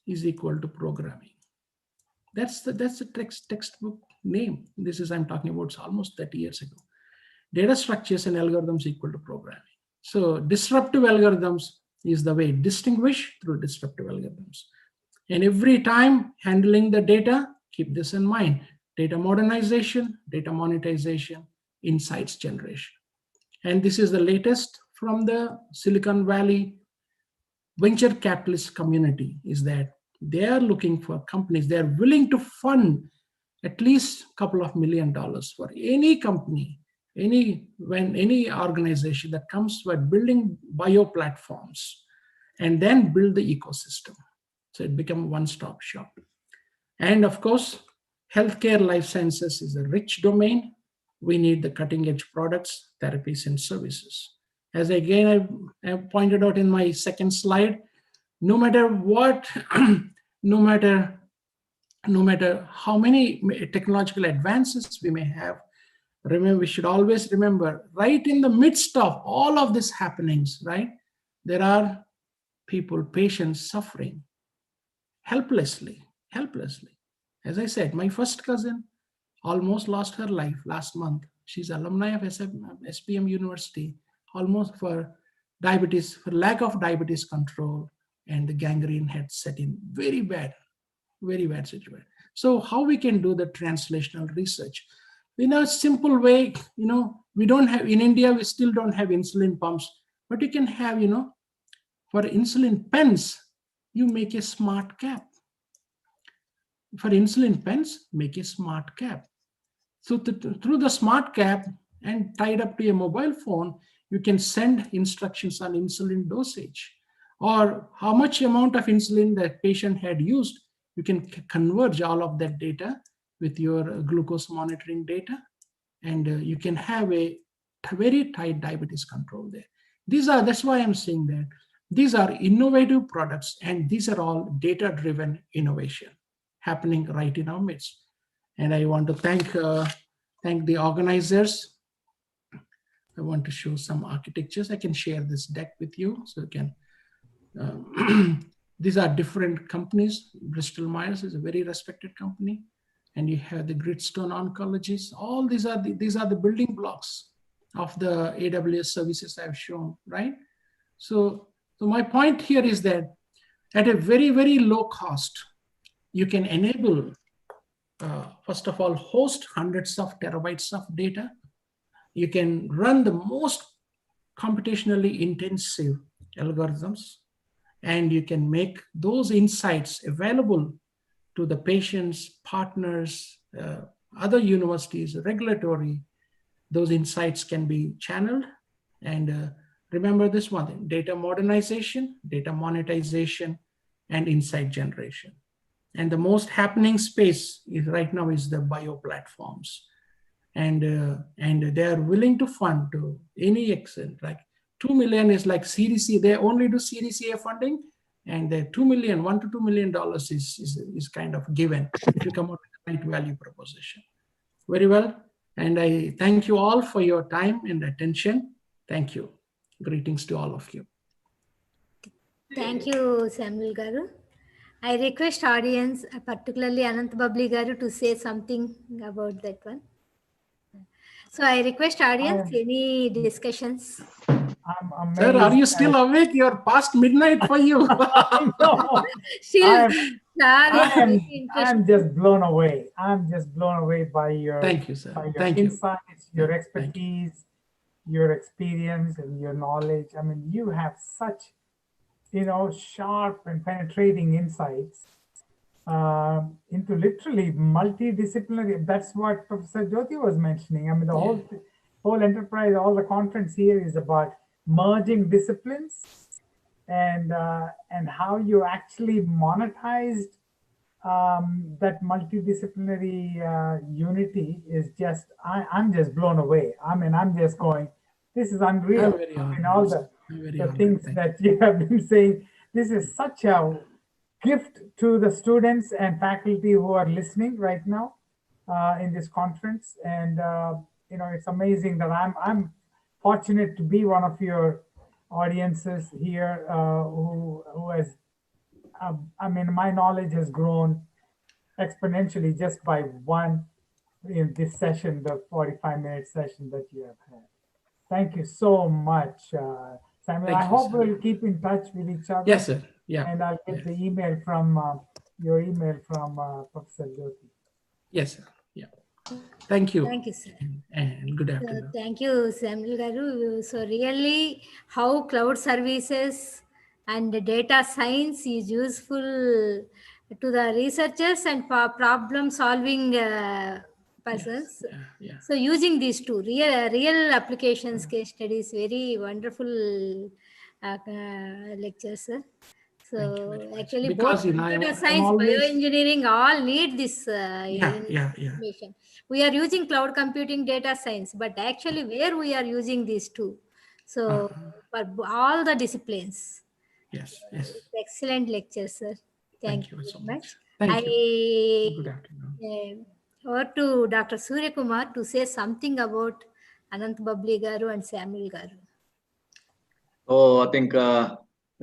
Speaker 10: is equal to Programming. That's the textbook name. This is, I'm talking about almost 30 years ago. Data structures and algorithms equal to programming. So disruptive algorithms is the way, distinguish through disruptive algorithms. And every time handling the data, keep this in mind: data modernization, data monetization, insights generation. And this is the latest from the Silicon Valley venture capitalist community, is that they are looking for companies. They are willing to fund at least a couple of $1 million for any company, any organization that comes by building bio platforms and then build the ecosystem. So it becomes a one-stop shop. And of course, healthcare life sciences is a rich domain. We need the cutting-edge products, therapies, and services. As again, I pointed out in my second slide, no matter what, no matter how many technological advances we may have, remember, we should always remember, right in the midst of all of this happenings, right, there are people, patients suffering helplessly. As I said, my first cousin almost lost her life last month. She's alumni of SPM University, almost for diabetes, for lack of diabetes control, and the gangrene had set in. Very bad situation. So how we can do the translational research? In a simple way, we don't have, in India, we still don't have insulin pumps, but you can have, for insulin pens, you make a smart cap. For insulin pens, make a smart cap. So through the smart cap and tied up to a mobile phone, you can send instructions on insulin dosage, or how much amount of insulin that patient had used. You can converge all of that data with your glucose monitoring data, and you can have a very tight diabetes control there. That's why I'm saying that these are innovative products, and these are all data-driven innovation happening right in our midst. And I want to thank thank the organizers. I want to show some architectures. I can share this deck with you so you can. These are different companies. Bristol Myers is a very respected company, and you have the Gridstone Oncologies. All these are the building blocks of the AWS services I've shown, right? So my point here is that at a very, very low cost, you can enable, first of all, host hundreds of terabytes of data. You can run the most computationally intensive algorithms, and you can make those insights available to the patients, partners, other universities, regulatory. Those insights can be channeled. And remember this one thing: data modernization, data monetization, and insight generation. And the most happening space right now is the bio platforms. And they are willing to fund to any extent. Like 2 million is like Series C. They only do Series A funding, and the $1 to $2 million is kind of given if you come up with the right value proposition. Very well. And I thank you all for your time and attention. Thank you. Greetings to all of you.
Speaker 2: Thank you, Samuel Garu. I request audience, particularly Anant Babli Garu, to say something about that one. So I request audience, any discussions?
Speaker 6: I'm amazed.
Speaker 10: Sir, are you still awake? You're past midnight for you.
Speaker 2: Still,
Speaker 6: I'm just blown away. I'm just blown away by your,
Speaker 10: thank you, sir.
Speaker 6: By your
Speaker 10: Thank
Speaker 6: insights,
Speaker 10: you.
Speaker 6: your expertise, your experience, and your knowledge. I mean, you have such, sharp and penetrating insights into literally multidisciplinary. That's what Professor Jyoti was mentioning. I mean, the whole enterprise, all the conference here is about merging disciplines and how you actually monetized that multidisciplinary unity is just, I'm just blown away. I mean, I'm just going, this is unreal. I mean, all the things that you have been saying, this is such a gift to the students and faculty who are listening right now in this conference. And, it's amazing that I'm fortunate to be one of your audiences here who has, I mean, my knowledge has grown exponentially just by this session, the 45-minute session that you have had. Thank you so much, Samuel. I hope we'll keep in touch with each other.
Speaker 10: Yes, sir. Yeah.
Speaker 6: And I'll get the email from your email from Professor Jyoti.
Speaker 10: Yes, sir. Yeah. Thank you.
Speaker 2: Thank you, sir.
Speaker 10: And good afternoon.
Speaker 2: Thank you, Samuel Garu. So really, how cloud services and data science is useful to the researchers and problem-solving persons.
Speaker 10: Yes.
Speaker 2: So using these two real applications, case studies, very wonderful lectures, sir. So actually,
Speaker 10: Because,
Speaker 2: both computer science, bioengineering, all need this information. We are using cloud computing, data science, but actually where we are using these two. So for all the disciplines.
Speaker 10: Yes.
Speaker 2: Excellent lecture, sir. Thank you
Speaker 10: so
Speaker 2: very much.
Speaker 10: Thank you. Good afternoon.
Speaker 2: Over to Dr. Surya Kumar to say something about Anant Babli Garu and Samuel Garu.
Speaker 19: Oh, I think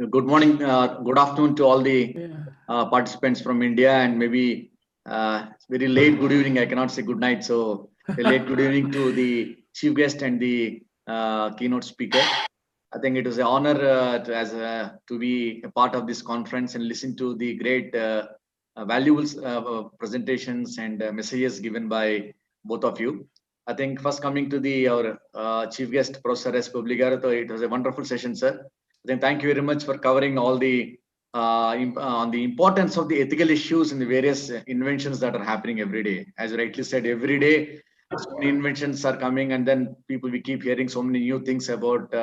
Speaker 19: good morning, good afternoon to all the participants from India, and maybe it's very late good evening. I cannot say good night, so a late good evening to the chief guest and the keynote speaker. I think it was an honor to be a part of this conference and listen to the great valuable presentations and messages given by both of you. I think first coming to our chief guest, Professor S. Babli Garu, it was a wonderful session, sir. Then thank you very much for covering all the on the importance of the ethical issues and the various inventions that are happening every day. As you rightly said, every day so many inventions are coming, and then we keep hearing so many new things about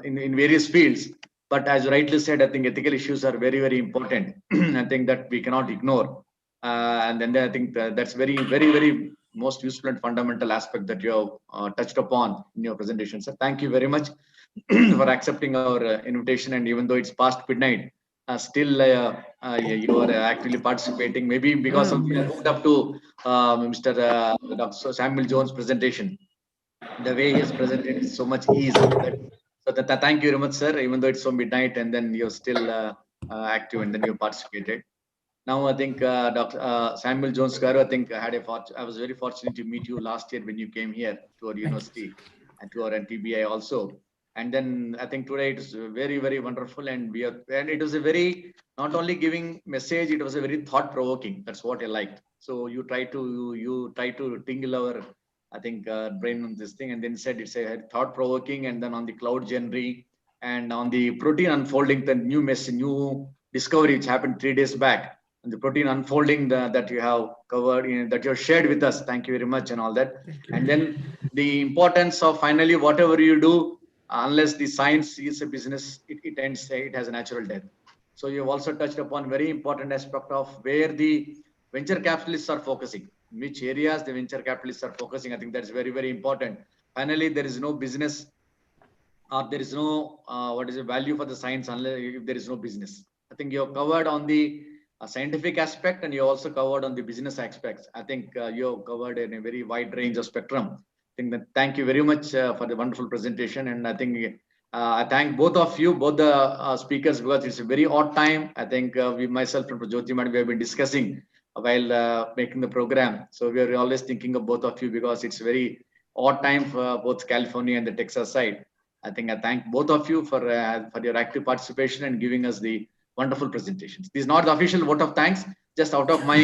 Speaker 19: in various fields. But as you rightly said, I think ethical issues are very, very important. I think that we cannot ignore. And then I think that's very, very, very most useful and fundamental aspect that you have touched upon in your presentation. So thank you very much for accepting our invitation. And even though it's past midnight, still you are actively participating. Maybe because of you are hooked up to Mr. Dr. Samuel Jones' presentation. The way he has presented is so much ease. So thank you very much, sir. Even though it's so midnight, and then you're still active, and then you participated. Now I think Dr. Samuel Jones Garu, I think I was very fortunate to meet you last year when you came here to our university and to our NTBI also. And then I think today it is very, very wonderful, and it was a very, not only giving message, it was a very thought provoking. That's what I liked. So you try to tingle our, I think, brain on this thing, and then said it's a thought provoking, and then on the cloud generation and on the protein unfolding, the new discovery which happened 3 days back, and the protein unfolding that you have covered, that you have shared with us. Thank you very much and all that. And then the importance of finally whatever you do, unless the science is a business, it ends, it has a natural death. So you have also touched upon very important aspect of where the venture capitalists are focusing, which areas the venture capitalists are focusing. I think that's very, very important. Finally, there is no business, or there is no what is the value for the science unless if there is no business. I think you have covered on the scientific aspect, and you also covered on the business aspects. I think you have covered in a very wide range of spectrum. I think that thank you very much for the wonderful presentation, and I think I thank both of you, both the speakers, because it's a very odd time. I think we, myself and Jyoti Madam, we have been discussing while making the program. So we are always thinking of both of you because it's a very odd time for both California and the Texas side. I think I thank both of you for your active participation and giving us the wonderful presentations. This is not the official vote of thanks, just out of my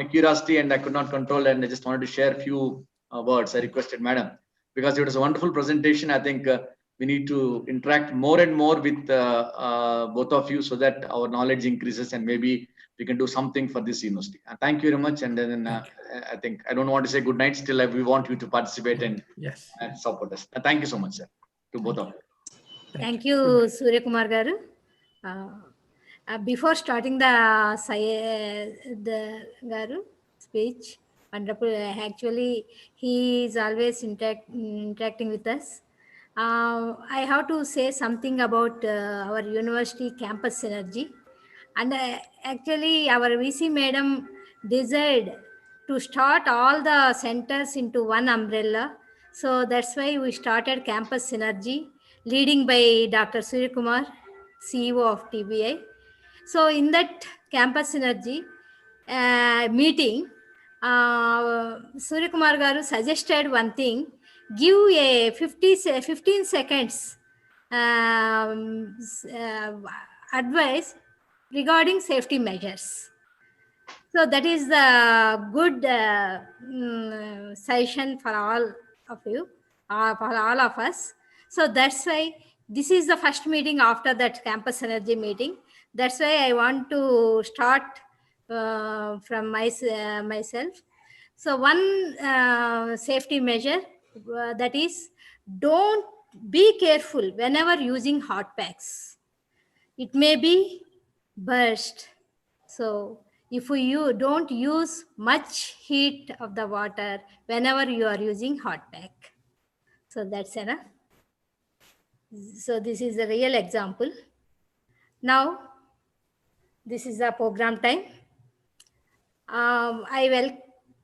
Speaker 19: curiosity, and I could not control, and I just wanted to share a few words. I requested Madam, because it was a wonderful presentation. I think we need to interact more and more with both of you so that our knowledge increases, and maybe we can do something for this university. Thank you very much. And then I think I don't want to say good night. Still, we want you to participate and support us. Thank you so much, sir, to both of you.
Speaker 2: Thank you, Surya Kumar Garu. Before starting the Garu speech, wonderful. Actually, he is always interacting with us. I have to say something about our university campus synergy. And actually, our VC madam desired to start all the centers into one umbrella. So that's why we started Campus Synergy, leading by Dr. Surya Kumar, CEO of TBI. So in that Campus Synergy meeting, Surya Kumar Garu suggested one thing: give a 15 seconds advice regarding safety measures. So that is the good session for all of you, for all of us. So that's why this is the first meeting after that Campus Synergy meeting. That's why I want to start from myself. So one safety measure that is, don't be careful whenever using hot packs. It may be burst. So if you don't use much heat of the water whenever you are using hot pack. So that's enough. So this is a real example. Now, this is the program time. I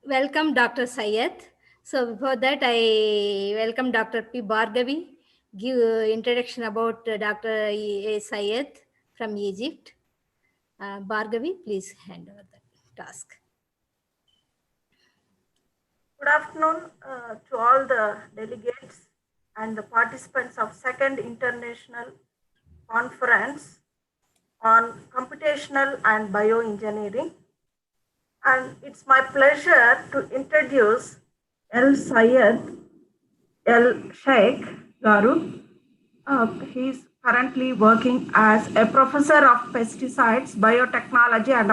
Speaker 2: welcome Dr. Syed. So before that, I welcome Dr. P. Bhargavi, give introduction about Dr. A. Syed from Egypt. Bhargavi, please hand over the task.
Speaker 20: Good afternoon to all the delegates and the participants of Second International Conference on Computational and Bioengineering. And it's my pleasure to introduce El Syed El Sheikh Garu. He's currently working as a professor of pesticides, biotechnology, and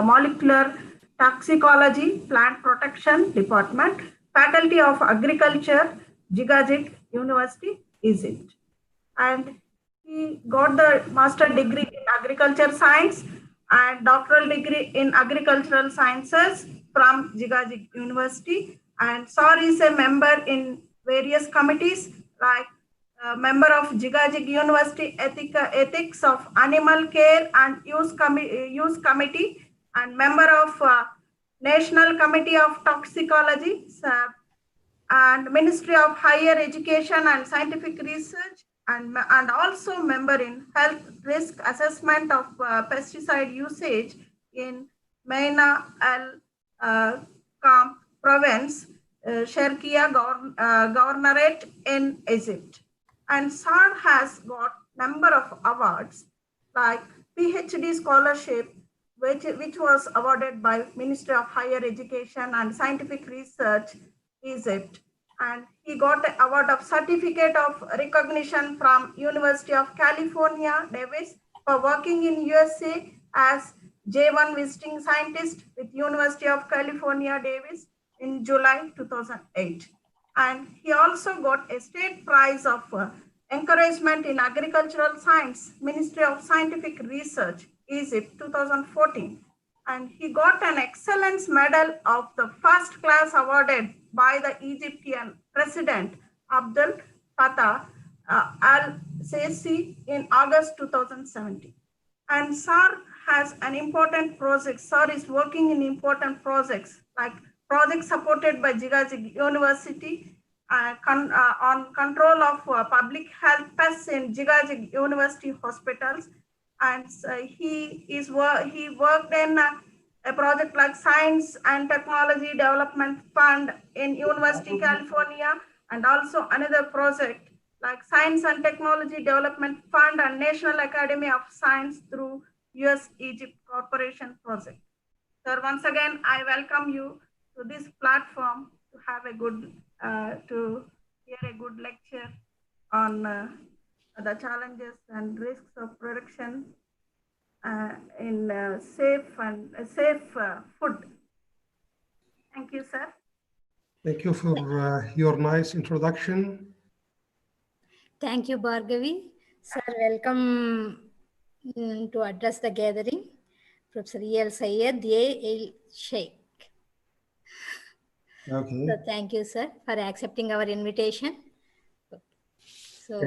Speaker 20: molecular toxicology, plant protection department, faculty of agriculture, Jigajik University, Egypt. And he got the master degree in agriculture science and doctoral degree in agricultural sciences from Jigajik University. And SAR is a member in various committees like member of Jigajig University Ethics of Animal Care and Use Committee, and member of National Committee of Toxicology, and Ministry of Higher Education and Scientific Research, and also member in Health Risk Assessment of Pesticide Usage in Meina al Kamp Province, Sherkia Governorate in Egypt. And Sir has got number of awards like PhD scholarship, which was awarded by Ministry of Higher Education and Scientific Research, Egypt. And he got an award of certificate of recognition from University of California, Davis, for working in USA as J1 visiting scientist with University of California, Davis in July 2008. And he also got a state prize of encouragement in agricultural science, Ministry of Scientific Research, Egypt, 2014. And he got an excellence medal of the first class awarded by the Egyptian President Abdel Fattah al-Sisi in August 2017. And Sir has an important project. Sir is working in important projects like projects supported by Jigajig University on control of public health pests in Jigajig University hospitals. And he worked in a project like Science and Technology Development Fund in University California, and also another project like Science and Technology Development Fund and National Academy of Science through US-Egypt Corporation project. Sir, once again, I welcome you to this platform to have a good, to hear a good lecture on the challenges and risks of production in safe food. Thank you, sir.
Speaker 9: Thank you for your nice introduction.
Speaker 2: Thank you, Bhargavi. Sir, welcome to address the gathering. Professor E.L. Syed A. Sheikh.
Speaker 9: Okay.
Speaker 2: So thank you, sir, for accepting our invitation. So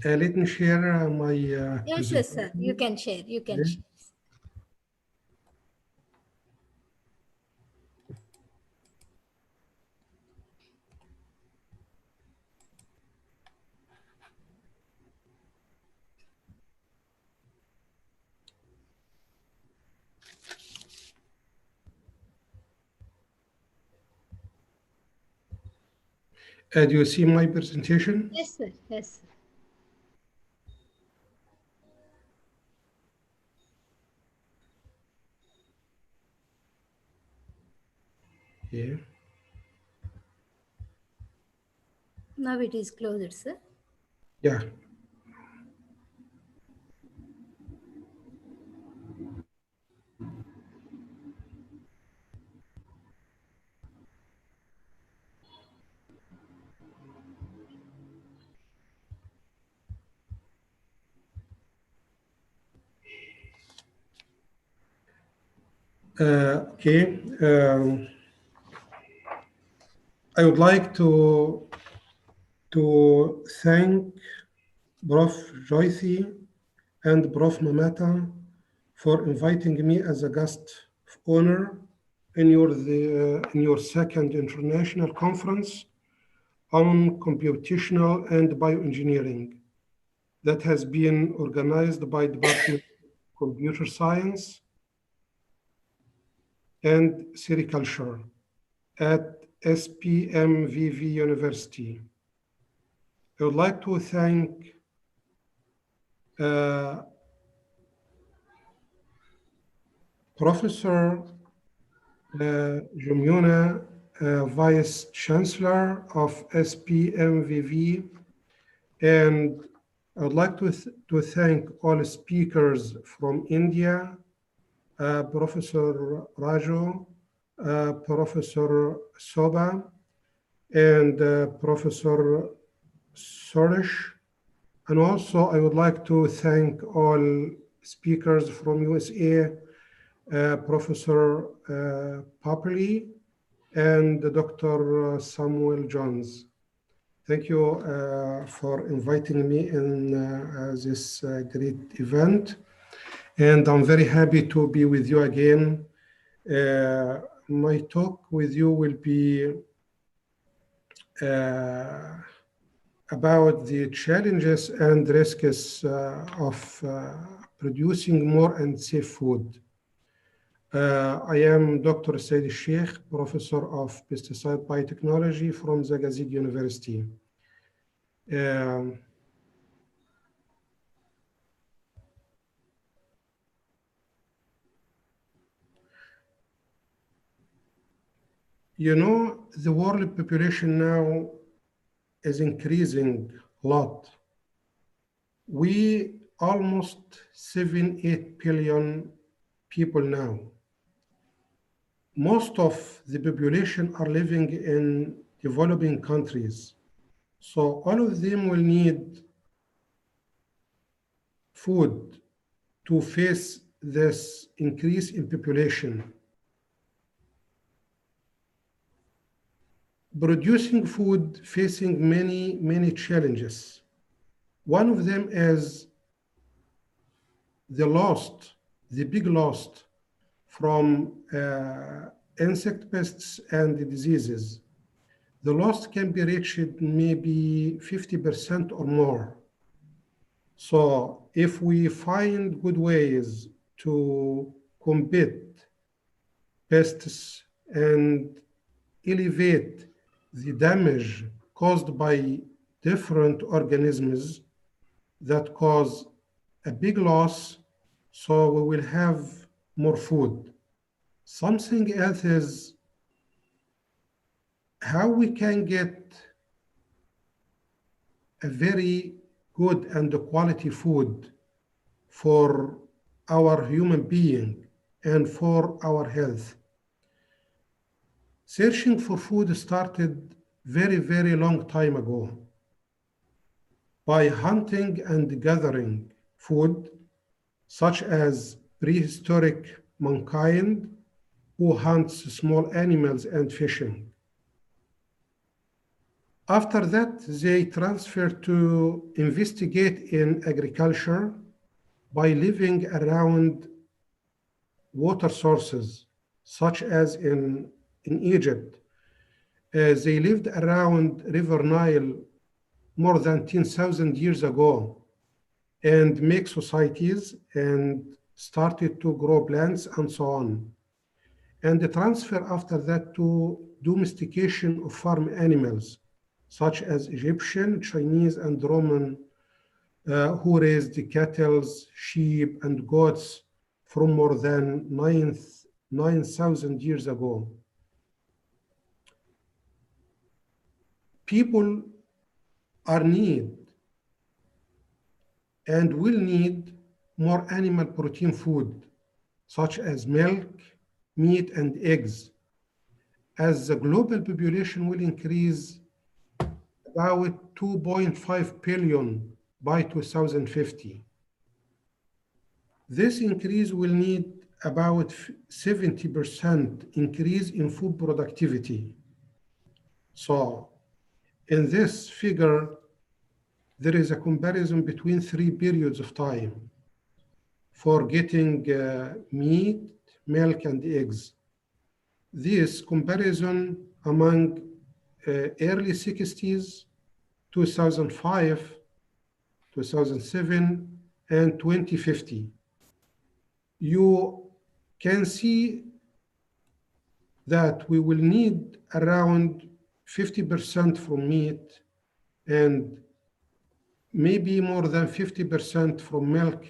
Speaker 9: let me share my
Speaker 2: yes, yes, sir. You can share. You can share.
Speaker 9: Do you see my presentation?
Speaker 2: Yes, sir. Yes, sir.
Speaker 9: Yeah.
Speaker 2: Now it is closed, sir.
Speaker 9: Yeah. Okay. I would like to thank Prof. Joyce and Prof. Mamata for inviting me as a guest of honor in your second international conference on computational and bioengineering that has been organized by Department of Computer Science and Sericulture at SPMVV University. I would like to thank Professor Jumyuna, Vice Chancellor of SPMVV, and I would like to thank all speakers from India, Professor Raju, Professor Soba, and Professor Soresh. And also I would like to thank all speakers from USA, Professor Popoli and Dr. Samuel Jones. Thank you for inviting me in this great event. And I'm very happy to be with you again. My talk with you will be about the challenges and risks of producing more and safe food. I am Dr. Said Sheikh, Professor of Pesticide Biotechnology from Zagazig University. You know, the world population now is increasing a lot. We almost 7-8 billion people now. Most of the population are living in developing countries. So all of them will need food to face this increase in population. Producing food facing many challenges. One of them is the big loss from insect pests and diseases. The loss can be reached maybe 50% or more. So if we find good ways to combat pests and elevate the damage caused by different organisms that cause a big loss, so we will have more food. Something else is how we can get a very good and quality food for our human being and for our health. Searching for food started very long time ago by hunting and gathering food, such as prehistoric mankind who hunts small animals and fishing. After that, they transferred to investigate in agriculture by living around water sources, such as in Egypt. They lived around River Nile more than 10,000 years ago and make societies and started to grow plants and so on. And the transfer after that to domestication of farm animals, such as Egyptian, Chinese, and Roman, who raised the cattle, sheep, and goats from more than 9,000 years ago. People are need and will need more animal protein food, such as milk, meat, and eggs, as the global population will increase about 2.5 billion by 2050. This increase will need about 70% increase in food productivity. So in this figure, there is a comparison between 3 periods of time for getting meat, milk, and eggs. This comparison among early 60s, 2005, 2007, and 2050. You can see that we will need around 50% from meat and maybe more than 50% from milk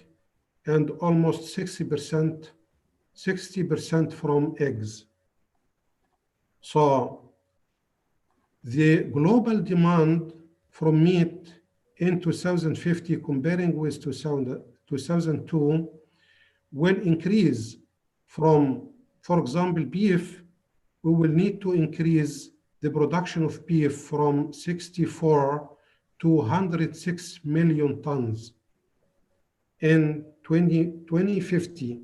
Speaker 9: and almost 60% from eggs. So the global demand from meat in 2050 comparing with 2002 will increase from, for example, beef. We will need to increase the production of beef from 64 to 106 million tons. In 2050,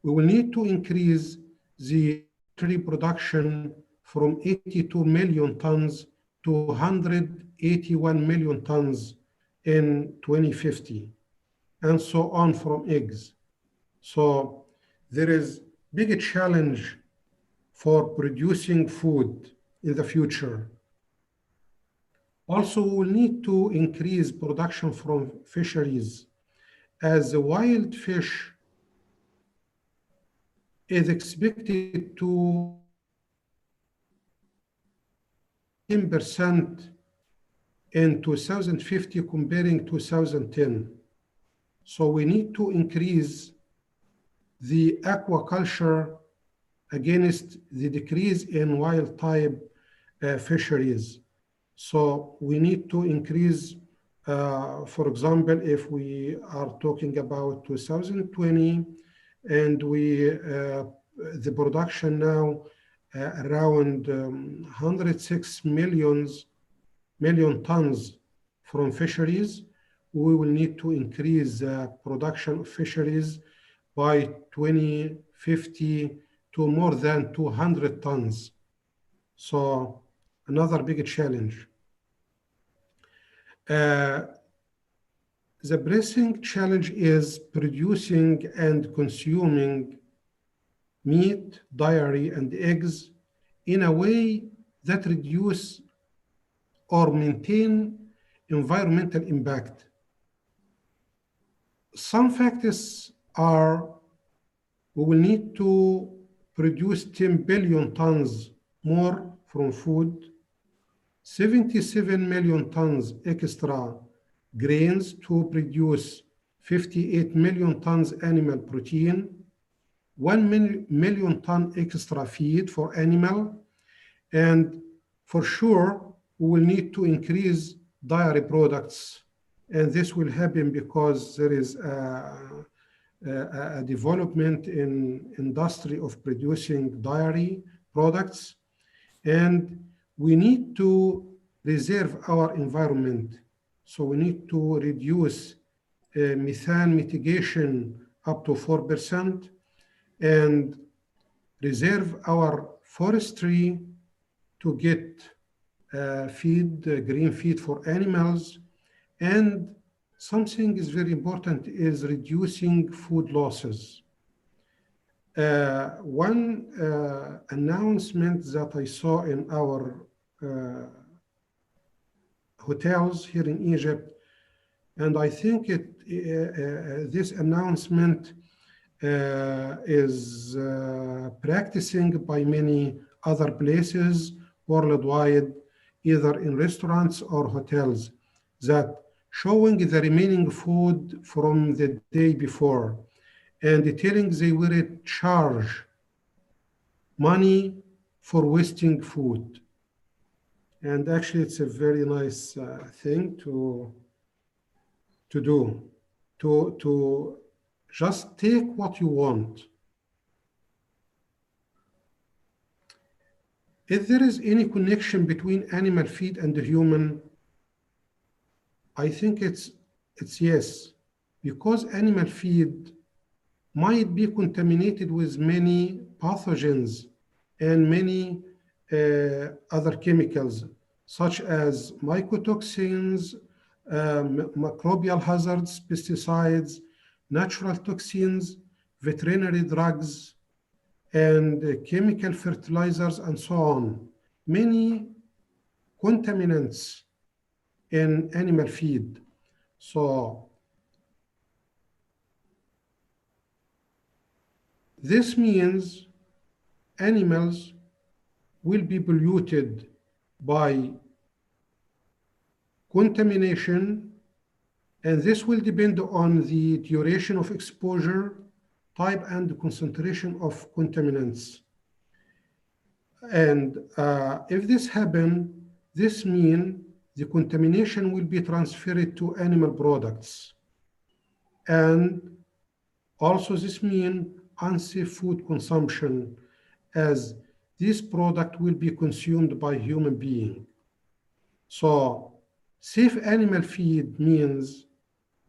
Speaker 9: we will need to increase the poultry production from 82 million tons 281 million tons in 2050, and so on from eggs. So there is big challenge for producing food in the future. Also, we'll need to increase production from fisheries, as the wild fish is expected to 10% in 2050 comparing 2010. So we need to increase the aquaculture against the decrease in wild type fisheries. So we need to increase, for example, if we are talking about 2020, and the production now around 106 million tons from fisheries, we will need to increase production of fisheries by 2050 to more than 200 tons. So another big challenge. The pressing challenge is producing and consuming meat, dairy, and eggs in a way that reduce or maintain environmental impact. Some factors are we will need to produce 10 billion tons more from food, 77 million tons extra grains to produce 58 million tons animal protein, 1 million ton extra feed for animal, and for sure we will need to increase dairy products, and this will happen because there is a development in industry of producing dairy products, and we need to reserve our environment. So we need to reduce methane mitigation up to 4% and reserve our forestry to get feed, green feed for animals. And something is very important is reducing food losses. One announcement that I saw in our hotels here in Egypt, and I think this announcement is practicing by many other places worldwide, either in restaurants or hotels, that showing the remaining food from the day before and telling they will charge money for wasting food. And actually it's a very nice thing to do, to just take what you want. If there is any connection between animal feed and the human, I think it's yes, because animal feed might be contaminated with many pathogens and many other chemicals, such as mycotoxins, microbial hazards, pesticides, natural toxins, veterinary drugs, and chemical fertilizers, and so on. Many contaminants in animal feed. So this means animals will be polluted by contamination, and this will depend on the duration of exposure, type, and concentration of contaminants. And if this happens, this means the contamination will be transferred to animal products. And also this means unsafe food consumption, as this product will be consumed by human beings. So safe animal feed means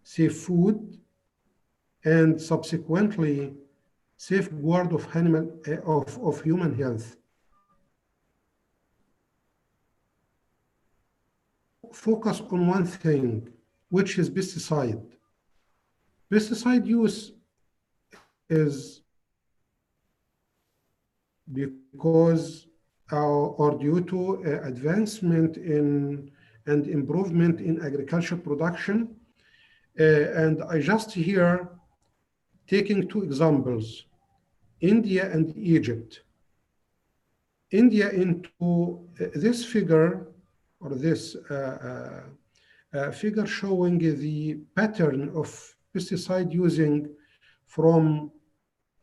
Speaker 9: safe food and subsequently safeguard of animal of human health. focus on one thing, which is pesticide. Pesticide use is because or due to advancement in and improvement in agriculture production. And I just here taking two examples, India and Egypt. India into this figure, or this figure showing the pattern of pesticide using from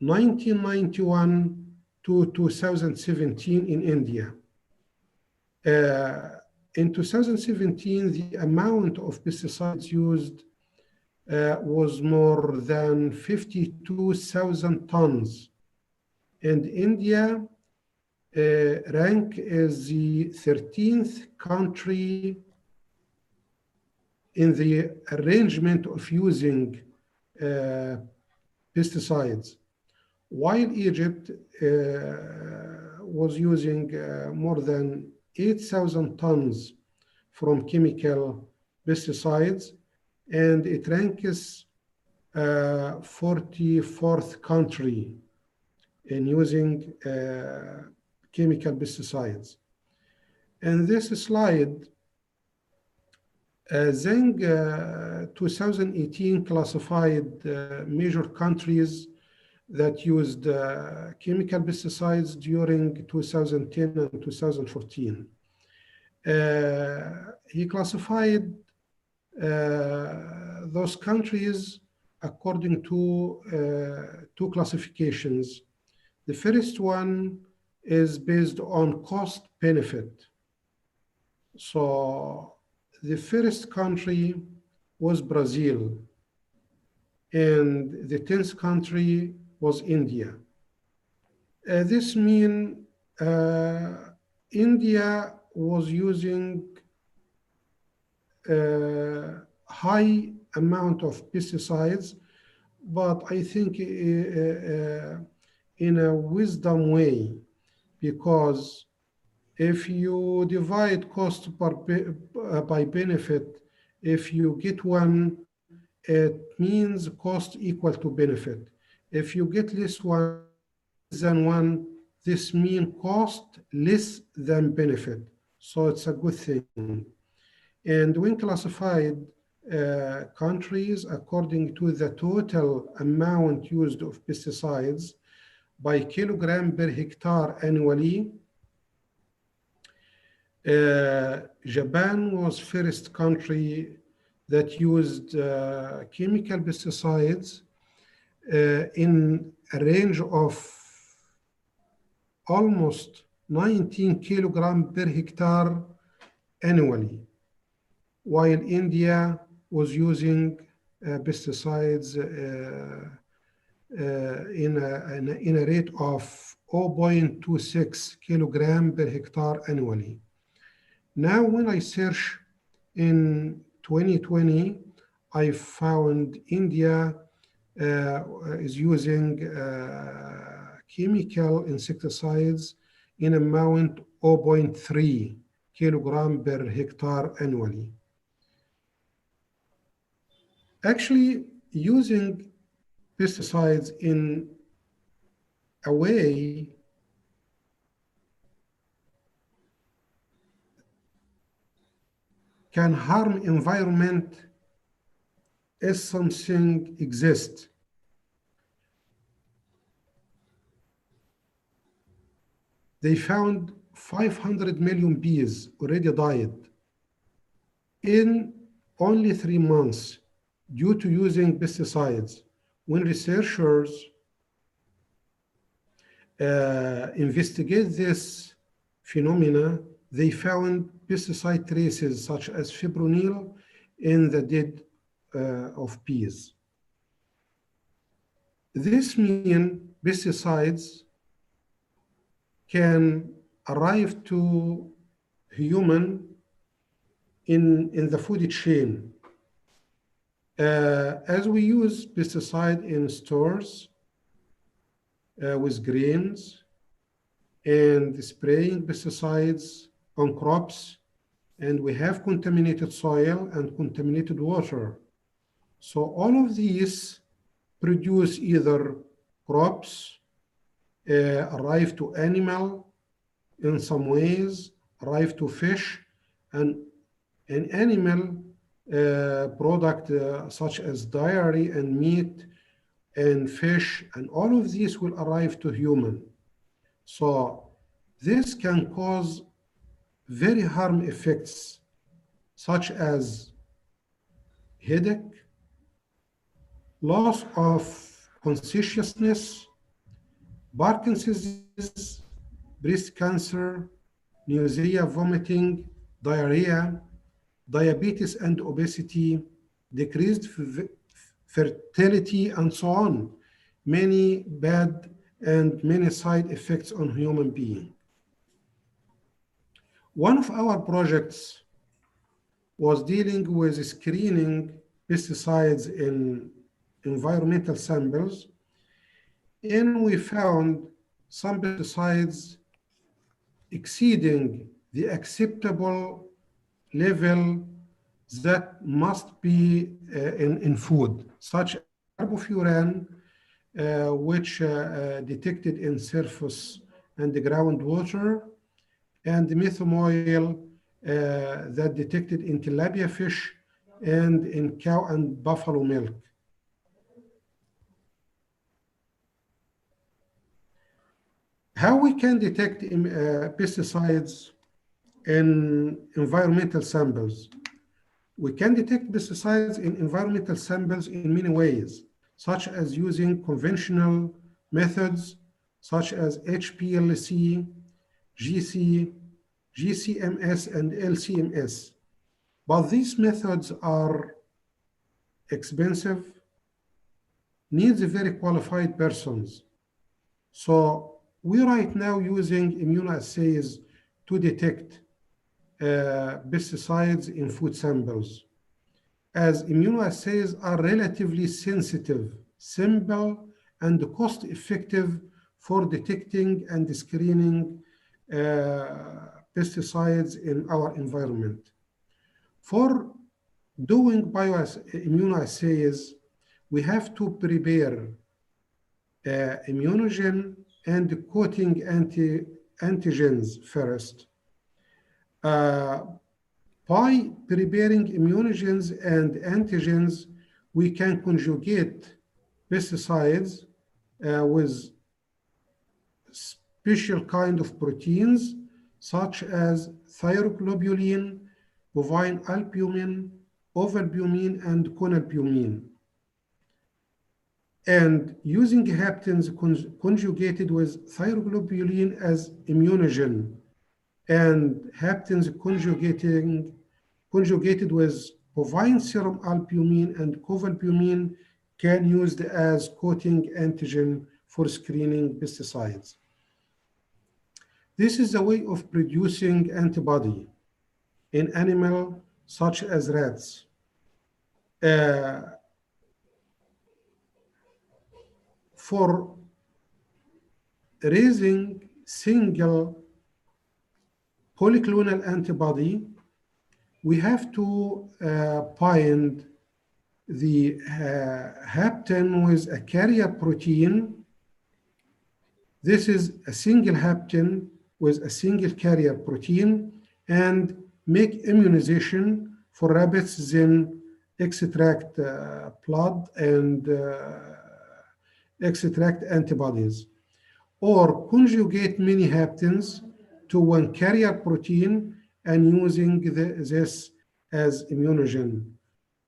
Speaker 9: 1991 to 2017 in India. In 2017, the amount of pesticides used was more than 52,000 tons. And India rank as the 13th country in the arrangement of using pesticides, while Egypt was using more than 8,000 tons from chemical pesticides, and it ranks 44th country in using chemical pesticides. And this slide, Zeng 2018 classified major countries that used chemical pesticides during 2010 and 2014. He classified those countries according to two classifications. The first one is based on cost benefit. So the first country was Brazil, and the 10th country was India. This means India was using a high amount of pesticides, but I think in a wisdom way, because if you divide cost by benefit, if you get one, it means cost equal to benefit. If you get less than one, this means cost less than benefit. So it's a good thing. And when classified countries according to the total amount used of pesticides by kilogram per hectare annually, Japan was first country that used chemical pesticides in a range of almost 19 kilogram per hectare annually, while India was using pesticides in a rate of 0.26 kilogram per hectare annually. Now, when I search in 2020, I found India is using chemical insecticides in amount 0.3 kilogram per hectare annually. Actually, using pesticides in a way can harm environment as something exists. They found 500 million bees already died in only 3 months due to using pesticides. When researchers investigate this phenomena, they found pesticide traces such as fipronil in the dead of bees. This means pesticides can arrive to human in the food chain. As we use pesticide in stores with grains and spraying pesticides on crops, and we have contaminated soil and contaminated water. So all of these produce either crops, arrive to animal in some ways, arrive to fish, and an animal product such as dairy and meat and fish, and all of these will arrive to human. So this can cause very harm effects such as headache, loss of consciousness, Parkinson's disease, breast cancer, nausea, vomiting, diarrhea, diabetes and obesity, decreased fertility, and so on. Many bad and many side effects on human being. One of our projects was dealing with screening pesticides in environmental samples, and we found some pesticides exceeding the acceptable level that must be in food, such as carbofuran, which detected in surface and the groundwater, and methamoil that detected in tilapia fish and in cow and buffalo milk. How we can detect pesticides in environmental samples? We can detect pesticides in environmental samples in many ways, such as using conventional methods, such as HPLC, GC, GCMS, and LCMS. But these methods are expensive, needs very qualified persons. So we're right now using immunoassays to detect pesticides in food samples, as immunoassays are relatively sensitive, simple, and cost-effective for detecting and screening pesticides in our environment. For doing immunoassays, we have to prepare immunogen and coating antigens first. By preparing immunogens and antigens, we can conjugate pesticides with special kind of proteins, such as thyroglobulin, bovine albumin, ovalbumin, and conalbumin. And using haptens conjugated with thyroglobulin as immunogen, and haptens conjugated with bovine serum albumin and covalbumin can used as coating antigen for screening pesticides. This is a way of producing antibody in animal such as rats. For raising single polyclonal antibody, we have to bind the hapten with a carrier protein. This is a single hapten with a single carrier protein, and make immunization for rabbits, then extract blood and extract antibodies, or conjugate many haptens to one carrier protein and using this as immunogen,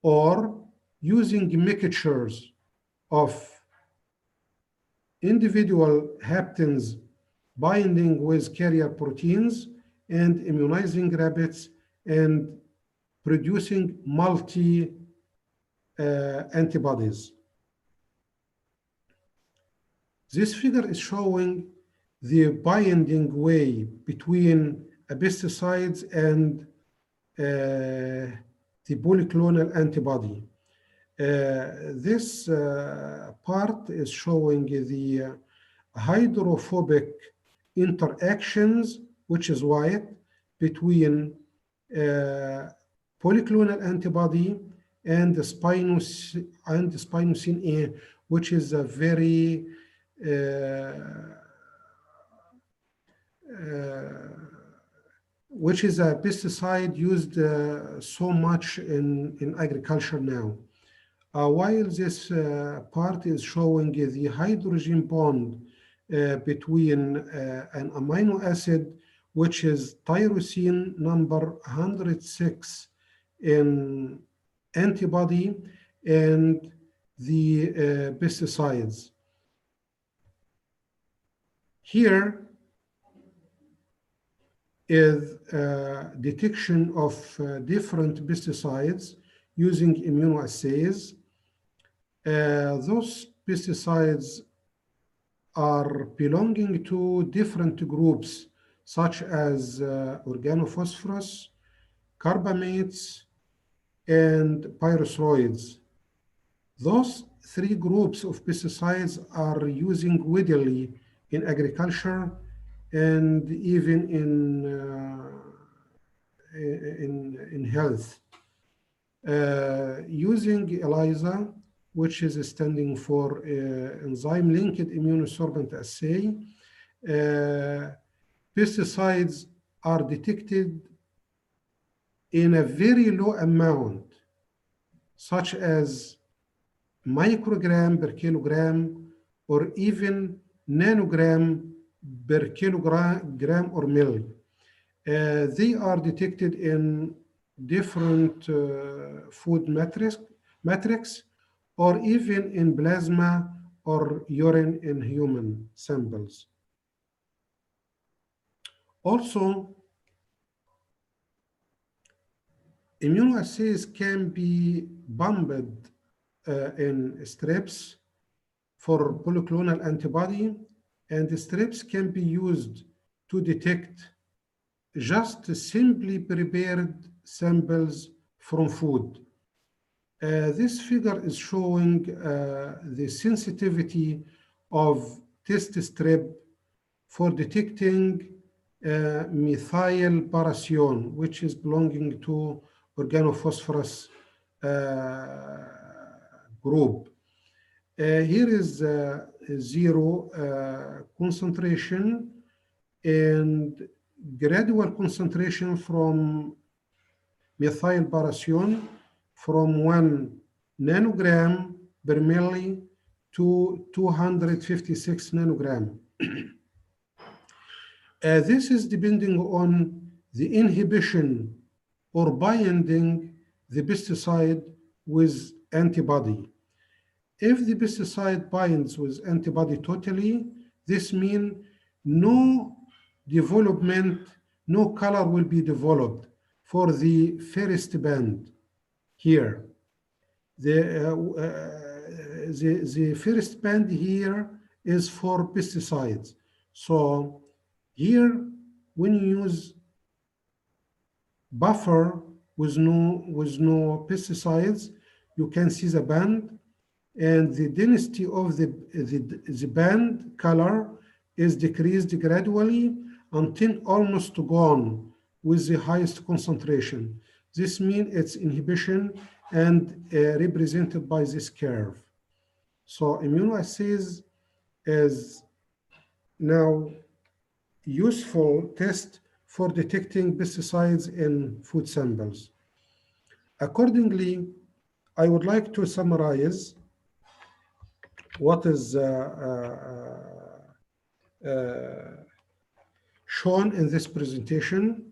Speaker 9: or using mixtures of individual haptens binding with carrier proteins and immunizing rabbits and producing multi antibodies. This figure is showing the binding way between pesticides and the polyclonal antibody. This part is showing the hydrophobic interactions, which is white, between polyclonal antibody, and the spinosyn A, which is a very which is a pesticide used so much in agriculture now. While this part is showing the hydrogen bond between an amino acid, which is tyrosine number 106 in antibody, and the pesticides. Here is detection of different pesticides using immunoassays. Those pesticides are belonging to different groups, such as organophosphorus, carbamates, and pyrethroids. Those three groups of pesticides are using widely in agriculture and even in health. Using ELISA, which is standing for enzyme-linked immunosorbent assay, pesticides are detected in a very low amount, such as microgram per kilogram or even nanogram per kilogram or mil. They are detected in different food matrix or even in plasma or urine in human samples. Also, immunoassays can be pumped in strips for polyclonal antibody, and the strips can be used to detect just simply prepared samples from food. This figure is showing the sensitivity of test strip for detecting methyl parathion, which is belonging to organophosphorus group. Here is zero concentration and gradual concentration from methyl parathion from 1 nanogram per milli to 256 nanogram. This is depending on the inhibition or binding the pesticide with antibody. If the pesticide binds with antibody totally, this means no development, no color will be developed for the first band here. The first band here is for pesticides. So here, when you use buffer with no pesticides, you can see the band, and the density of the band color is decreased gradually until almost gone with the highest concentration. This means its inhibition and represented by this curve. So immunoassays is now useful test for detecting pesticides in food samples. Accordingly, I would like to summarize what is shown in this presentation.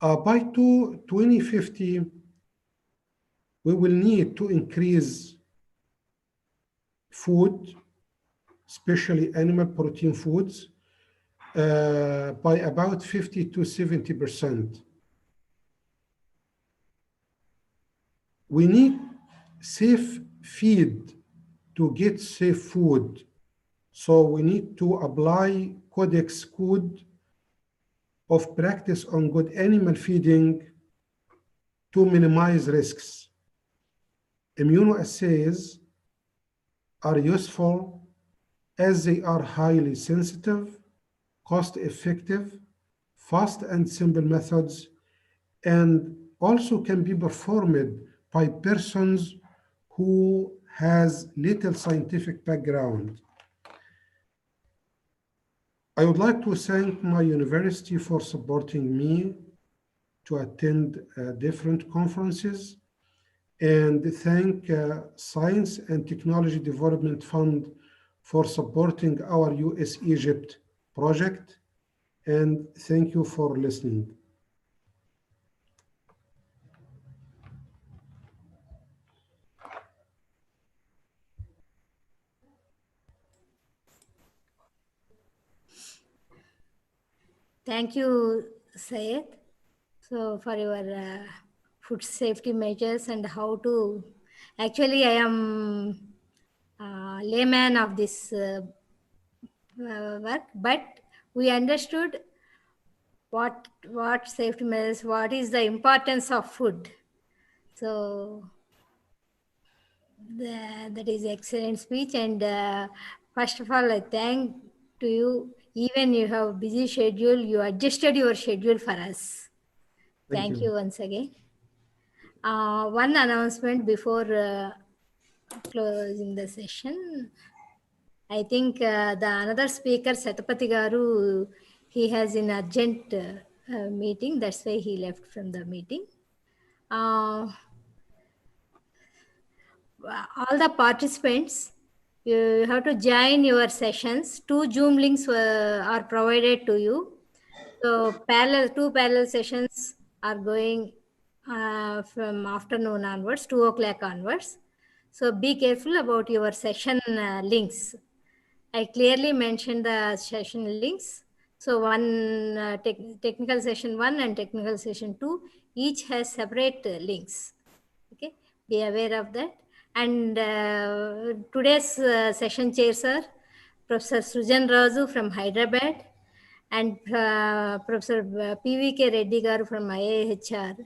Speaker 9: By 2050, we will need to increase food, especially animal protein foods, by about 50 to 70%. We need safe feed to get safe food. So we need to apply Codex Code of practice on good animal feeding to minimize risks. Immunoassays are useful as they are highly sensitive, cost-effective, fast and simple methods, and also can be performed by persons who has little scientific background. I would like to thank my university for supporting me to attend different conferences, and thank Science and Technology Development Fund for supporting our US Egypt project. And thank you for listening.
Speaker 2: Thank you, Syed. So for your food safety measures and how to, actually I am layman of this work, but we understood what safety measures, what is the importance of food. So that is excellent speech, and first of all I thank to you. Even you have busy schedule, you adjusted your schedule for us. Thank you once again. One announcement before closing the session. I think the another speaker, Satapati Garu, he has an urgent meeting. That's why he left from the meeting. All the participants, you have to join your sessions. 2 Zoom links are provided to you. So two parallel sessions are going from afternoon onwards, 2 o'clock onwards. So be careful about your session links. I clearly mentioned the session links. So one technical session 1 and technical session 2, each has separate links. Okay, be aware of that. And today's session chairs are Professor Sujan Raju from Hyderabad and Professor PVK Reddy Garu from IIHR,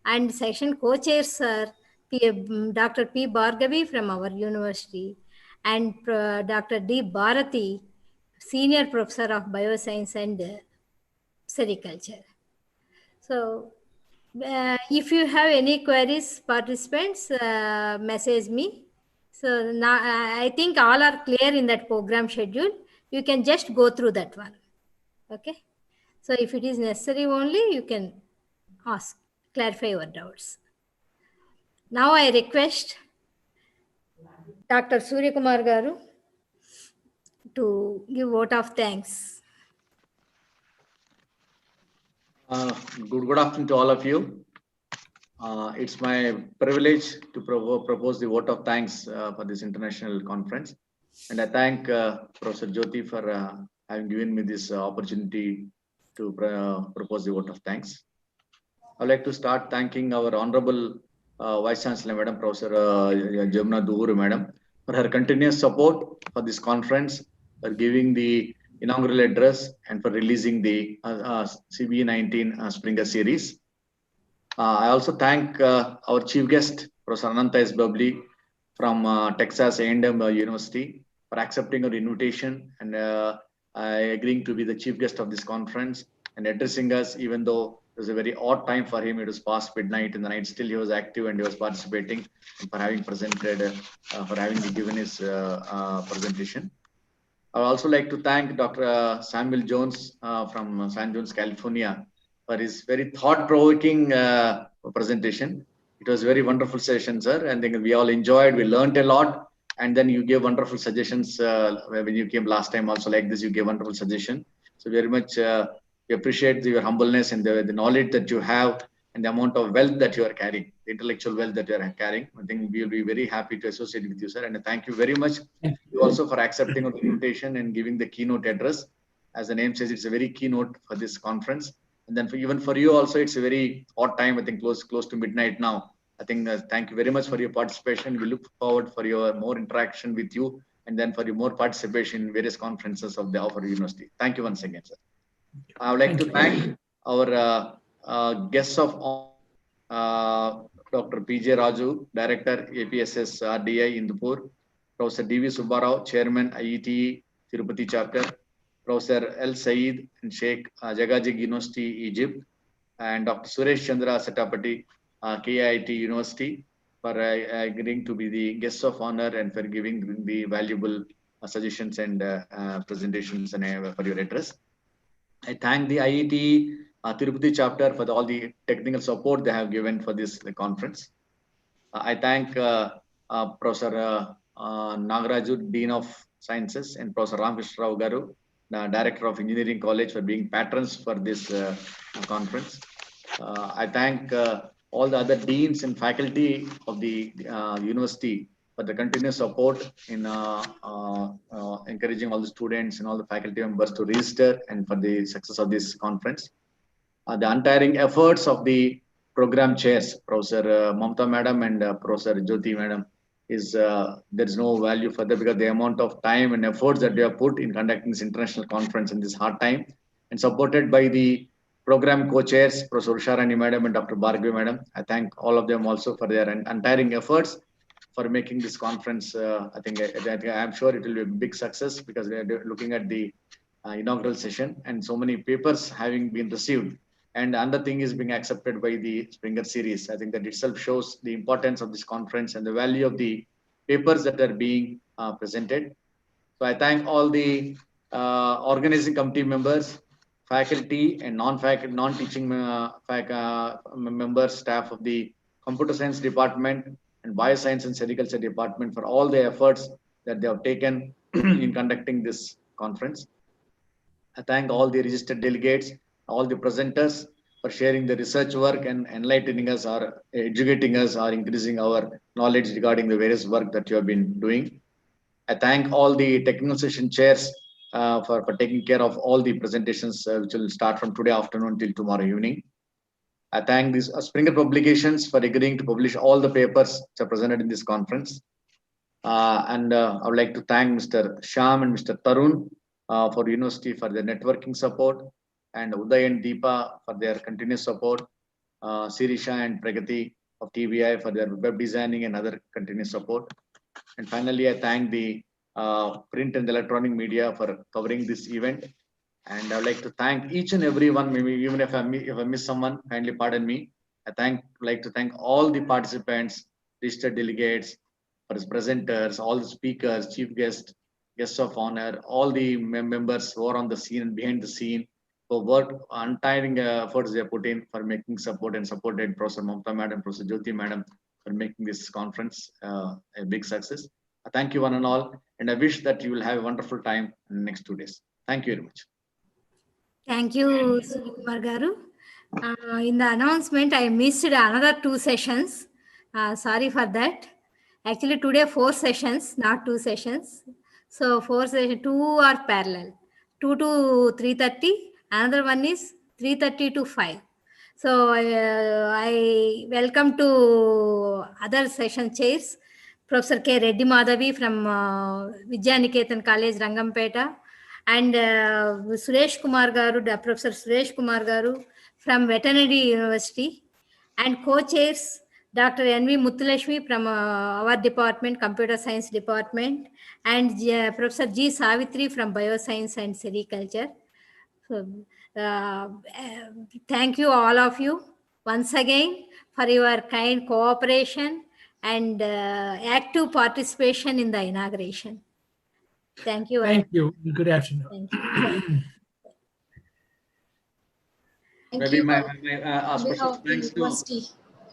Speaker 2: and session co-chairs are Dr. P. Bhargavi from our university and Dr. D. Bharati, Senior Professor of Bioscience and Sericulture. So if you have any queries, participants, message me. So now I think all are clear in that program schedule. You can just go through that one. Okay. So if it is necessary only, you can ask, clarify your doubts. Now I request Dr. Surya Kumar Garu to give vote of thanks.
Speaker 19: Good afternoon to all of you. It's my privilege to propose the vote of thanks for this international conference. And I thank Professor Jyoti for having given me this opportunity to propose the vote of thanks. I'd like to start thanking our Honorable Vice Chancellor, Madam Professor Jamuna Duhuru, Madam, for her continuous support for this conference, for giving the inaugural address, and for releasing the CBE'19 Springer series. I also thank our chief guest, Professor Ananta S. Babli from Texas A&M University, for accepting our invitation and agreeing to be the chief guest of this conference and addressing us, even though it was a very odd time for him. It was past midnight in the night. Still, he was active and he was participating, and for having presented, for having given his presentation. I would also like to thank Dr. Samuel Jones from San Jose, California, for his very thought-provoking presentation. It was a very wonderful session, sir. And I think we all enjoyed. We learned a lot. And then you gave wonderful suggestions when you came last time. Also, like this, you gave wonderful suggestion. So very much we appreciate your humbleness and the knowledge that you have and the amount of wealth that you are carrying, the intellectual wealth that you are carrying. I think we will be very happy to associate with you, sir. And I thank you very much you also for accepting our invitation and giving the keynote address. As the name says, it's a very keynote for this conference. And then even for you also, it's a very odd time, I think close to midnight now. I think thank you very much for your participation. We look forward for your more interaction with you and then for your more participation in various conferences of our university. Thank you once again, sir. I would like to thank our guests of Dr. P.J. Raju, Director, APSS RDI Indupur, Professor D.V. Subbarao, Chairman, IET Tirupati Chapter, Professor L. Saeed and Sheikh Jagajig University, Egypt, and Dr. Suresh Chandra Setapati, KIT University, for agreeing to be the guest of honor and for giving the valuable suggestions and presentations and for your address. I thank the IIT Tirupati chapter for all the technical support they have given for this conference. I thank Professor Nagaraju, Dean of Sciences, and Professor Ramkrishna Rao Garu, Director of Engineering College, for being patrons for this conference. I thank all the other deans and faculty of the university for the continuous support in encouraging all the students and all the faculty members to register and for the success of this conference. The untiring efforts of the program chairs, Professor Mamta Madam and Professor Jyoti Madam, is there is no value further because the amount of time and efforts that they have put in conducting this international conference in this hard time, and supported by the program co-chairs, Professor Usharani Madam and Dr. Bhargavi Madam. I thank all of them also for their untiring efforts for making this conference. I think I'm sure it will be a big success because we are looking at the inaugural session and so many papers having been received. And another thing is being accepted by the Springer series. I think that itself shows the importance of this conference and the value of the papers that are being presented. So I thank all the organizing committee members, faculty and non-faculty, non-teaching members, staff of the computer science department and bioscience and sericulture department for all the efforts that they have taken in conducting this conference. I thank all the registered delegates, all the presenters for sharing the research work and enlightening us or educating us or increasing our knowledge regarding the various work that you have been doing. I thank all the technical session chairs for taking care of all the presentations which will start from today afternoon till tomorrow evening. I thank these Springer Publications for agreeing to publish all the papers which are presented in this conference. I would like to thank Mr. Sham and Mr. Tarun for the university for their networking support, and Uday and Deepa for their continuous support, Sirisha and Pragati of TBI for their web designing and other continuous support. And finally, I thank the print and electronic media for covering this event. And I would like to thank each and every one, maybe even if I miss someone, kindly pardon me. Would like to thank all the participants, registered delegates, presenters, all the speakers, chief guests, guests of honor, all the members who are on the scene and behind the scene, for work, untiring efforts they put in for making support and supported Professor Mamta Madam, Professor Jyoti Madam for making this conference a big success. I thank you one and all, and I wish that you will have a wonderful time in the next 2 days. Thank you very much.
Speaker 2: Thank you, Sri Kumar Garu. In the announcement, I missed another 2 sessions. Sorry for that. Actually, today 4 sessions, not 2 sessions. So 2 are parallel. 2 to 3:30. Another one is 3:30 to 5. So I welcome to other session chairs, Professor K. Reddy Madhavi from Vidyaniketan College, Rangampeta, and Suresh Kumar Garu, Professor Suresh Kumar Garu from Veterinary University, and co-chairs Dr. N.V. Muthulashmi from our department, Computer Science Department, and Professor G. Savitri from Bioscience and Sericulture. So, thank you all of you once again for your kind cooperation and active participation in the inauguration. Thank you.
Speaker 6: Thank you. Good afternoon.
Speaker 2: Thank you.
Speaker 19: Maybe my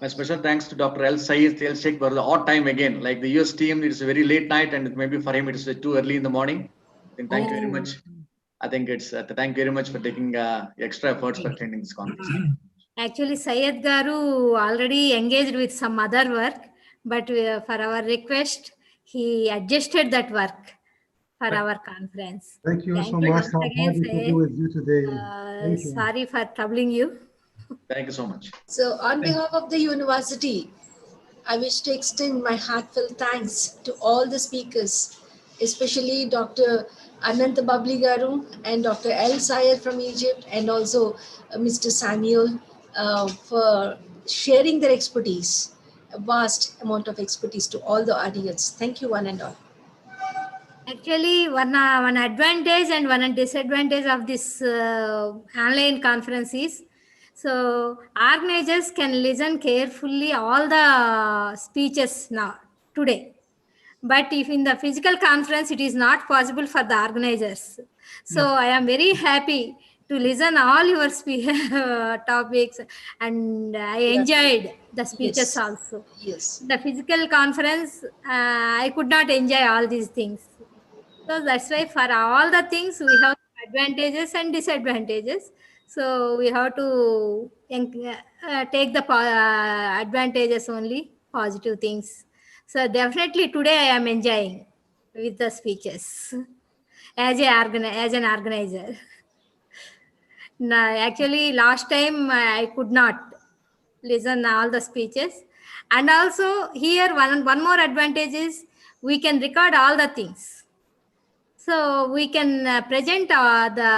Speaker 19: special thanks to Dr. L. Syed El Sheikh for the odd time again. Like the US team, it's a very late night, and maybe for him it is too early in the morning. I think thank you very much. I think it's thank you very much for taking extra efforts for attending this conference.
Speaker 2: Actually, Syed Garu already engaged with some other work, but for our request, he adjusted that work for our conference.
Speaker 9: Thank you so much. How happy to be with you today. Thank you.
Speaker 2: Sorry for troubling you.
Speaker 19: Thank you so much.
Speaker 21: So on behalf of the university, I wish to extend my heartfelt thanks to all the speakers, especially Dr. Anant Babli Garu and Dr. El Sayed from Egypt, and also Mr. Samuel for sharing their expertise, a vast amount of expertise to all the audience. Thank you one and all.
Speaker 2: Actually, one advantage and one disadvantage of this online conference is So organizers can listen carefully all the speeches now today. But if in the physical conference, it is not possible for the organizers. So I am very happy to listen all your topics, and I enjoyed the speeches also.
Speaker 21: Yes.
Speaker 2: The physical conference, I could not enjoy all these things. So that's why for all the things we have advantages and disadvantages. So we have to take the advantages only, positive things. So definitely today I am enjoying with the speeches as an organizer. No, actually last time I could not listen all the speeches, and also here one more advantage is we can record all the things. So we can present the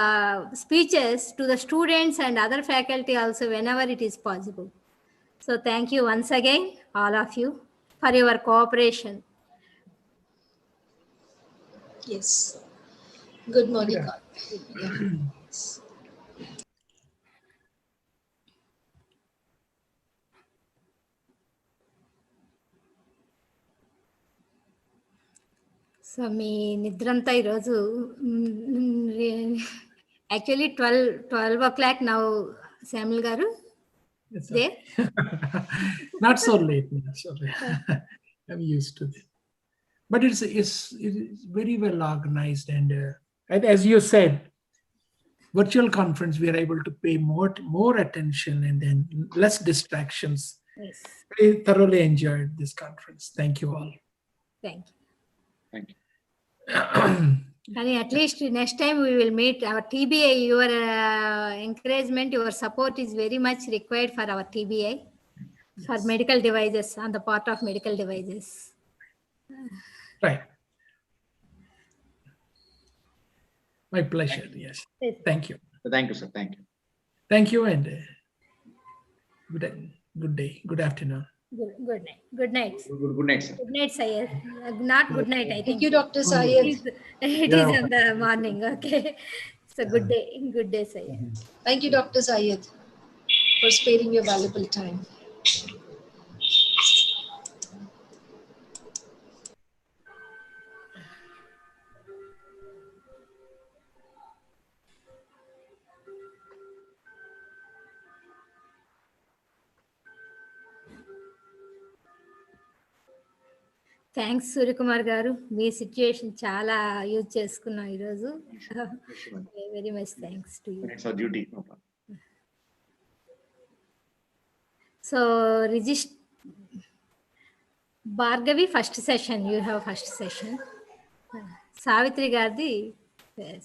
Speaker 2: speeches to the students and other faculty also whenever it is possible. So thank you once again, all of you, for your cooperation.
Speaker 21: Yes. Good morning. Yeah.
Speaker 2: So మీ నిద్రంతా ఈరోజు actually 12 o'clock now, Samuel గారు. There?
Speaker 10: Not so late. I'm used to it. But it is very well organized, and as you said, virtual conference, we are able to pay more attention and then less distractions.
Speaker 2: Yes.
Speaker 10: I thoroughly enjoyed this conference. Thank you all.
Speaker 2: Thank you.
Speaker 19: Thank you.
Speaker 2: And at least next time we will meet our TBI. Your encouragement, your support is very much required for our TBI, for medical devices, on the part of medical devices.
Speaker 10: Right. My pleasure. Yes. Thank you.
Speaker 19: Thank you, sir. Thank you.
Speaker 10: Thank you, and good day. Good afternoon.
Speaker 2: Good night. Good night.
Speaker 19: Good night, sir.
Speaker 2: Good night, Syed. Not good night, I think.
Speaker 21: Thank you, Dr. Syed.
Speaker 2: It is in the morning. Okay. So good day. Good day, Syed.
Speaker 21: Thank you, Dr. Syed, for sparing your valuable time.
Speaker 2: Thanks Suryakumar garu, మీ situation చాలా use చేసుకున్నాం ఈరోజు. Very much thanks to you.
Speaker 19: It's our duty. No problem.
Speaker 2: So Bhargavi first session, you have first session. Savitri గారిది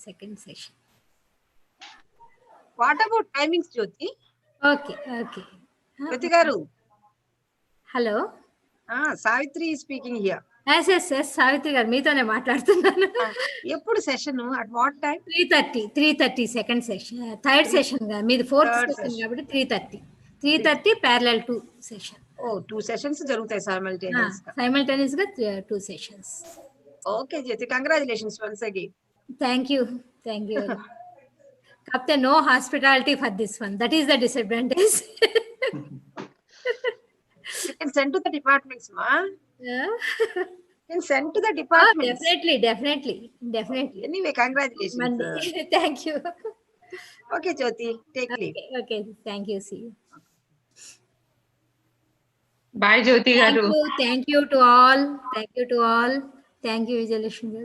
Speaker 2: second session.
Speaker 18: What about timings Jyoti?
Speaker 2: Okay okay.
Speaker 18: Jyoti garu,
Speaker 2: hello.
Speaker 18: Savitri speaking here.
Speaker 2: Savitri garu, మీతోనే మాట్లాడుతున్నాను.
Speaker 18: ఎప్పుడు session? At what time?
Speaker 2: 3:30 second session, third session. మీది fourth session కాబట్టి 3:30 parallel to session.
Speaker 18: Oh, 2 sessions జరుగుతాయి simultaneous గా.
Speaker 2: Simultaneous గా 2 sessions.
Speaker 18: Okay Jyoti, congratulations once again.
Speaker 2: Thank you. కాకపోతే no hospitality for this one, that is the disadvantage.
Speaker 18: You can send to the departments, ma. You can send to the departments.
Speaker 2: Definitely.
Speaker 18: Anyway, congratulations.
Speaker 2: Thank you.
Speaker 18: Okay, Jyoti, take leave.
Speaker 2: Okay, thank you. See you.
Speaker 11: Bye, Jyoti garu.
Speaker 2: Thank you to all. Thank you, Vijayalakshmi garu.